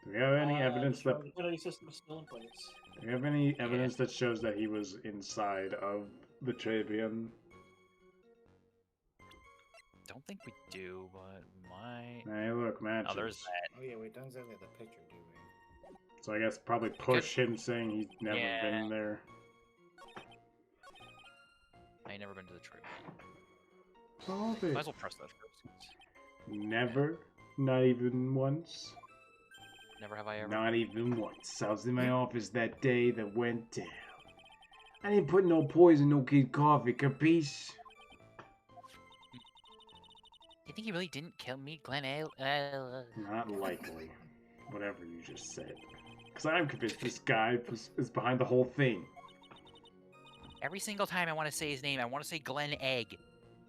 Do we have any evidence that? The penalty system is still in place. Do we have any evidence that shows that he was inside of the Tribune? Don't think we do, but my. Hey, look, matches. Oh, there's that. Oh yeah, we don't exactly have the picture, do we? So I guess probably push him saying he's never Yeah. been there. I ain't never been to the Tribune. Solve Might it. as well press that first. Never. Not even once. Never have I ever. Not even once. I was in my office that day that went down. I didn't put no poison in no kid coffee, capiche? You think he really didn't kill me, Glenn? Not likely. Whatever you just said. Because I'm convinced this guy is behind the whole thing. Every single time I want to say his name, I want to say Glenn Egg.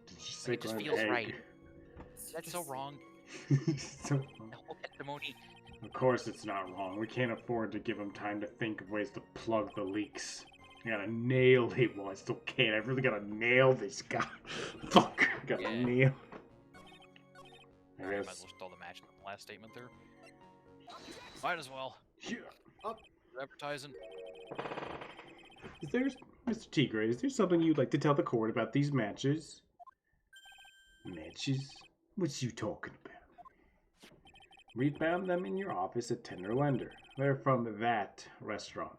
Did you say It just Glenn feels Egg? right. That's so wrong. So- The whole testimony. Of course it's not wrong. We can't afford to give him time to think of ways to plug the leaks. I gotta nail him. Well, I still can't. I really gotta nail this guy. Fuck. I gotta Yeah. nail. I Alright, might as guess. well stall the match in the last statement there. Might as well. Yeah. You're advertising. Is there, Mr. Tigre, is there something you'd like to tell the court about these matches? Matches? What you talking about? We found them in your office at Tender Lender. They're from that restaurant.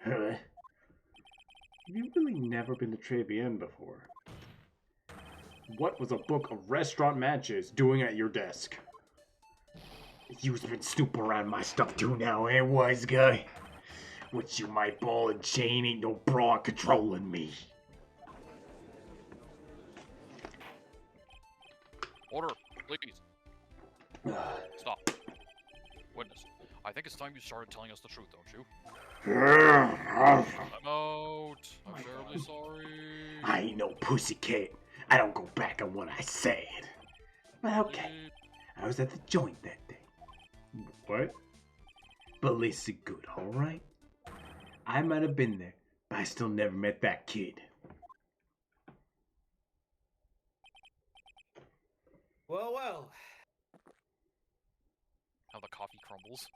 Huh? You've really never been to Tribune before. What was a book of restaurant matches doing at your desk? You's been snooping around my stuff too now, eh, wise guy? What you, my ball and chain, ain't no bra controlling me. Order, please. Stop. Witness, I think it's time you started telling us the truth, don't you? I'm out. I'm terribly sorry. I ain't no pussycat. I don't go back on what I said. But okay, I was at the joint that day. What? But listen good, alright? I might have been there, but I still never met that kid. Well. How the coffee crumbles.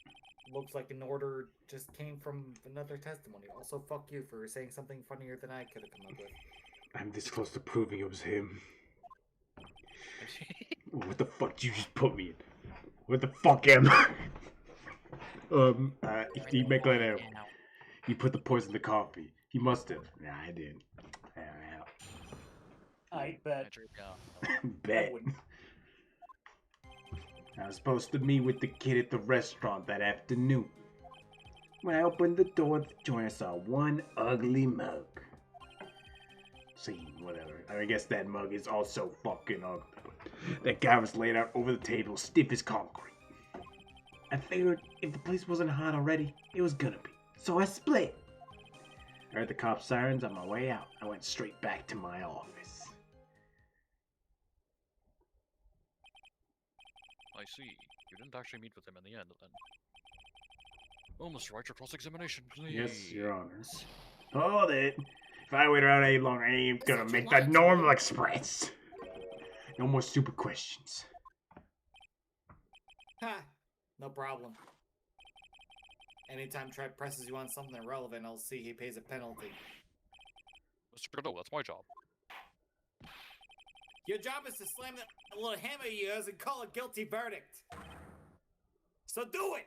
Looks like an order just came from another testimony. Also, fuck you for saying something funnier than I could have come up with. I'm this close to proving it was him. What the fuck did you just put me in? What the fuck am I? Steve McLean, he put the poison in the coffee. He must have. Nah, I didn't. I bet. Bet. wouldn't. I was supposed to meet with the kid at the restaurant that afternoon. When I opened the door of the joint, I saw one ugly mug. See, whatever. I guess that mug is also fucking ugly. That guy was laid out over the table, stiff as concrete. I figured if the place wasn't hot already, it was gonna be. So I split. I heard the cop sirens on my way out. I went straight back to my office. I see. You didn't actually meet with him in the end, then. Well, Mr. Wright, your cross-examination, please. Yes, Your Honor. Hold it. If I wait around any longer, I ain't gonna make the normal express. No more stupid questions. Ha! No problem. Anytime Tribe presses you on something irrelevant, I'll see he pays a penalty. Mr. Godot, that's my job. Your job is to slam that little hammer of yours and call a guilty verdict. So do it!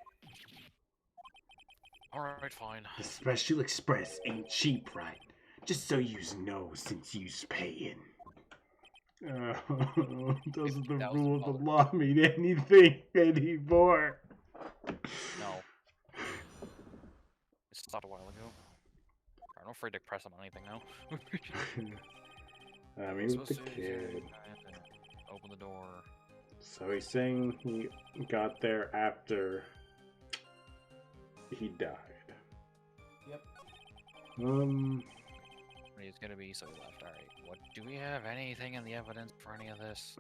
Alright, fine. The Special Express ain't cheap, right? Just so yous know, since yous paying. Doesn't the $50,000. rule of the law mean anything anymore? No. It stopped a while ago. I'm afraid to press him on anything now. I mean, with the kid. Open the door. So he's saying he got there after he died. Yep. He's gonna be so left. Alright. What do we have anything in the evidence for any of this?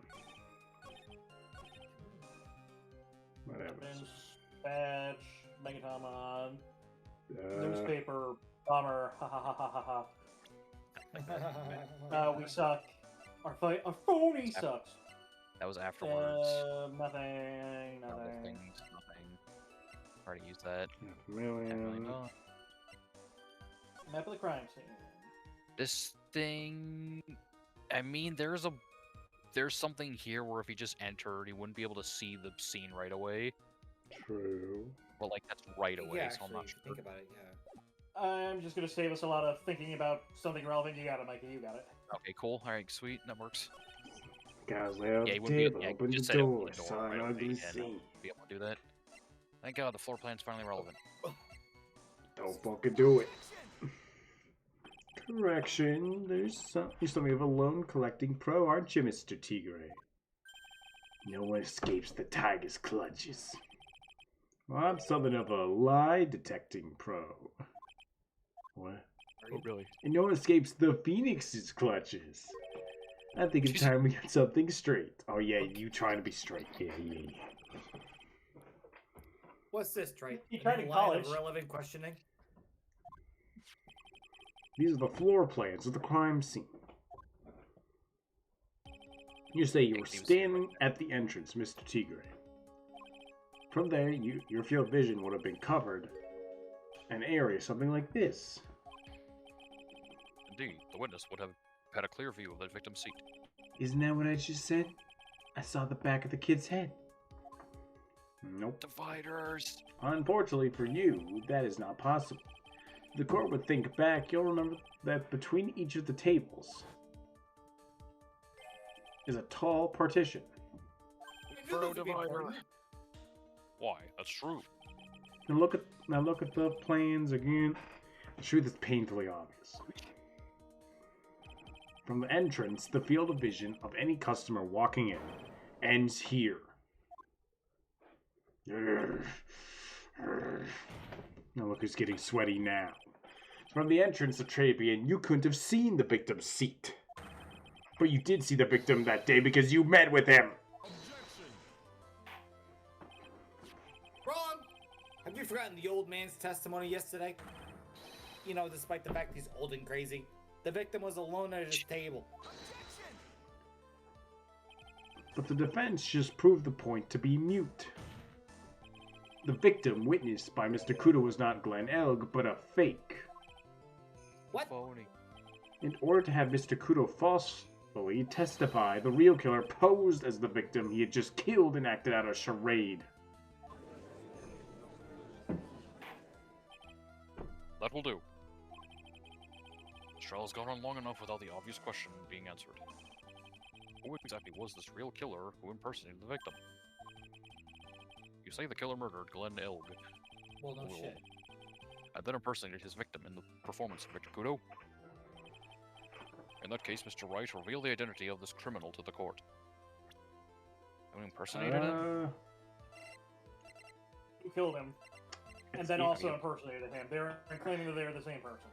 Whatever. Badge, Megatomon, newspaper, bomber, ha ha ha ha ha. We suck. Our phony sucks. That was afterwards. Nothing. Other things, nothing. Already used that. $500,000. Done. Map of the crime scene. This thing, I mean, there's something here where if he just entered, he wouldn't be able to see the scene right away. True. Well, like that's right away, Yeah, so I'm not actually, sure. think about it, yeah. I'm just gonna save us a lot of thinking about something relevant. You got it, Mikey. You got it. Okay, cool. All right, sweet. That works. Guys, lay out Yeah, he the wouldn't be. table, Yeah, open he the just said open door, the door saw right an away, ugly and scene. be able to do that. Thank God the floor plan's finally relevant. Don't fucking do it. Correction, you're something of a loan collecting pro, aren't you, Mr. Tigre? No one escapes the tiger's clutches. Well, I'm something of a lie detecting pro. What? Oh, really? And no one escapes the phoenix's clutches. I think it's time we get something straight. Oh yeah, you trying to be straight. Yeah. What's this, Trey? You tried in A line college. of relevant questioning? These are the floor plans of the crime scene. You say you were standing at the entrance, Mr. Tigre. From there, your field of vision would have been covered an area something like this. Indeed, the witness would have had a clear view of the victim's seat. Isn't that what I just said? I saw the back of the kid's head. Nope. Dividers. Unfortunately for you, that is not possible. If the court would think back, you'll remember that between each of the tables is a tall partition. Furrow divider. Why? That's true. Now look at the plans again. The truth is painfully obvious. From the entrance, the field of vision of any customer walking in ends here. Now look who's getting sweaty now. From the entrance of Trabian, you couldn't have seen the victim's seat. But you did see the victim that day because you met with him. Wrong! Have you forgotten the old man's testimony yesterday? You know, despite the fact he's old and crazy, the victim was alone at his table. But the defense just proved the point to be mute. The victim witnessed by Mr. Kudo was not Glenn Elg, but a fake. What? Phony. In order to have Mr. Kudo falsely testify, the real killer posed as the victim he had just killed and acted out a charade. That will do. This trial has gone on long enough without the obvious question being answered. Who exactly was this real killer who impersonated the victim? You say the killer murdered Glenn Elg, Well, no shit. and then impersonated his victim in the performance of Victor Kudo? In that case, Mr. Wright, reveal the identity of this criminal to the court. Who impersonated him? Who killed him? And then also impersonated him. They're claiming that they're the same person.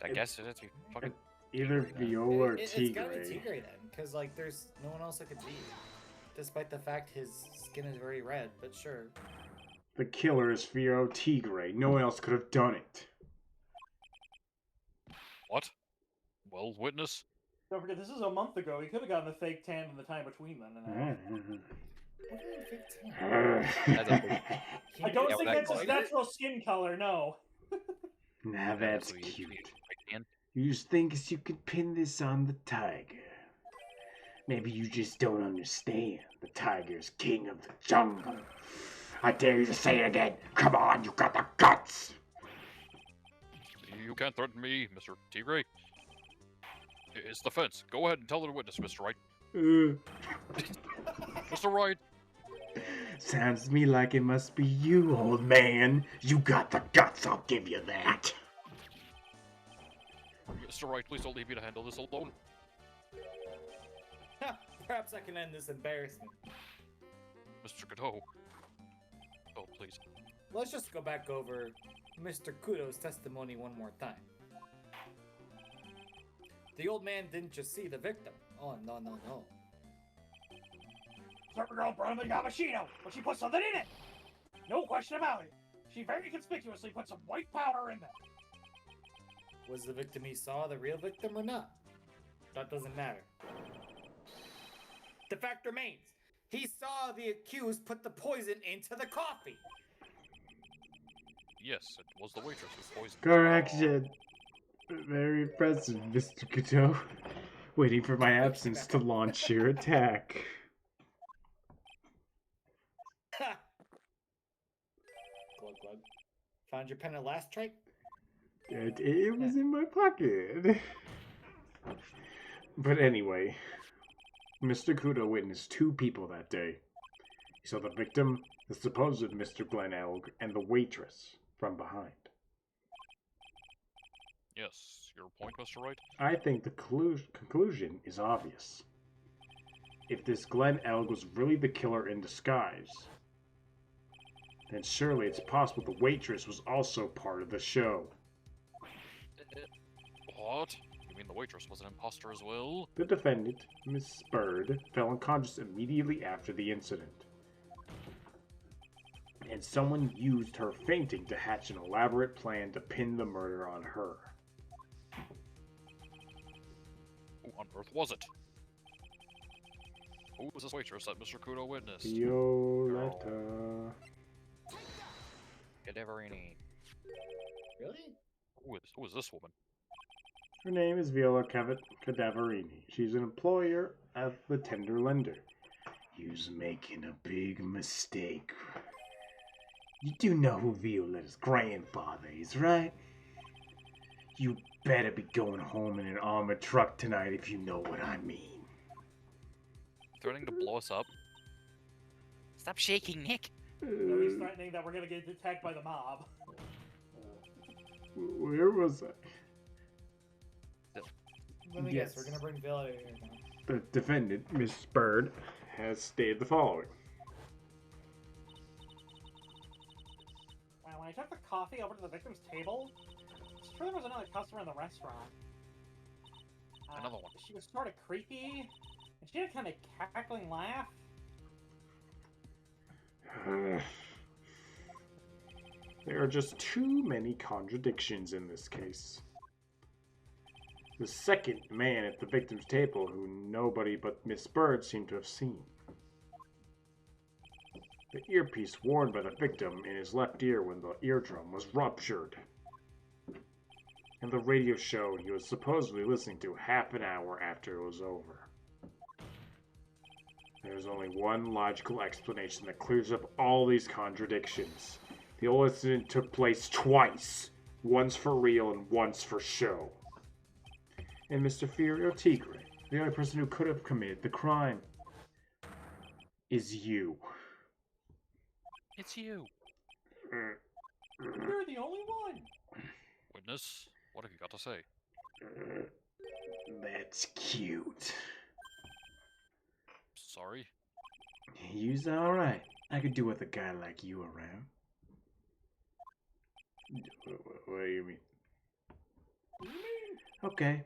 I guess it is. Fucking Either Viola or It's Tigre. gotta be Tigre then, because like there's no one else that could be. Despite the fact his skin is very red, but sure. The killer is Fio Tigre. No one else could have done it. what? Well, witness. Don't forget, this is a month ago. He could have gotten the fake tan in the time between then and now. What do you mean 15? I don't Yeah, think that that's his color- natural skin color, no. Now that's So you- cute. you- You just think you could pin this on the tiger. Maybe you just don't understand. The tiger's king of the jungle. I dare you to say it again. Come on, you got the guts. You can't threaten me, Mr. Tigre. It's the fence. Go ahead and tell the witness, Mr. Wright. Uh, Mr. Wright. sounds to me like it must be you, old man. You got the guts, I'll give you that. Mr. Wright, please don't leave me to handle this alone. Perhaps I can end this embarrassment. Mr. Godot. Oh, please. Let's just go back over Mr. Kudo's testimony one more time. The old man didn't just see the victim. Oh, no. Certain girl brought him a Yamashito, but she put something in it. No question about it. She very conspicuously put some white powder in there. Was the victim he saw the real victim or not? That doesn't matter. The fact remains, he saw the accused put the poison into the coffee. Yes, it was the waitress who poisoned. Correction. Very impressive, Mr. Kudo. Waiting for my absence to launch your attack. Ha! Glug glug. Found your pen at last strike? It was in my pocket. But anyway, Mr. Kudo witnessed two people that day. He saw the victim, the supposed Mr. Glen Elg, and the waitress from behind. Yes, your point, Mr. Wright? I think the conclusion is obvious. If this Glen Elg was really the killer in disguise, then surely it's possible the waitress was also part of the show. What? You mean the waitress was an imposter as well? The defendant, Miss Bird, fell unconscious immediately after the incident. And someone used her fainting to hatch an elaborate plan to pin the murder on her. Who on earth was it? Who was this waitress that Mr. Kudo witnessed? Violetta. Cadaverini. Really? Who is this woman? Her name is Viola Cadaverini. She's an employer of the Tender Lender. You's making a big mistake. You do know who Violetta's grandfather is, right? You better be going home in an armored truck tonight if you know what I mean. Threatening to blow us up? Stop shaking, Nick. No, he's threatening that we're gonna get attacked by the mob. Where was I? Let me guess, we're gonna bring Villa here now. The defendant, Miss Bird, has stated the following. When I took the coffee over to the victim's table, it's true there was another customer in the restaurant. Another one. She was sort of creepy, and she had a kind of cackling laugh. There are just too many contradictions in this case. The second man at the victim's table who nobody but Miss Bird seemed to have seen. The earpiece worn by the victim in his left ear when the eardrum was ruptured. And the radio show he was supposedly listening to half an hour after it was over. There's only one logical explanation that clears up all these contradictions. The whole incident took place twice. Once for real and once for show. And Mr. Furio Tigre, the only person who could have committed the crime, is you. It's you. You're the only one. Witness, what have you got to say? That's cute. Sorry? You's alright. I could do with a guy like you around. What do you mean? Okay,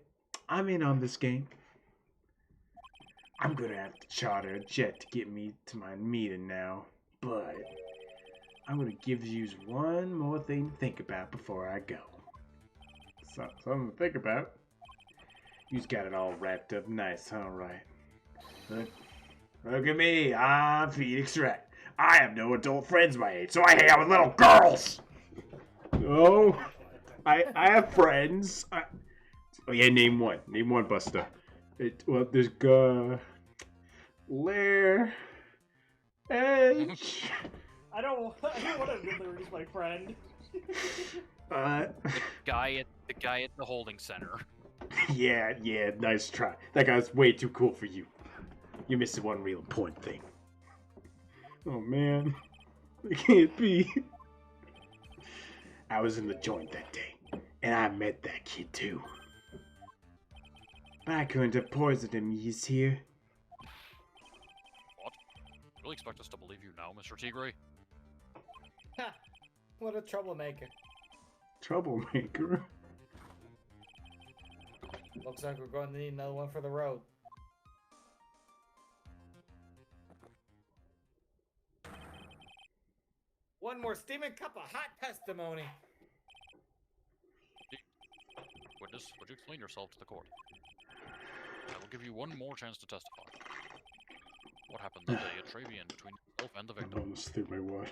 I'm in on this game. I'm gonna have to charter a jet to get me to my meeting now, but I'm gonna give you one more thing to think about before I go. Something to think about. You's got it all wrapped up nice, huh, right? Look at me, I'm Phoenix Wright. I have no adult friends my age, so I hang out with little girls! Oh, I have friends. Oh yeah, name one. Name one, Buster. There's Lair, Edge. I don't want to lose my friend. The guy at the holding center. Yeah, nice try. That guy's way too cool for you. You're missing one real important thing. Oh man, it can't be. I was in the joint that day, and I met that kid too. But I couldn't have poisoned him, you hear? What? You really expect us to believe you now, Mr. Tigray? Ha! What a troublemaker. Troublemaker? Looks like we're going to need another one for the road. One more steaming cup of hot testimony. Witness, would you explain yourself to the court? I will give you one more chance to testify. What happened that day at Travian between yourself and the I victim? almost threw my water.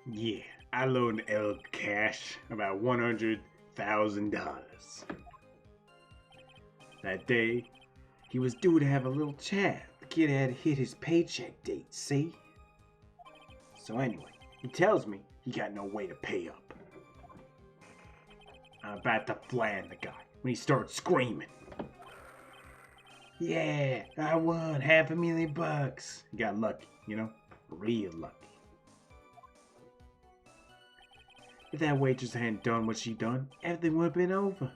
Yeah, I loaned El cash about $100,000. That day, he was due to have a little chat. The kid had hit his paycheck date, see? So anyway, he tells me he got no way to pay up. I'm about to flan the guy when he starts screaming. Yeah, I won $500,000. Got lucky, you know? Real lucky. If that waitress hadn't done what she done, everything would have been over.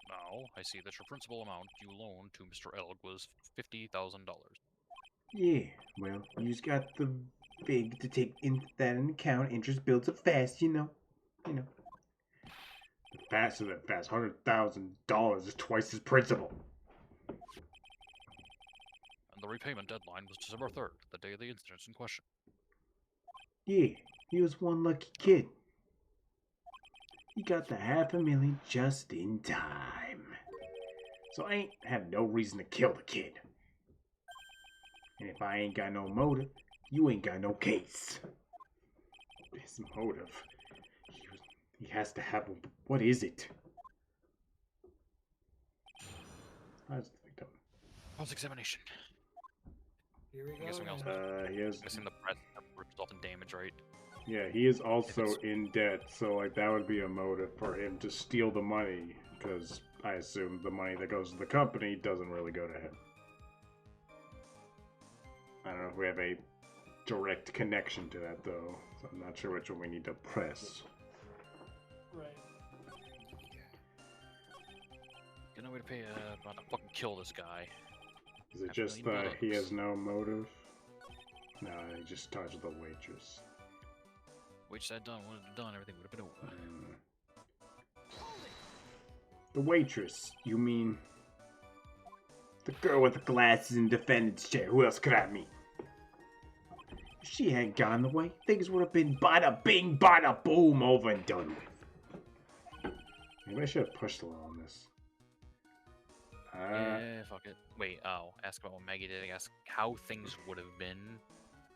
Now, I see that your principal amount you loaned to Mr. Elg was $50,000. Yeah, well, you just got the fig to take that in account. Interest builds up fast, you know. Faster than fast. $100,000 is twice his principal. And the repayment deadline was December 3rd, the day of the incidents in question. Yeah, he was one lucky kid. He got the $500,000 just in time. So I ain't have no reason to kill the kid. And if I ain't got no motive, you ain't got no case. His motive. He has to have. What is it? How's the victim? False examination. Here we I'm go. guessing then. He is. I'm guessing the press result in damage, right? Yeah, he is also it's- in debt, so like that would be a motive for him to steal the money, because I assume the money that goes to the company doesn't really go to him. I don't know if we have a direct connection to that though, so I'm not sure which one we need to press. Right. Get no way to pay about to fucking kill this guy. Is it $500,000 just that he has no motive? No, he just touched the waitress. Which that done would have done, everything would have been over. The waitress, you mean? The girl with the glasses in defendant's chair. Who else could I mean? If she hadn't gone the way, things would have been bada bing, bada boom, over and done with. Maybe I should have pushed a little on this. Yeah, fuck it. Wait, ask about what Maggie did. I guess how things would have been.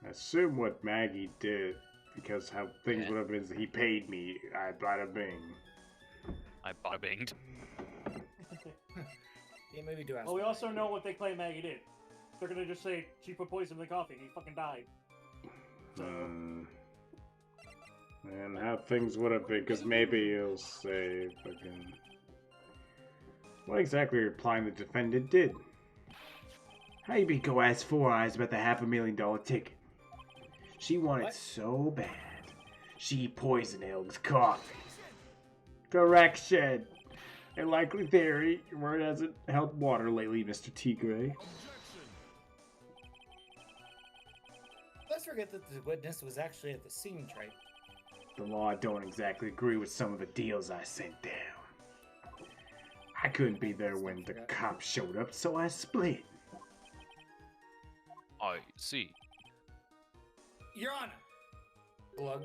I assume what Maggie did, because how things Yeah. would have been is he paid me. I bada bing. I bada binged. Yeah, maybe do ask. Well, we about also that. know what they claim Maggie did. They're gonna just say she put poison in the coffee and he fucking died. So, And how things would have been, because maybe he'll say fucking. What exactly are you implying the defendant did? How you be go ask Four Eyes about the $500,000 ticket? She wanted What? so bad, she poisoned Elg's coffee. Correction. A likely theory, word hasn't held water lately, Mr. Tigray. Let's forget that the witness was actually at the scene, Trey. The law don't exactly agree with some of the deals I sent down. I couldn't be there when the cops showed up, so I split. I see. Your Honor! Glug.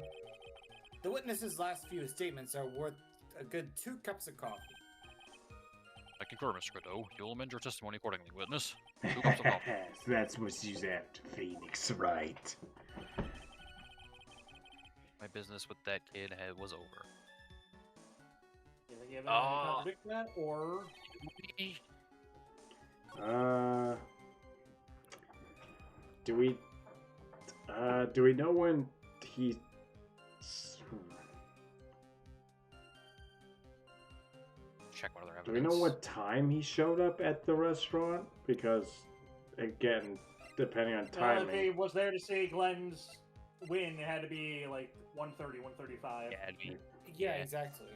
The witness's last few statements are worth a good 2 cups of coffee. I concur, Mr. Godot. You'll amend your testimony accordingly, witness. 2 cups of coffee. So that's what she's after, Phoenix, right? My business with that kid was over. you think you have anything to contradict that, or Do we? Do we know when he... Check what other Do evidence. we know what time he showed up at the restaurant? Because, again, depending on Well, if he timing... was there to see Glenn's win, it had to be like 1:30, 1:35. Yeah, it'd be Yeah, Yeah. exactly.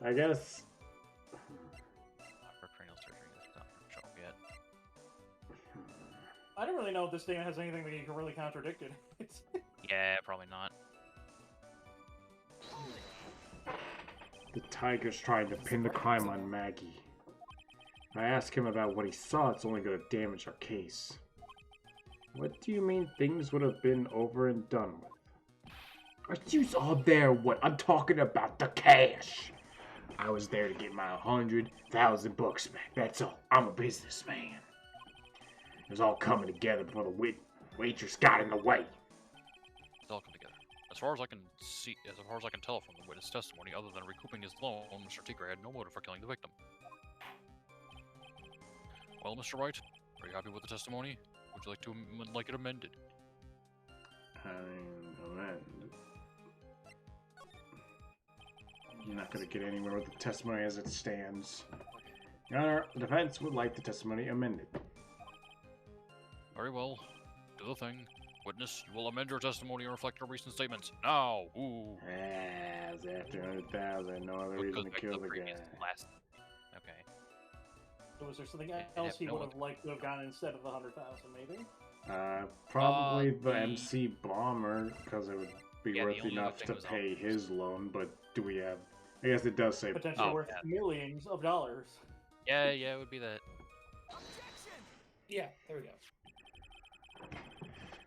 I guess... cranial surgery is not show up yet. I don't really know if this thing has anything that you can really contradict it. Yeah, probably not. The tiger's trying to pin the crime on Maggie. If I ask him about what he saw, it's only going to damage our case. What do you mean things would have been over and done with? Are you all there? What? I'm talking about the cash. I was there to get my 100,000 bucks back. That's all. I'm a businessman. It was all coming together before the waitress got in the way. It's all come together. As far as I can see, as far as I can tell from the witness testimony, other than recouping his loan, Mr. Tigray had no motive for killing the victim. Well, Mr. Wright, are you happy with the testimony? Would you like it amended? You're not going to get anywhere with the testimony as it stands. Your Honor, the defense would like the testimony amended. Very well. Do the thing. Witness, you will amend your testimony and reflect your recent statements. Now! Ooh. It's after 100,000. No other reason to kill the guy. Okay. So was there something else he would have liked to have gotten instead of the 100,000, maybe? Probably the the- MC Bomber, because it would be Yeah, the worth only other enough thing to was pay all- his loan, but do we have... I guess it does say... Potentially Oh, worth yeah. millions of dollars. Yeah, it would be that. Yeah, there we go.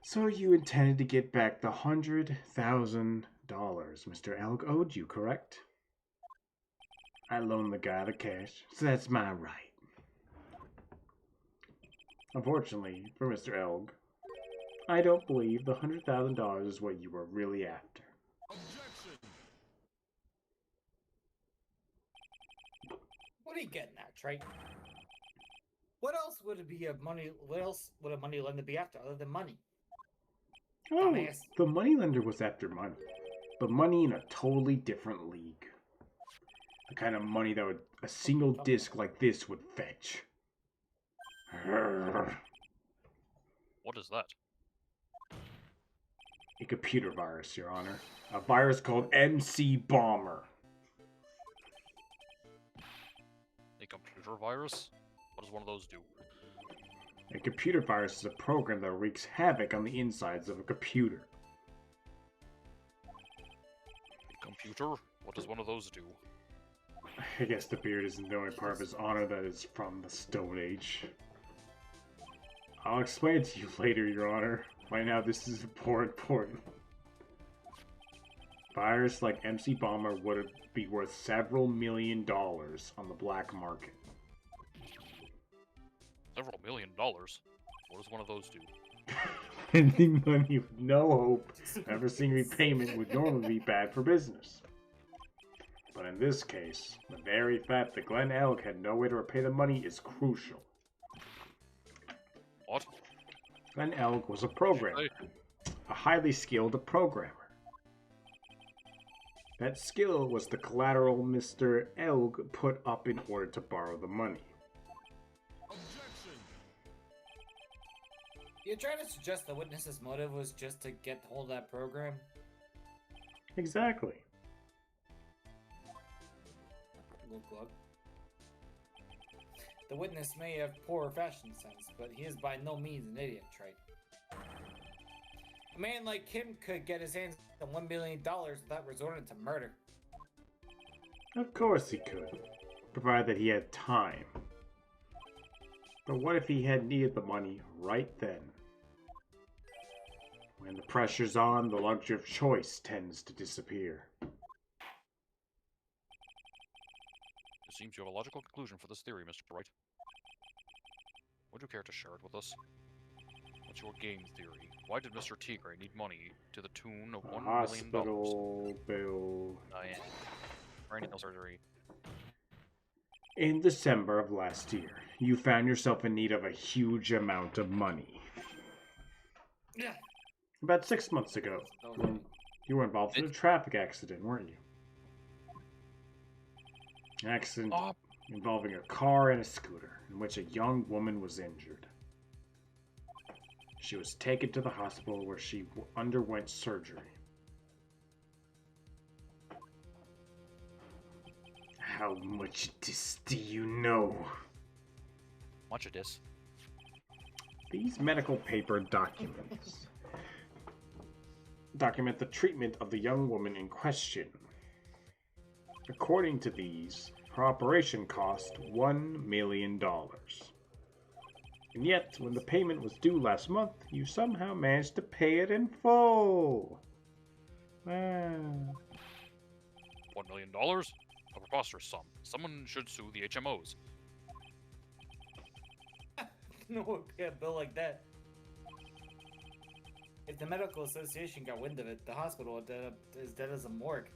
So you intended to get back the $100,000 Mr. Elg owed you, correct? I loaned the guy the cash, so that's my right. Unfortunately for Mr. Elg, I don't believe the $100,000 is what you were really after. What are you getting at, Trey? What else would it be a money? What else would a money lender be after other than money? Oh, Dumbass. the moneylender was after money, but money in a totally different league. The kind of money that a single disc like this would fetch. What is that? A computer virus, Your Honor. A virus called MC Bomber. A computer virus? What does one of those do? A computer virus is a program that wreaks havoc on the insides of a computer. A computer? What does one of those do? I guess the beard isn't the only part of his honor that is from the Stone Age. I'll explain it to you later, Your Honor. Right now, this is more important. Virus like MC Bomber would be worth several $million on the black market. Several $1 million? What does one of those do? Lending money with no hope of ever seeing repayment would normally be bad for business. But in this case, the very fact that Glenn Elk had no way to repay the money is crucial. What? Glenn Elk was a programmer, Hey, a highly skilled programmer. That skill was the collateral Mr. Elg put up in order to borrow the money. You're trying to suggest the witness's motive was just to get hold of that program? Exactly. Glug glug. The witness may have poor fashion sense, but he is by no means an idiot, Trey. A man like him could get his hands on $1 million without resorting to murder. Of course he could, provided that he had time. But what if he had needed the money right then? When the pressure's on, the luxury of choice tends to disappear. it seems you have a logical conclusion for this theory, Mr. Wright. Would you care to share it with us? What's your game theory? Why did Mr. Tigray need money to the tune of A $1 million? hospital bill. Yeah. Cranial surgery. In December of last year, you found yourself in need of a huge amount of money. Yeah. About 6 months ago, you were involved in a traffic accident, weren't you? An accident involving a car and a scooter, in which a young woman was injured. She was taken to the hospital where she underwent surgery. How much this do you know? Much of this. These medical paper documents document the treatment of the young woman in question. According to these, her operation cost $1 million. And yet, when the payment was due last month, you somehow managed to pay it in full. $1 million? A preposterous sum. Someone should sue the HMOs. No one would pay a bill like that. If the medical association got wind of it, the hospital would end up as dead as a morgue.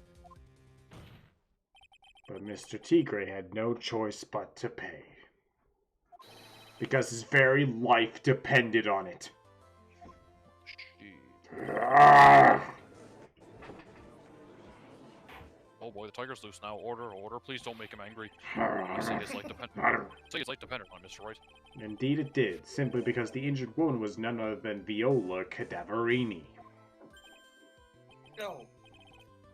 But Mr. Tigre had no choice but to pay. Because his very life depended on it. Oh boy, the tiger's loose now. Order, order. Please don't make him angry. I see his life dependent on Mr. Wright. Indeed it did, simply because the injured woman was none other than Viola Cadaverini. No.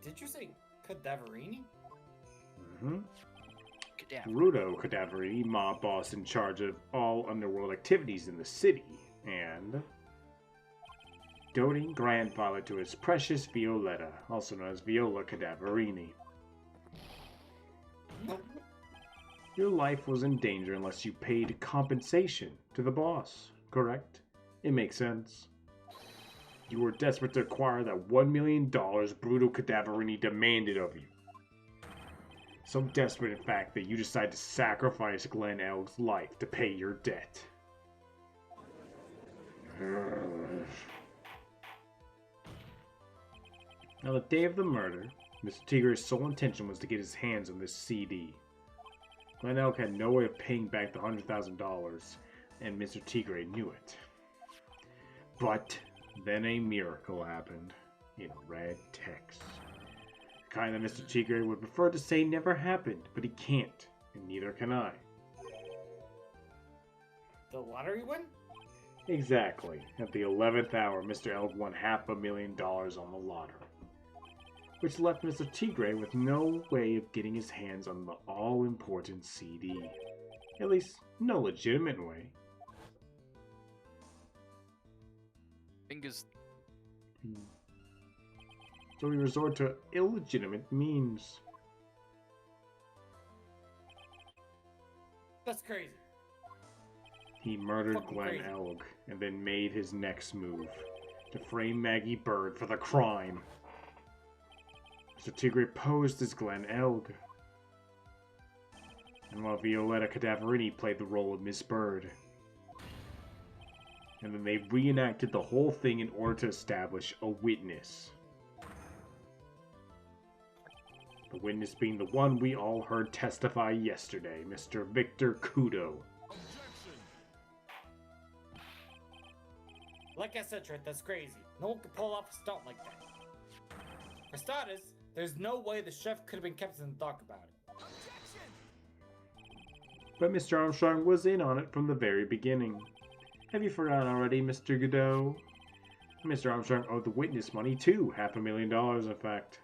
Did you say Cadaverini? Mm-hmm. Cadaver. Rudo Cadaverini, mob boss in charge of all underworld activities in the city, and doting grandfather to his precious Violetta, also known as Viola Cadaverini. Your life was in danger unless you paid compensation to the boss, correct? It makes sense. You were desperate to acquire that $1 million Bruto Cadaverini demanded of you. So desperate, in fact, that you decide to sacrifice Glenn Elg's life to pay your debt. Now, the day of the murder, Mr. Tigre's sole intention was to get his hands on this CD. Glenn Elg had no way of paying back the $100,000, and Mr. Tigre knew it. But then a miracle happened in red text. The kind that Mr. Tigre would prefer to say never happened, but he can't, and neither can I. The lottery win? Exactly. At the 11th hour, Mr. Elg won $500,000 on the lottery, which left Mr. Tigre with no way of getting his hands on the all-important CD. At least, no legitimate way. Thing is, So we resort to illegitimate means. That's crazy. He murdered Fucking Glenn crazy. Elg, and then made his next move, to frame Maggie Bird for the crime. Mr. Tigre posed as Glenn Elg, and while Violetta Cadaverini played the role of Miss Bird. And then they reenacted the whole thing in order to establish a witness. The witness being the one we all heard testify yesterday, Mr. Victor Kudo. Like I said, Trent, that's crazy. No one could pull off a stunt like that. For starters, there's no way the chef could have been kept in the dark about it. But Mr. Armstrong was in on it from the very beginning. Have you forgotten already, Mr. Godot? Mr. Armstrong owed the witness money too, $500,000 in fact.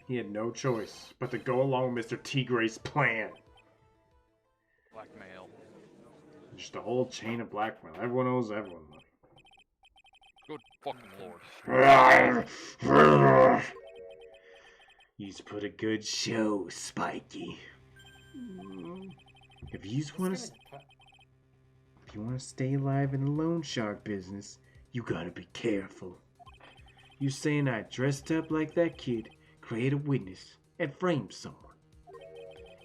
He had no choice but to go along with Mr. Tigre's plan. blackmail. Just a whole chain of blackmail. Everyone owes everyone money. Good fucking lord. You's put a good show, Spiky. If you want to stay alive in the loan shark business, you gotta be careful. You saying I dressed up like that kid, create a witness, and frame someone.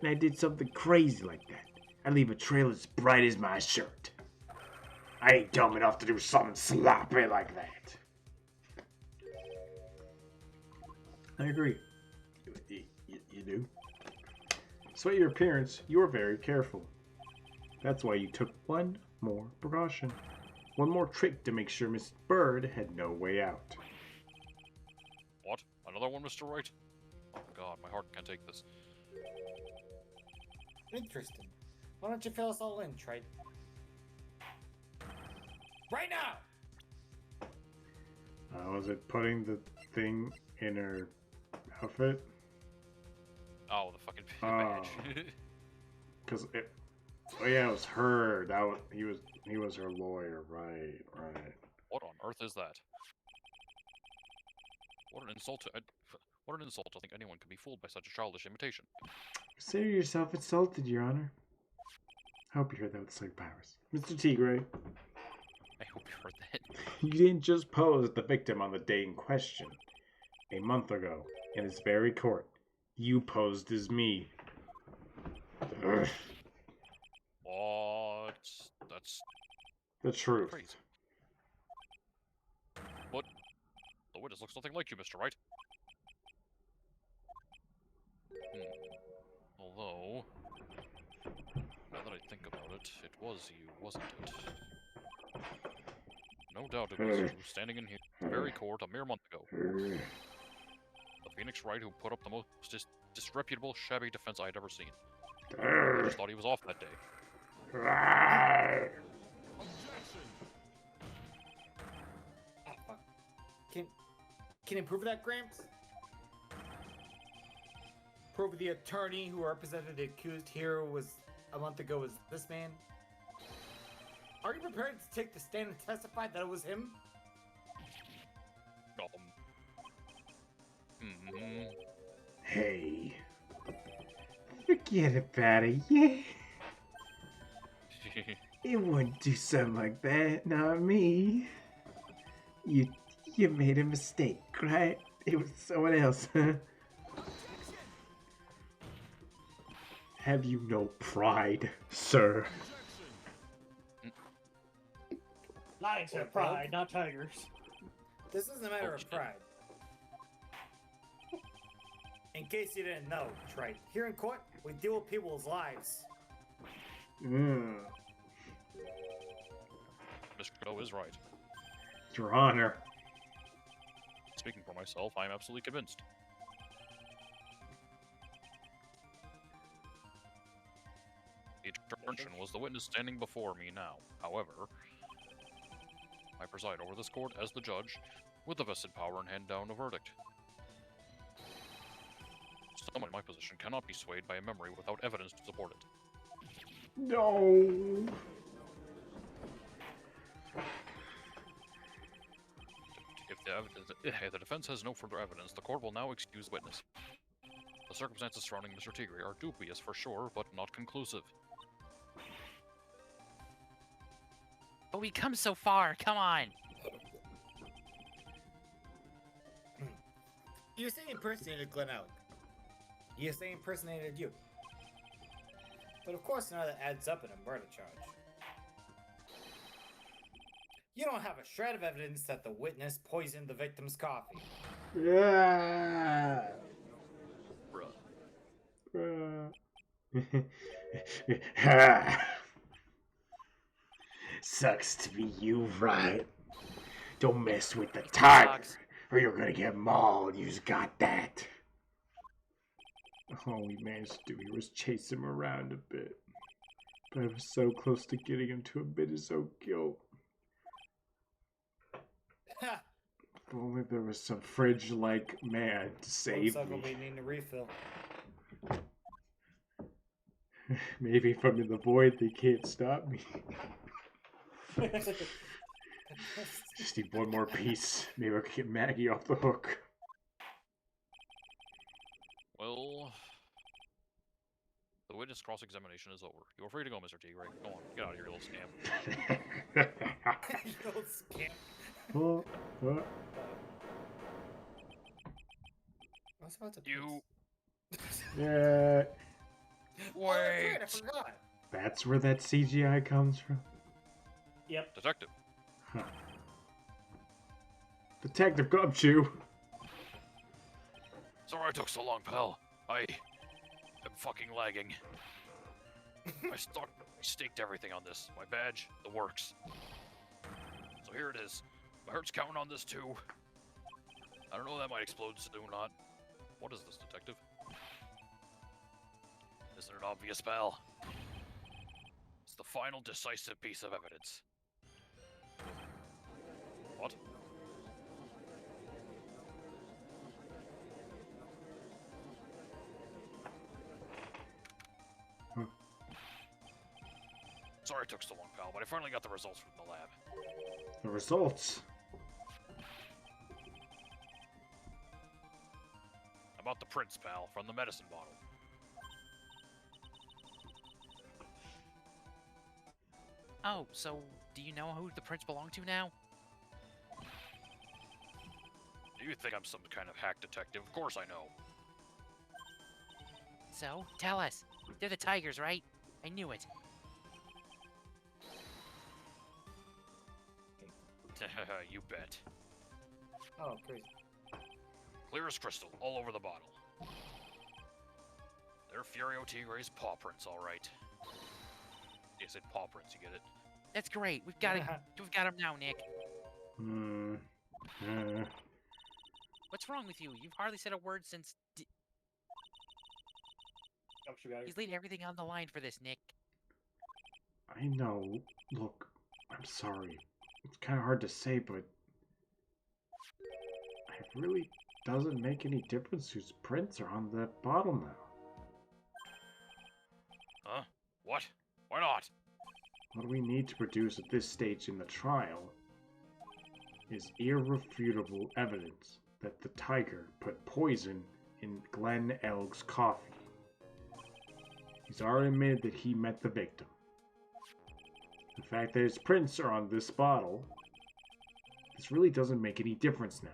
And I did something crazy like that. I leave a trail as bright as my shirt. I ain't dumb enough to do something sloppy like that. I agree. You do? Despite your appearance, you are very careful. That's why you took one more precaution. One more trick to make sure Miss Bird had no way out. What? Another one, Mr. Wright? Oh god, my heart can't take this. Interesting. Why don't you fill us all in, Trite? Right now! Was it putting the thing in her outfit? Oh, the fucking Oh. badge. Cause it. Oh yeah, it was her. He was her lawyer. Right. What on earth is that? What an insult to... what an insult to think anyone could be fooled by such a childish imitation. Consider yourself insulted, Your Honor. I hope you heard that with psychic powers. Mr. Tigray, I hope you heard that. you didn't just pose as the victim on the day in question. A month ago, in this very court, you posed as me. Ugh, What? That's the truth. crazy. But the witness looks nothing like you, Mr. Wright. Although, now that I think about it, it was you, wasn't it? No doubt it was you, standing in here, in the very court a mere month ago. Ugh. The Phoenix Wright who put up the most disreputable, shabby defense I had ever seen. I just thought he was off that day. Ugh. Ah, fuck. Can you prove that, Gramps? Prove the attorney who represented the accused here was a month ago was this man? Are you prepared to take the stand and testify that it was him? Hey. Forget about it, yeah? It wouldn't do something like that, not me. You made a mistake, right? It was someone else, huh? Have you no pride, sir? Lions have pride, not tigers. This isn't a matter of pride. In case you didn't know, Trite, here in court, we deal with people's lives. Mm. Mr. Go is right. Your Honor. Speaking for myself, I am absolutely convinced. The attorney was the witness standing before me now. However, I preside over this court as the judge, with the vested power and hand down a verdict. Someone in my position cannot be swayed by a memory without evidence to support it. No. If the defense has no further evidence, the court will now excuse the witness. The circumstances surrounding Mr. Tigray are dubious for sure, but not conclusive. But we come so far, come on! You say impersonated Glen Elk. You say impersonated you. But of course none of that adds up in a murder charge. You don't have a shred of evidence that the witness poisoned the victim's coffee. Yeah. Bruh. Sucks to be you, right? Don't mess with the tiger, or you're gonna get mauled. You've got that. All we managed to do here was chase him around a bit. But I was so close to getting him to admit his own guilt. Ha! If only there was some fridge-like man to save Looks like we'll me. be needing a refill. Maybe if I'm in the void, they can't stop me. Just need one more piece. Maybe I can get Maggie off the hook. Well, the witness cross-examination is over. You are free to go, Mr. Tigray. Go on, get out of here, you little scamp. You little scamp. What? I was about to You... Yeah. Oh, that's right, I Wait! forgot. That's where that CGI comes from? Yep. Detective. Huh. Detective Gumshoe. Sorry I took so long, pal. I I'm fucking lagging. I staked everything on this. My badge, the works. So here it is. My heart's counting on this too. I don't know, that might explode soon or not. What is this, detective? Isn't it obvious, pal? It's the final decisive piece of evidence. What? Sorry it took so long, pal, but I finally got the results from the lab. The results. About the prints, pal, from the medicine bottle. Oh, so do you know who the prints belong to now? Do you think I'm some kind of hack detective? Of course I know. So, tell us. They're the tigers, right? I knew it. You bet. Oh, crazy. Clear as crystal, all over the bottle. They're Furio Tigre's paw prints, all right. Yes, it paw prints. You get it? That's great. We've got it. We've got him now, Nick. What's wrong with you? You've hardly said a word since. He's leaving everything on the line for this, Nick. I know. Look, I'm sorry. It's kind of hard to say, but it really doesn't make any difference whose prints are on that bottle now. Huh? What? Why not? What we need to produce at this stage in the trial is irrefutable evidence that the tiger put poison in Glenn Elg's coffee. He's already admitted that he met the victim. The fact that his prints are on this bottle, this really doesn't make any difference now.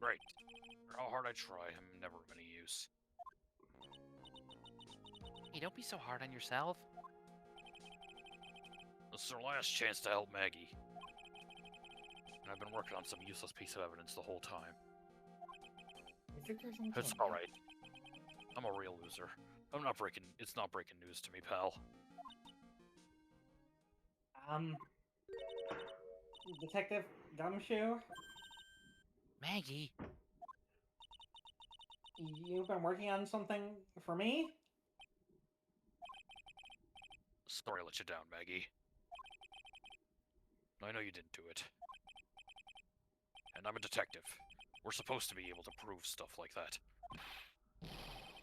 Great. For how hard I try, I'm never of any use. Hey, don't be so hard on yourself. This is our last chance to help Maggie. And I've been working on some useless piece of evidence the whole time. It's alright. I'm a real loser. It's not breaking news to me, pal. Detective Gumshoe, Maggie. you've been working on something for me? Sorry I let you down, Maggie. I know you didn't do it. And I'm a detective. We're supposed to be able to prove stuff like that.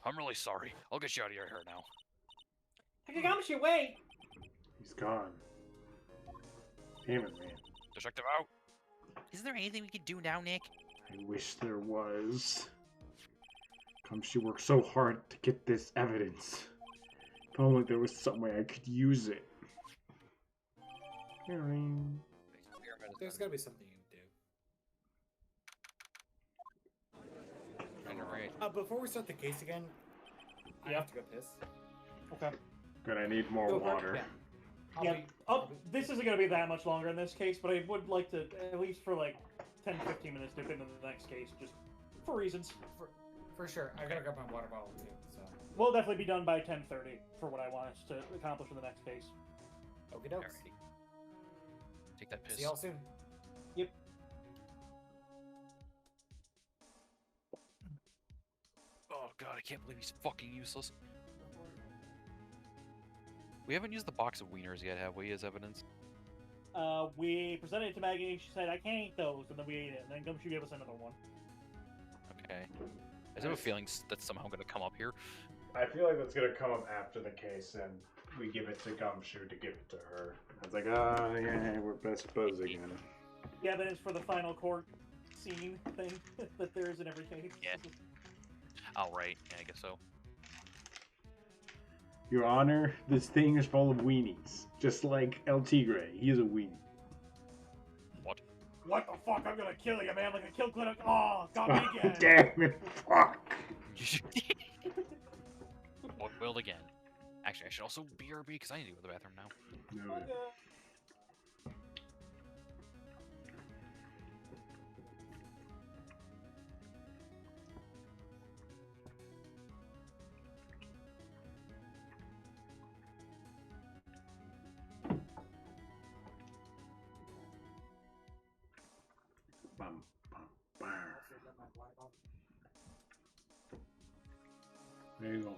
I'm really sorry. I'll get you out of your hair now. Detective Gumshoe, wait! He's gone. Damn it, man. Detective out. Isn't there anything we could do now, Nick? I wish there was. She worked so hard to get this evidence. If only there was some way I could use it. There's gotta be something you can do. Right. Before we start the case again, I have to go piss. Okay. Good, I need more Go for it. water. I'll Yeah. be- Oh, this isn't going to be that much longer in this case, but I would like to, at least for like 10-15 minutes, dip into the next case, just for reasons. For sure. I gotta grab my water bottle too, so. We'll definitely be done by 10:30 for what I want us to accomplish in the next case. Okie dokes. Alrighty. Take that piss. See y'all soon. Yep. Oh god, I can't believe he's fucking useless. We haven't used the box of wieners yet, have we, as evidence? We presented it to Maggie, she said, I can't eat those, and then we ate it, and then Gumshoe gave us another one. Okay. I just have a feeling that's somehow going to come up here. I feel like that's gonna come up after the case, and we give it to Gumshoe to give it to her. I was like, oh, yeah, we're best buds again. The evidence for the final court scene thing that there is in every case. Yeah. Oh, right. Yeah, I guess so. Your Honor, this thing is full of weenies. Just like El Tigre. He's a weenie. What? What the fuck? I'm gonna kill you, man! Like I killed Glenn. Oh, got me Oh, again. damn it. Fuck. Boiled again. Actually, I should also BRB because I need to go to the bathroom now. No. There you go.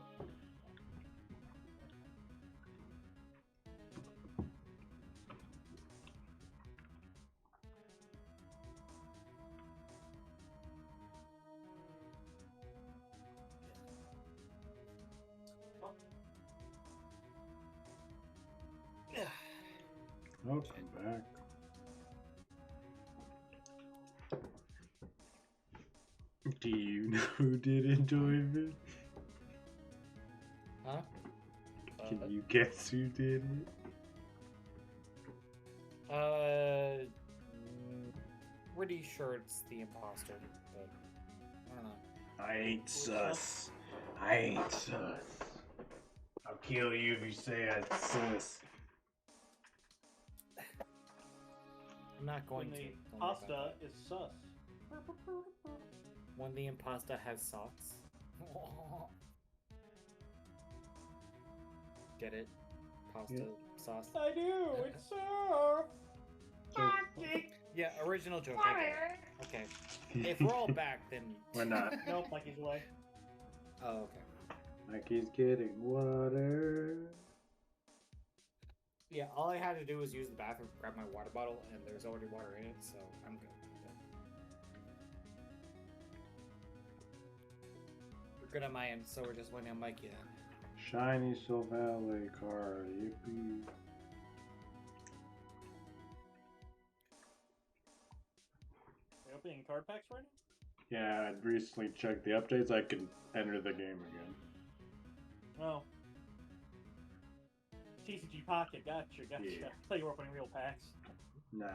I'll come back. Do you know who did enjoy it? Huh? Can you guess who did it? Pretty sure it's the imposter, but I don't know. I ain't sus. I ain't sus. I'll kill you if you say I'm sus. I'm not going When to. the Don't worry about pasta that. is sus. When the impasta has socks. Get it? Pasta Yeah. sauce. I do. It's surf. Yeah, original joke. I get it. Okay. If we're all back, then We're not. Nope, Mikey's away. Oh, okay. Like he's getting water. Yeah, all I had to do was use the bathroom, grab my water bottle, and there's already water in it, so I'm good. Yeah. We're good on my end, so we're just waiting on Mikey then. Shiny Silvally card. Yippee. Are you opening card packs right now? Yeah, I recently checked the updates. I can enter the game again. Oh. TCG Pocket, gotcha. Yeah. I thought you were opening real packs. Nah.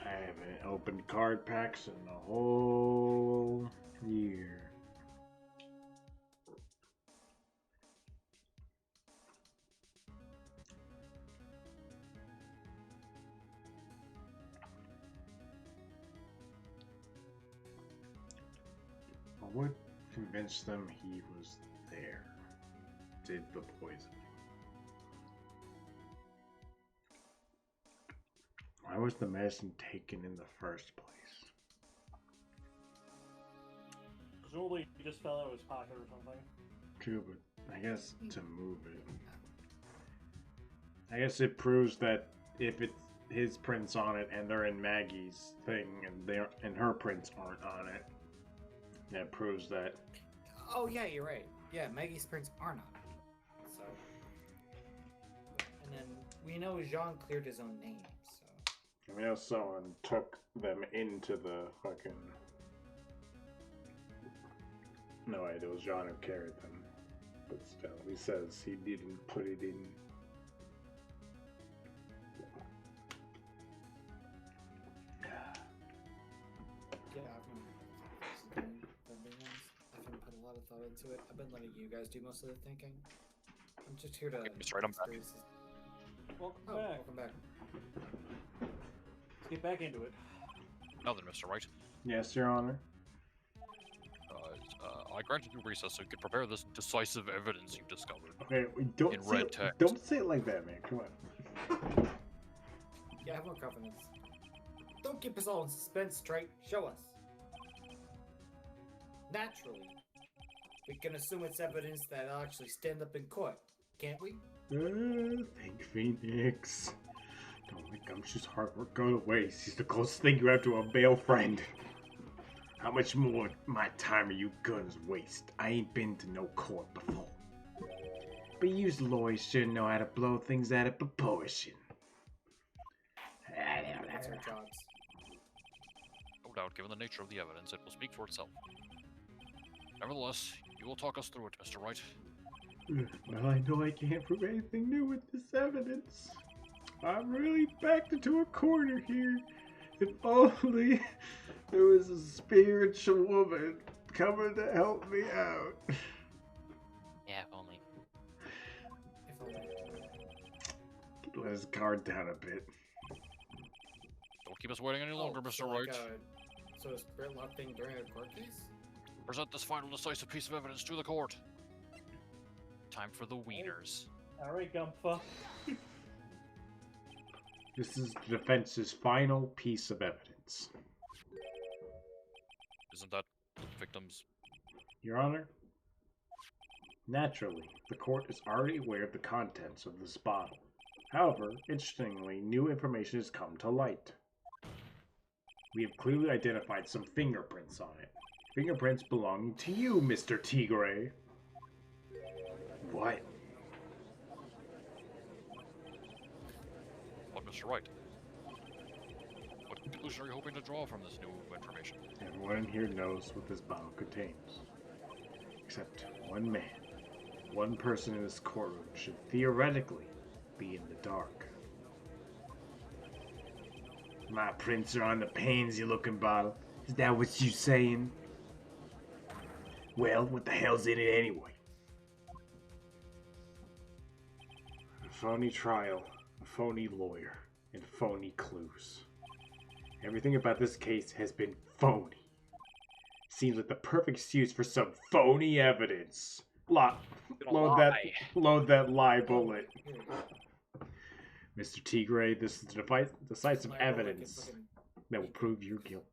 I haven't opened card packs in the whole year. What convinced them he was there? Did the poison? Why was the medicine taken in the first place? Presumably he just fell out of his pocket or something. True, but I guess to move it. I guess it proves that if it's his prints on it and they're in Maggie's thing and her prints aren't on it, that proves that. Oh, yeah, you're right. Yeah, Maggie's prints are not. So. And then we know Jean cleared his own name, so. I know someone took them into the fucking. No, it was John who carried them. But still, he says he didn't put it in. Yeah, I haven't put a lot of thought into it. I've been letting you guys do most of the thinking. I'm just here to. Okay, Mr. Right, I'm back. experience this- Welcome Oh, back. welcome back. Let's get back into it. Now then, Mr. Wright, Yes, Your Honor. I granted you recess so you could prepare this decisive evidence you've discovered. Okay, In don't say red it, text. don't say it like that, man. Come on. Yeah, I have more confidence. Don't keep us all in suspense, Trey. Show us. Naturally, we can assume it's evidence that'll actually stand up in court, can't we? Thank Phoenix. Don't let Gumshoe's hard work go to waste. He's the closest thing you have to a male friend. How much more my time are you gonna waste? I ain't been to no court before. But yous lawyers should know how to blow things out of proportion. That's our jobs. No doubt, given the nature of the evidence, it will speak for itself. Nevertheless, you will talk us through it, Mr. Wright. Well, I know I can't prove anything new with this evidence. I'm really backed into a corner here. If only there was a spiritual woman coming to help me out. Yeah, if only. If only. Let his guard down a bit. Don't keep us waiting any longer, Mr. So Wright. So a spirit lock thing during a court case? Present this final decisive piece of evidence to the court. Time for the wieners. Alright, Gumpfa. This is the defense's final piece of evidence. Isn't that the victim's? Your Honor, naturally, the court is already aware of the contents of this bottle. However, interestingly, new information has come to light. We have clearly identified some fingerprints on it. Fingerprints belonging to you, Mr. Tigre. What? But Mr. Wright, what conclusion are you hoping to draw from this new information? Everyone in here knows what this bottle contains. Except one man. One person in this courtroom should theoretically be in the dark. My prints are on the pansy-looking bottle. Is that what you saying? Well, what the hell's in it anyway? A phony trial, a phony lawyer, and phony clues. Everything about this case has been phony. Seems like the perfect excuse for some phony evidence. Load that lie bullet. Mr. Tigre, this is decisive evidence that will prove your guilt.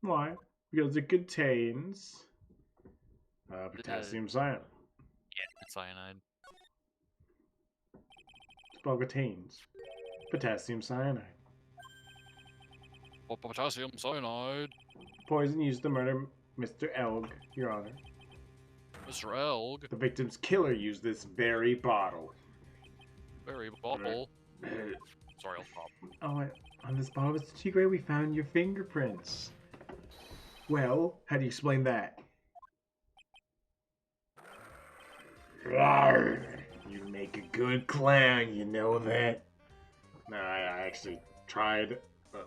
Why? Because it contains potassium cyanide. Yeah, cyanide. This bottle contains potassium cyanide. Well, potassium cyanide. Poison used to murder Mr. Elg, Your Honor. Mr. Elg. The victim's killer used this very bottle. Very bottle. Sorry, I'll stop. Oh, on this bottle, Mr. Tigre, we found your fingerprints. Well, how do you explain that? You make a good clown, you know that? No, I actually tried.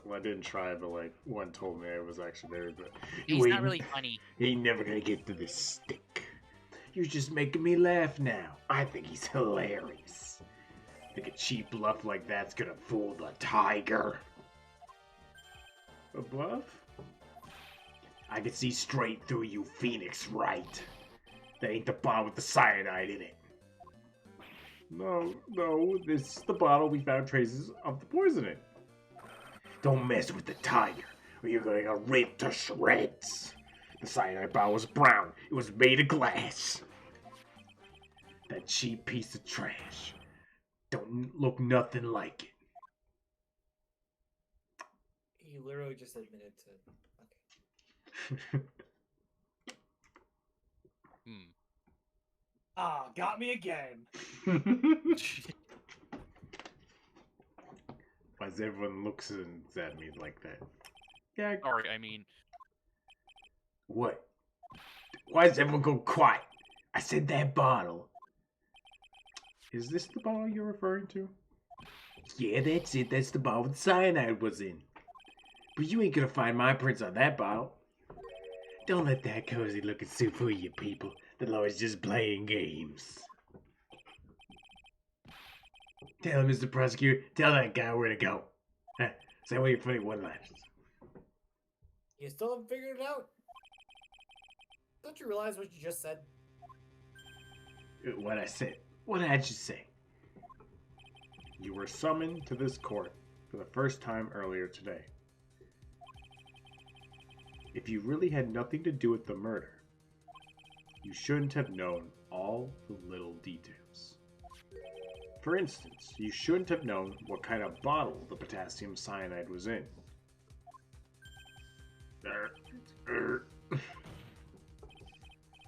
Well, I didn't try, but like one told me I was actually very good. He's not really funny. He ain't never gonna get to this stick. You're just making me laugh now. I think he's hilarious. Think a cheap bluff like that's gonna fool the tiger? A bluff? I can see straight through you, Phoenix Wright. That ain't the bottle with the cyanide in it. No, this is the bottle we found traces of the poison in. Don't mess with the tiger, or you're gonna get ripped to shreds. The cyanide bottle was brown. It was made of glass. That cheap piece of trash. Don't look nothing like it. He literally just admitted to. Okay. Ah, got me again. Why does everyone looks at me like that? Yeah. Sorry, I mean... What? Why does everyone go quiet? I said that bottle. Is this the bottle you're referring to? Yeah, that's it. That's the bottle the cyanide was in. But you ain't gonna find my prints on that bottle. Don't let that cozy looking suit fool you, people. The law is just playing games. Tell him, Mr. Prosecutor. Tell that guy where to go. Say what your funny one-liners. You still haven't figured it out? Don't you realize what you just said? What I said. What did I just say? You were summoned to this court for the first time earlier today. If you really had nothing to do with the murder, you shouldn't have known all the little details. For instance, you shouldn't have known what kind of bottle the potassium cyanide was in.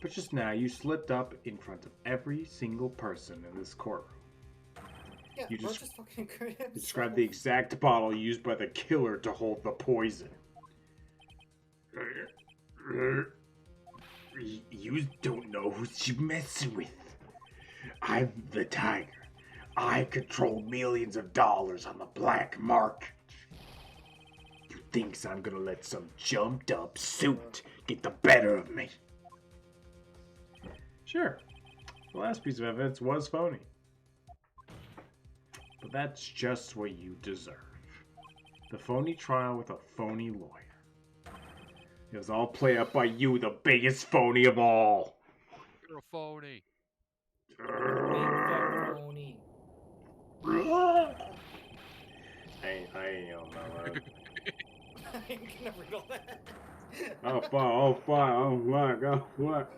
But just now, you slipped up in front of every single person in this courtroom. Yeah, You bro just- just fucking incriminated himself. Describe the exact bottle used by the killer to hold the poison. You don't know who you're messing with. I'm the tiger. I control millions of dollars on the black market. You thinks I'm gonna let some jumped up suit get the better of me? Sure, the last piece of evidence was phony. But that's just what you deserve. The phony trial with a phony lawyer. It was all played up by you, the biggest phony of all. You're a phony. Big fat phony. I ain't on that. I ain't gonna read all that. Oh fuck! Oh fuck! Oh fuck! Oh fuck!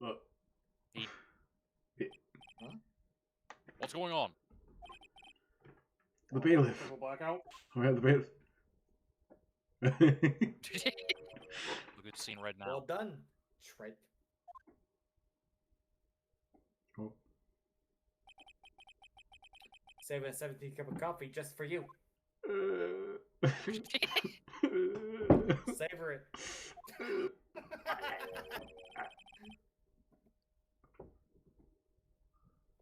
Look. What's going on? The bailiff. Triple blackout. Oh, yeah, the bailiff. A good scene right now. Well done, Tripe. Oh. Save a 17 cup of coffee just for you. Savor it.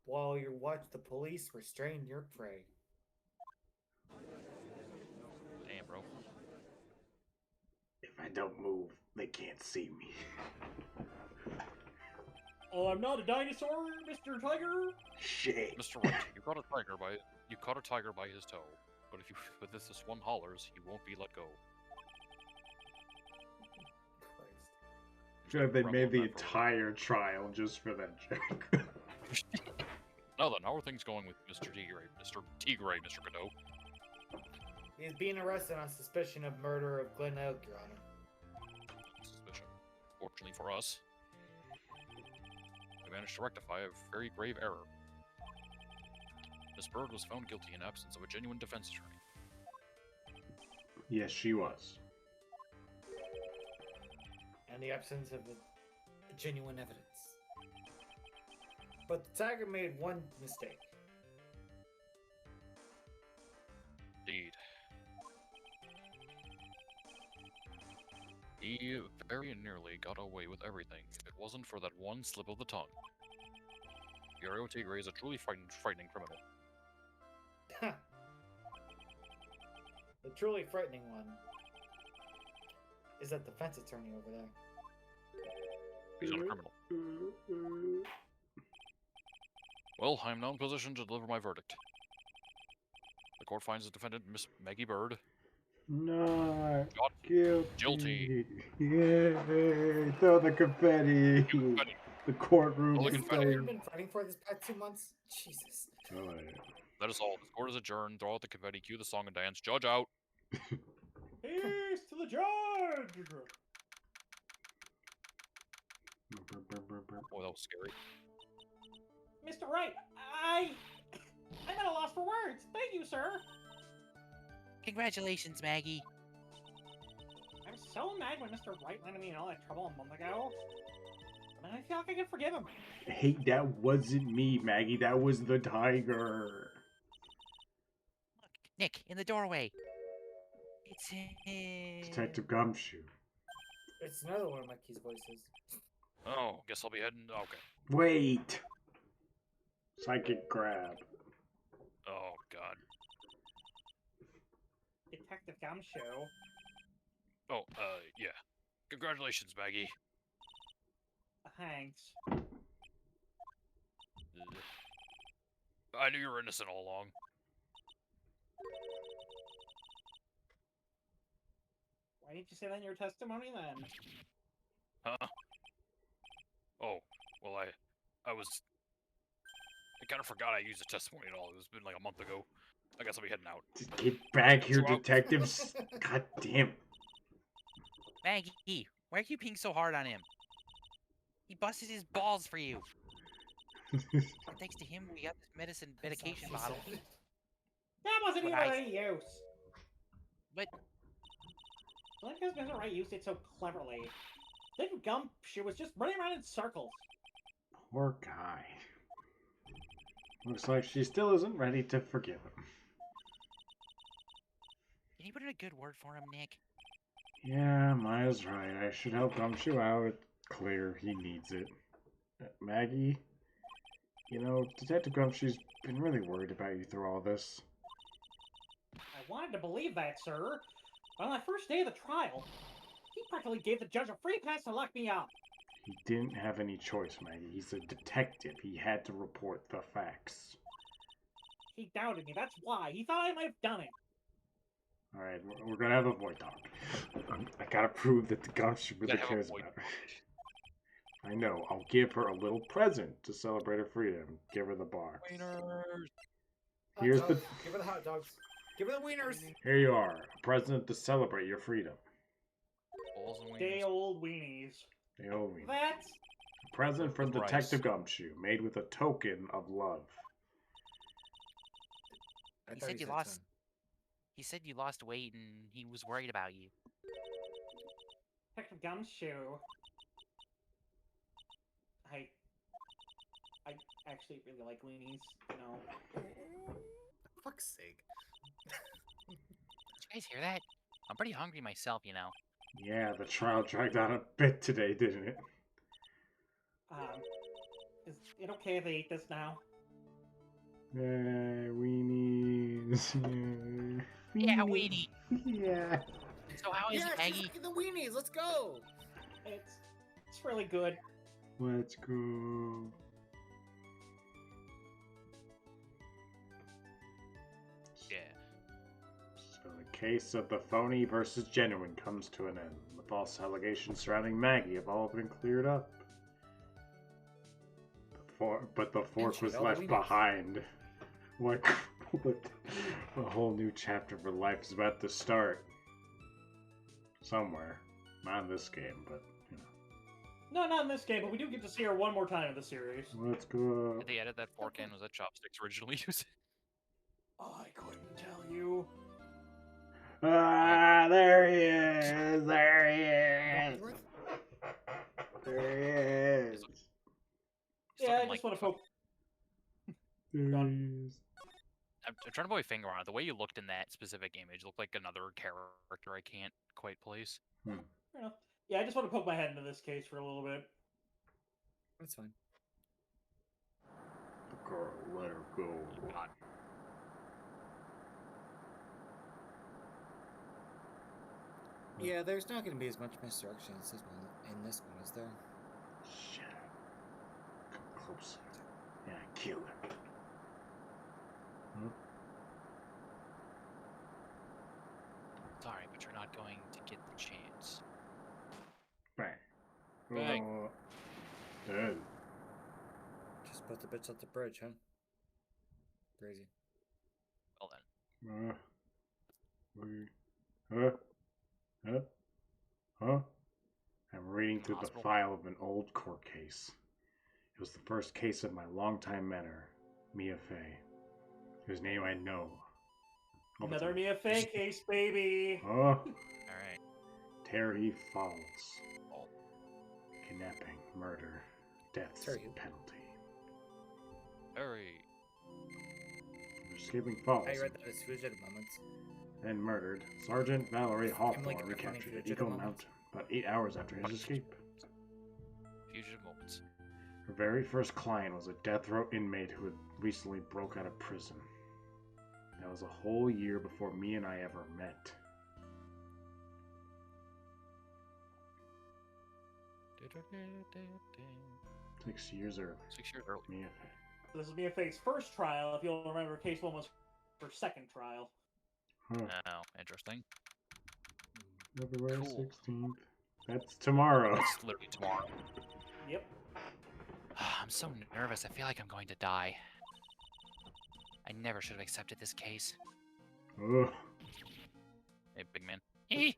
While you watch the police restrain your prey. Damn, bro. If I don't move, they can't see me. Oh, I'm not a dinosaur, Mr. Tiger. Shit. Mr. Wright, you caught a tiger by his toe. But if this one hollers, he won't be let go. Christ. I feel like they Problem made the with that for- entire trial just for that joke. Now then, how are things going with Mr. Tigray, Mr. Godot? He is being arrested on suspicion of murder of Glen Elk, Your Honor. Suspicion. Fortunately for us, we managed to rectify a very grave error. Miss Bird was found guilty in absence of a genuine defense attorney. Yes, she was. And the absence of genuine evidence. But the tiger made one mistake. Indeed. He very nearly got away with everything if it wasn't for that one slip of the tongue. Yuri Tigray is a truly frightening criminal. The truly frightening one is that defense attorney over there. He's not a criminal. Well, I am now in position to deliver my verdict. The court finds the defendant, Miss Maggie Bird, Not Not guilty. guilty. Yay! Throw the confetti. Confetti. The courtroom Throw the is confetti. You've safe. been fighting for this past 2 months? Jesus. Oh, yeah. That is all. The court is adjourned. Throw out the confetti, cue the song and dance. Judge out. Peace to the judge. Oh, that was scary. Mr. Wright, I'm at a loss for words. Thank you, sir. Congratulations, Maggie. I was so mad when Mr. Wright landed me in all that trouble a month ago. And I feel like I can forgive him. Hey, that wasn't me, Maggie. That was the tiger. Look, Nick, in the doorway. It's him. Detective Gumshoe. It's another one of Mikey's voices. Oh, guess I'll be heading. Okay. Wait. Psychic grab. Oh, God. Detective Gumshoe. Oh, yeah. Congratulations, Maggie. Thanks. Ugh. I knew you were innocent all along. Why didn't you say that in your testimony then? Huh? Oh, well, I kind of forgot I used a testimony and all. It's been like a month ago. I guess I'll be heading out. Just get back here, So, detectives. God damn. Maggie, why are you being so hard on him? He busted his balls for you. And thanks to him, we got this medication She bottle. said. That wasn't What even I- any use. But Like because Mr. Wright used it so cleverly. Then Gumshoe was just running around in circles. Poor guy. Looks like she still isn't ready to forgive him. can you put in a good word for him, Nick? Yeah, Maya's right. I should help Gumshoe out. It's clear he needs it. Maggie, you know, Detective Gumshoe's been really worried about you through all this. I wanted to believe that, sir. But on the first day of the trial, he practically gave the judge a free pass to lock me up. He didn't have any choice, Maggie. He's a detective. He had to report the facts. He doubted me, that's why. He thought I might have done it. Alright, we're gonna have a void talk. I gotta prove that the Gumshoe really Gotta have a cares void about her. I know. I'll give her a little present to celebrate her freedom. Give her the box. Wieners. Here's Hot the. dogs. Give her the hot dogs. Give her the wieners. Here you are, a present to celebrate your freedom. Balls and wieners. Day old weenies. They owe me. That's A present from With rice. Detective Gumshoe, made with a token of love. I He thought said you said lost. son. He said you lost weight and he was worried about you. Detective Gumshoe. I actually really like weenies, you know. For fuck's sake. Did you guys hear that? I'm pretty hungry myself, you know. Yeah, the trial dragged on a bit today, didn't it? Is it okay if I eat this now? Weenies. Yeah, weenie. Yeah. So how is Yeah, it, she's Maggie? making the weenies. Let's go. It's really good. Let's go. Yeah. So the case of the phony versus genuine comes to an end. The false allegations surrounding Maggie have all been cleared up. But the fork she was held left wieners. behind. What? A whole new chapter of her life is about to start. Somewhere. Not in this game, but, you know. No, not in this game, but we do get to see her one more time in the series. Let's go. Did they edit that fork in? Was that chopsticks originally used? I couldn't tell you. Ah, there he is! There he is! There he is! He's Yeah, I looking just want to fuck- poke. There he is. I'm trying to put my finger on it. The way you looked in that specific image looked like another character I can't quite place. Fair enough. Yeah, I just want to poke my head into this case for a little bit. That's fine. The girl, let her go. God. Yeah, there's not going to be as much misdirection as this one. In this one, is there? Shut up. Come closer. Yeah, kill her. Sorry, but you're not going to get the chance. Bang. Bang. Oh. Dead. Just put the bitch off the bridge, huh? Crazy. Well then. Huh? Huh? Huh? I'm reading through the Hospital. file of an old court case. It was the first case of my longtime mentor, Mia Fey, whose name I know. Another Mia Fey case, baby. Huh? Alright. Terry Falls. Oh. Kidnapping, murder, death's Terry. penalty. Harry. Escaping Falls, I read that as fugitive moments. then murdered, Sergeant Valerie Hawthorne like a funny recaptured fugitive Eagle moment. Mountain about 8 hours after his escape. Fugitive moments. Her very first client was a death row inmate who had recently broke out of prison. That was a whole year before me and I ever met. Da-da-da-da-da. 6 years early. 6 years early. Mia This is Mia Fey's first trial. If you'll remember, case 1 was her second trial. Huh. Oh, interesting. February Cool. 16th. That's tomorrow. That's literally tomorrow. Yep. I'm so nervous. I feel like I'm going to die. I never should have accepted this case. Ugh. Hey, big man. Hee.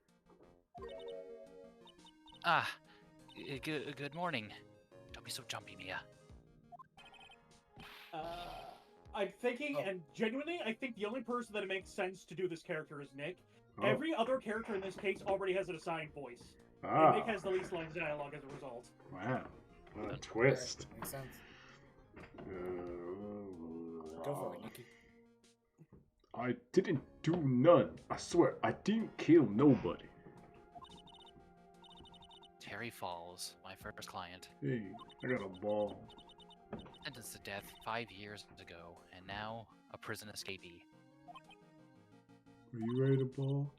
Ah, good morning. Don't be so jumpy, Mia. I'm thinking, Oh. and genuinely, I think the only person that it makes sense to do this character is Nick. Oh. Every other character in this case already has an assigned voice. And Ah. Nick has the least lines of dialogue as a result. Wow. What a twist. Alright, makes sense. Go for it, Nikki. I didn't do none. I swear, I didn't kill nobody. Terry Falls, my first client. Hey, I got a ball. Sentenced to death 5 years ago, and now a prison escapee. Are you ready to ball?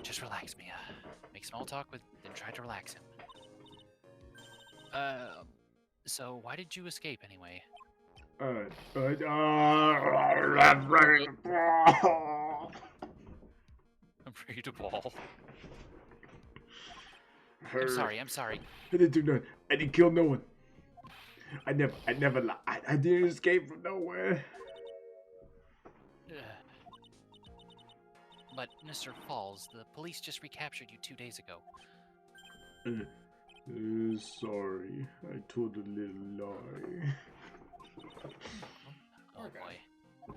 Just relax, Mia. Make small talk with, then try to relax him. So why did you escape anyway? I'm ready to ball. I'm ready to ball. I'm sorry. I'm sorry. I didn't do nothing. I didn't kill no one. I never lied. I didn't escape from nowhere. But, Mr. Falls, the police just recaptured you 2 days ago. Sorry. I told a little lie. Oh Okay. boy.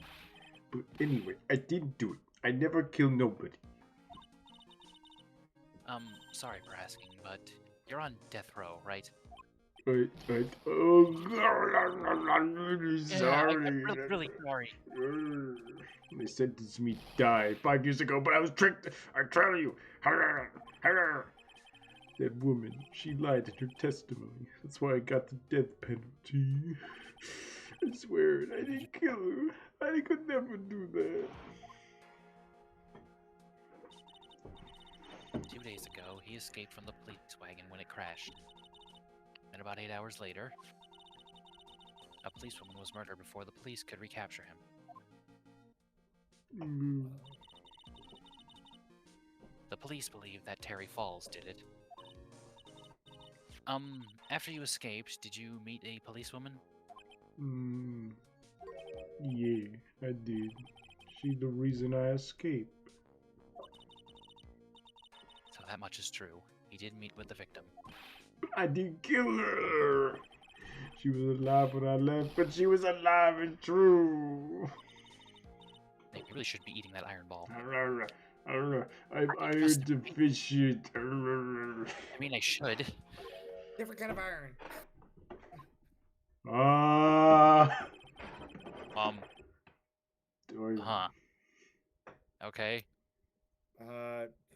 But anyway, I didn't do it. I never killed nobody. Sorry for asking, but you're on death row, right? Oh, I'm really sorry. I'm really sorry. They sentenced me to die 5 years ago, but I was tricked. I tell you. That woman, she lied in her testimony. That's why I got the death penalty. I swear, I didn't kill her. I could never do that. 2 days ago, he escaped from the police wagon when it crashed. And about 8 hours later, a policewoman was murdered before the police could recapture him. The police believe that Terry Falls did it. After you escaped, did you meet a policewoman? Yeah, I did. She's the reason I escaped. So that much is true. He did meet with the victim. I didn't kill her. She was alive when I left, but she was alive and true. Hey, you really shouldn't be eating that iron ball. I'm iron deficient. I mean, I should. Different kind of iron. Ah. Huh. Okay.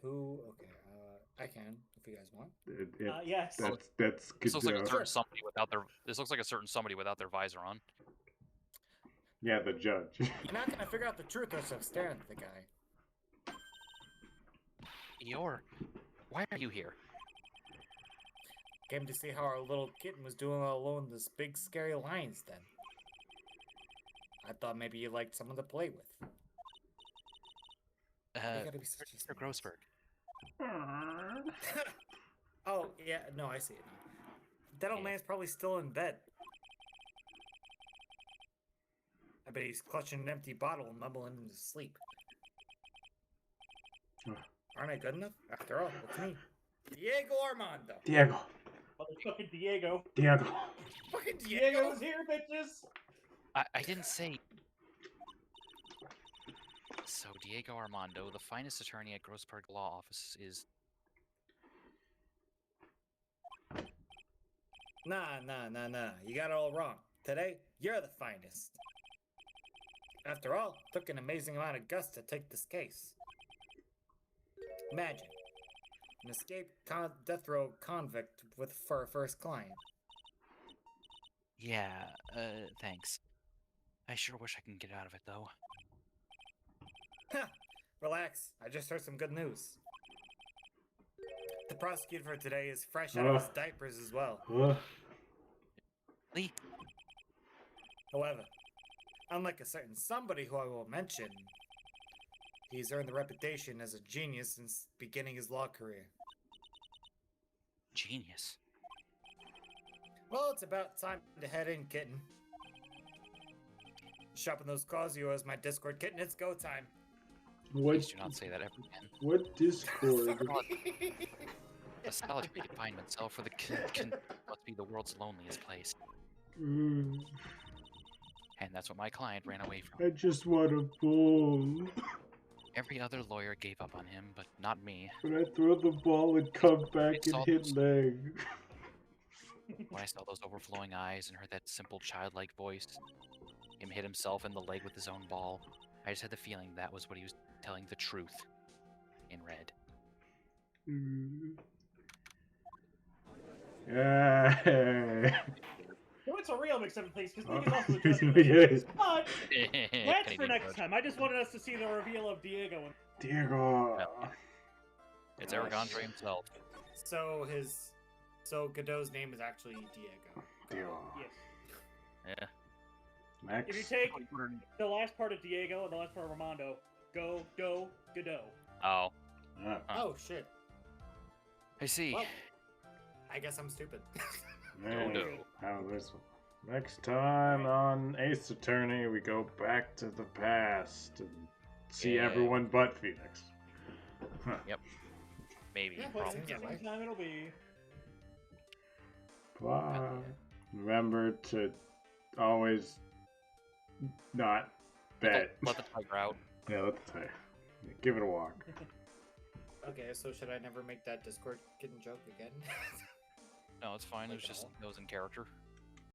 Who? Okay. I can if you guys want. Yes. That's good. This looks like a certain somebody without their. This looks like a certain somebody without their visor on. Yeah, the judge. You're not gonna figure out the truth or so staring at the guy. Why are you here? Came to see how our little kitten was doing all alone in this big scary lion's den. I thought maybe you liked someone to play with. You gotta be such a Mr. Grossberg. Oh, yeah, no, I see it now. That old man's probably still in bed. I bet he's clutching an empty bottle and mumbling in his sleep. Aren't I good enough? After all, it's me. Diego Armando. Diego. Motherfucking Diego. Fucking Diego's here, bitches! I didn't say... So, Diego Armando, the finest attorney at Grossberg Law Office, is... Nah. You got it all wrong. Today, you're the finest. After all, it took an amazing amount of guts to take this case. Imagine an escaped death row convict for a first client. Yeah, thanks. I sure wish I could get out of it, though. Relax, I just heard some good news. The prosecutor for today is fresh out of his diapers as well. Lee? However, unlike a certain somebody who I won't mention, he's earned the reputation as a genius since beginning his law career. Genius. Well, it's about time to head in, kitten. Sharpen those claws of yours, my Discord kitten. It's go time. Please do not say that ever again. What Discord? A solitary confinement cell for the must be the world's loneliest place. Mm, And that's what my client ran away from. I just want a ball. Every other lawyer gave up on him, but not me. When I throw the ball and come back and hit leg. When I saw those overflowing eyes and heard that simple childlike voice, him hit himself in the leg with his own ball, I just had the feeling that was what he was telling the truth in red. It's a real mix-up place because Nick is also the judge. Yes. But that's Can't for even next judge. time. I just wanted us to see the reveal of Diego. Diego. It's Eric Andre himself. So Godot's name is actually Diego. Diego. Yes. Yeah. Max. If you take the last part of Diego and the last part of Armando, Godot. Oh. Ah. Oh shit. I see. Well, I guess I'm stupid. Man, no. how this one. Next time on Ace Attorney, we go back to the past and see Yeah. everyone but Phoenix. Huh. Maybe. Yeah, Probably. but sometime it'll be. Bye. Remember to always not bet. Let the tiger out. Yeah, let's say. Give it a walk. Okay, so should I never make that Discord kitten joke again? No, it's fine. It Like was just all? it was in character.